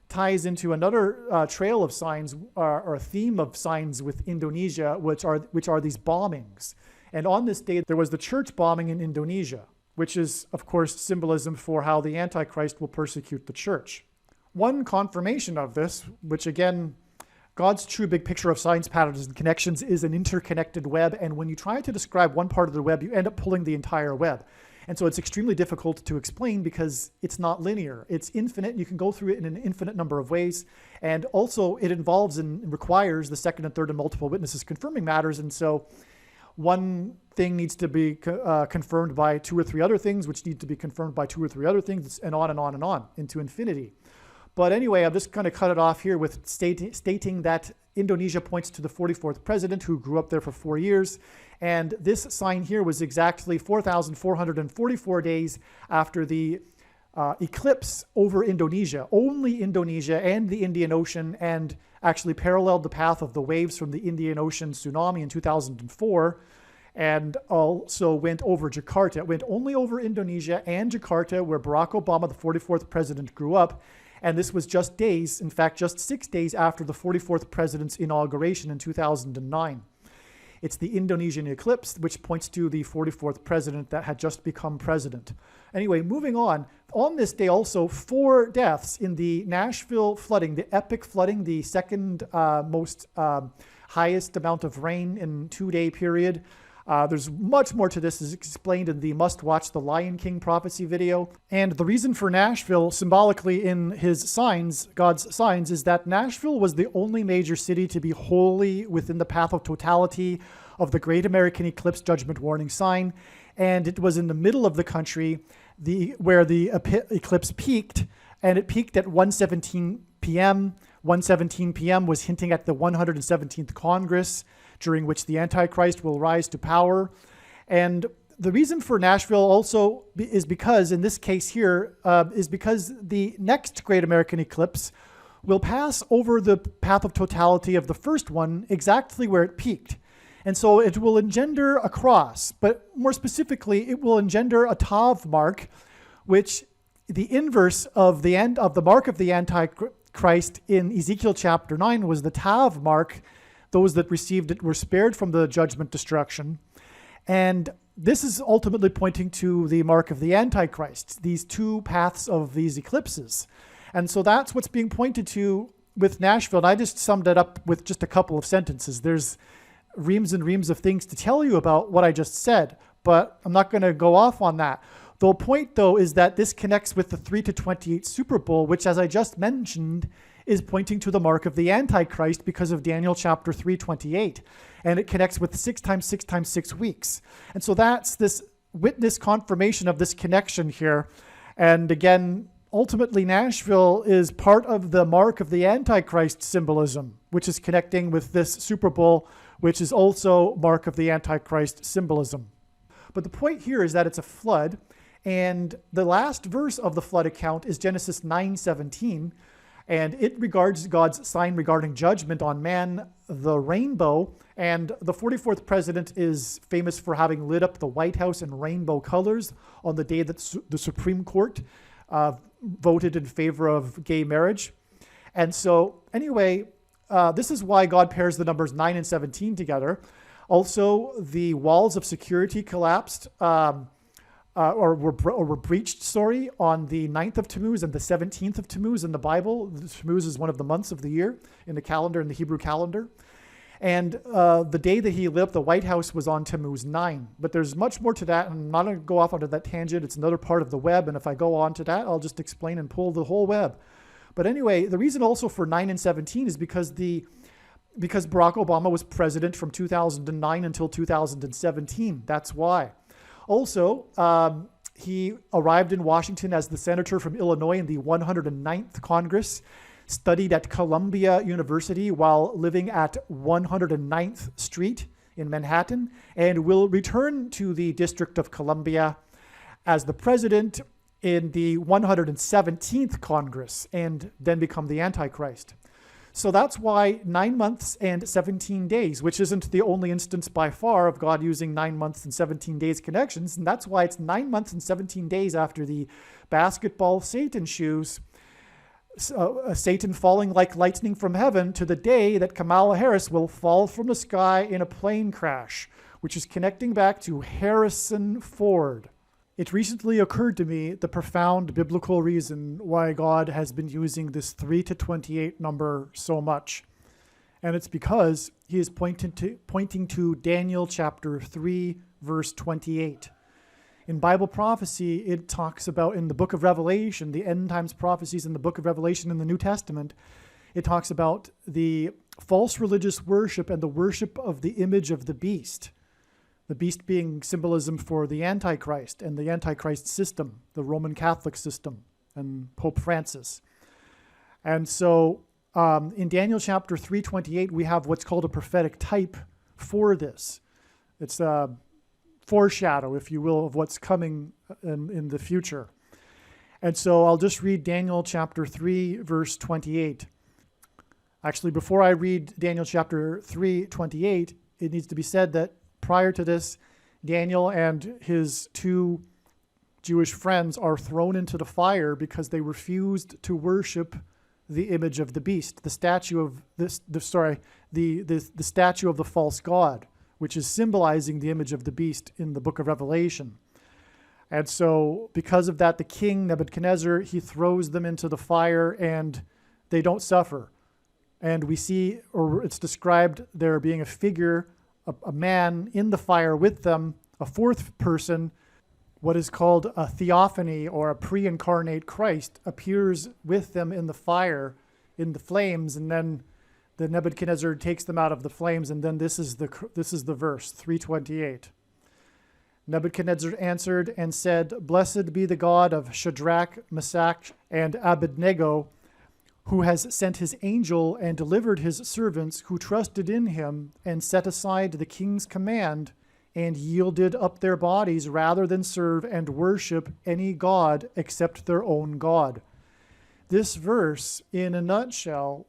ties into another trail of signs or a theme of signs with Indonesia, which are these bombings. And on this day, there was the church bombing in Indonesia, which is, of course, symbolism for how the Antichrist will persecute the church. One confirmation of this, which again, God's true big picture of signs, patterns, and connections is an interconnected web. And when you try to describe one part of the web, you end up pulling the entire web. And so it's extremely difficult to explain because it's not linear. It's infinite. You can go through it in an infinite number of ways. And also it involves and requires the second and third and multiple witnesses confirming matters. And so one thing needs to be confirmed by two or three other things, which need to be confirmed by two or three other things, and on and on and on into infinity. But anyway, I'm just going to cut it off here with stating that Indonesia points to the 44th president who grew up there for 4 years. And this sign here was exactly 4,444 days after the eclipse over Indonesia. Only Indonesia and the Indian Ocean, and actually paralleled the path of the waves from the Indian Ocean tsunami in 2004, and also went over Jakarta. It went only over Indonesia and Jakarta, where Barack Obama, the 44th president, grew up. And this was just days, in fact, just 6 days after the 44th president's inauguration in 2009. It's the Indonesian eclipse, which points to the 44th president that had just become president. Anyway, moving on. On this day also, 4 deaths in the Nashville flooding, the epic flooding, the second most highest amount of rain in 2-day period. There's much more to this, as explained in the must-watch The Lion King prophecy video. And the reason for Nashville, symbolically in his signs, God's signs, is that Nashville was the only major city to be wholly within the path of totality of the Great American Eclipse Judgment Warning sign. And it was in the middle of the country where the eclipse peaked, and it peaked at 1:17 p.m. 1:17 p.m. was hinting at the 117th Congress, during which the Antichrist will rise to power. And the reason for Nashville also is because, in this case here, is because the next Great American Eclipse will pass over the path of totality of the first one exactly where it peaked. And so it will engender a cross, but more specifically, it will engender a Tav mark, which the inverse of the end of the mark of the Antichrist in Ezekiel chapter 9 was the Tav mark. Those that received it were spared from the judgment destruction. And this is ultimately pointing to the mark of the Antichrist, these two paths of these eclipses. And so that's what's being pointed to with Nashville. And I just summed it up with just a couple of sentences. There's reams and reams of things to tell you about what I just said, but I'm not going to go off on that. The point, though, is that this connects with the 3-28 Super Bowl, which, as I just mentioned, is pointing to the mark of the Antichrist because of Daniel chapter 3:28. And it connects with 6 times 6 times 6 weeks. And so that's this witness confirmation of this connection here. And again, ultimately, Nashville is part of the mark of the Antichrist symbolism, which is connecting with this Super Bowl, which is also mark of the Antichrist symbolism. But the point here is that it's a flood. And the last verse of the flood account is Genesis 9:17. And it regards God's sign regarding judgment on man, the rainbow. And the 44th president is famous for having lit up the White House in rainbow colors on the day that the Supreme Court voted in favor of gay marriage. And so anyway, this is why God pairs the numbers 9 and 17 together. Also, the walls of security collapsed or were breached, on the 9th of Tammuz and the 17th of Tammuz in the Bible. Tammuz is one of the months of the year in the calendar, in the Hebrew calendar. And the day that he lit up the White House was on Tammuz 9. But there's much more to that, and I'm not going to go off onto that tangent. It's another part of the web, and if I go on to that, I'll just explain and pull the whole web. But anyway, the reason also for 9 and 17 is because Barack Obama was president from 2009 until 2017. That's why. Also, he arrived in Washington as the senator from Illinois in the 109th Congress, studied at Columbia University while living at 109th Street in Manhattan, and will return to the District of Columbia as the president in the 117th Congress, and then become the Antichrist. So that's why 9 months and 17 days, which isn't the only instance by far of God using 9 months and 17 days connections. And that's why it's 9 months and 17 days after the basketball Satan shoes, Satan falling like lightning from heaven, to the day that Kamala Harris will fall from the sky in a plane crash, which is connecting back to Harrison Ford. It recently occurred to me the profound biblical reason why God has been using this 3 to 28 number so much. And it's because he is pointing to Daniel chapter 3, verse 28. In Bible prophecy, it talks about, in the book of Revelation, the end times prophecies in the book of Revelation in the New Testament, it talks about the false religious worship and the worship of the image of the beast being symbolism for the Antichrist and the Antichrist system, the Roman Catholic system, and Pope Francis. And so in Daniel chapter 3:28, we have what's called a prophetic type for this. It's a foreshadow, if you will, of what's coming in the future. And so I'll just read Daniel chapter 3, verse 28. Actually, before I read Daniel chapter 3:28, it needs to be said that prior to this, Daniel and his two Jewish friends are thrown into the fire because they refused to worship the image of the beast, the statue of the statue of the false god, which is symbolizing the image of the beast in the book of Revelation. And so because of that, the king Nebuchadnezzar, he throws them into the fire and they don't suffer. And we see, or it's described there being a figure, a man in the fire with them, a fourth person, what is called a theophany or a pre-incarnate Christ, appears with them in the fire, in the flames, and then the Nebuchadnezzar takes them out of the flames, and then this is the verse, 3:28. Nebuchadnezzar answered and said, "Blessed be the God of Shadrach, Meshach, and Abednego, who has sent his angel and delivered his servants who trusted in him and set aside the king's command and yielded up their bodies rather than serve and worship any god except their own God." This verse, in a nutshell,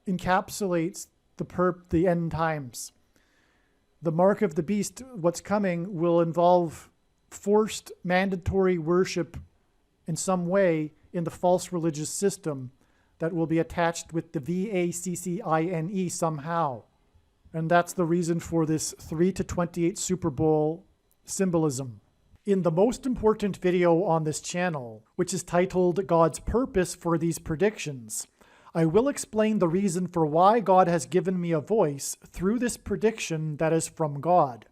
encapsulates the end times. The mark of the beast, what's coming, will involve forced mandatory worship in some way in the false religious system that will be attached with the VACCINE somehow. And that's the reason for this 3 to 28 Super Bowl symbolism. In the most important video on this channel, which is titled God's Purpose for These Predictions, I will explain the reason for why God has given me a voice through this prediction that is from God.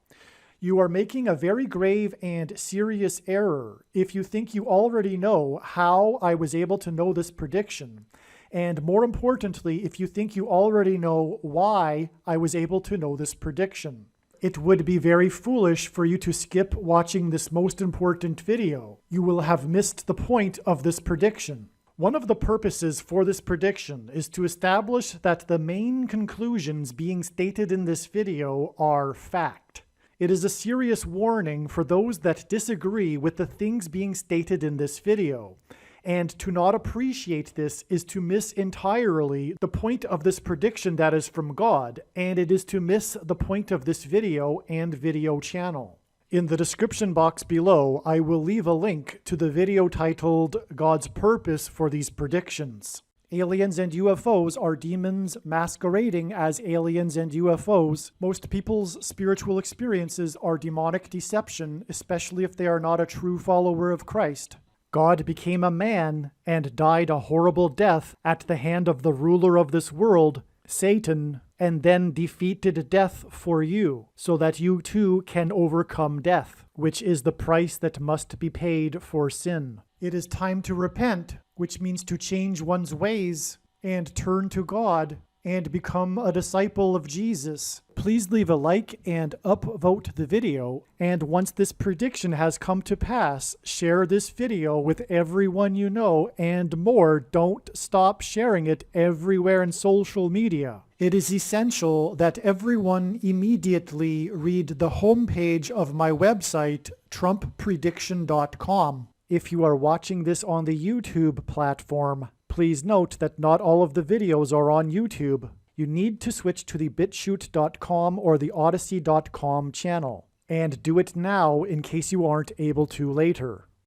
You are making a very grave and serious error if you think you already know how I was able to know this prediction. And more importantly, if you think you already know why I was able to know this prediction. It would be very foolish for you to skip watching this most important video. You will have missed the point of this prediction. One of the purposes for this prediction is to establish that the main conclusions being stated in this video are fact. It is a serious warning for those that disagree with the things being stated in this video. And to not appreciate this is to miss entirely the point of this prediction that is from God, and it is to miss the point of this video and video channel. In the description box below, I will leave a link to the video titled God's Purpose for These Predictions. Aliens and UFOs are demons masquerading as aliens and UFOs. Most people's spiritual experiences are demonic deception, especially if they are not a true follower of Christ. God became a man and died a horrible death at the hand of the ruler of this world, Satan, and then defeated death for you, so that you too can overcome death, which is the price that must be paid for sin. It is time to repent, which means to change one's ways and turn to God and become a disciple of Jesus. Please leave a like and upvote the video, and once this prediction has come to pass, share this video with everyone you know, and more, don't stop sharing it everywhere in social media. It is essential that everyone immediately read the homepage of my website, TrumpPrediction.com. If you are watching this on the YouTube platform, please note that not all of the videos are on YouTube. You need to switch to the BitChute.com or the Odyssey.com channel. And do it now in case you aren't able to later.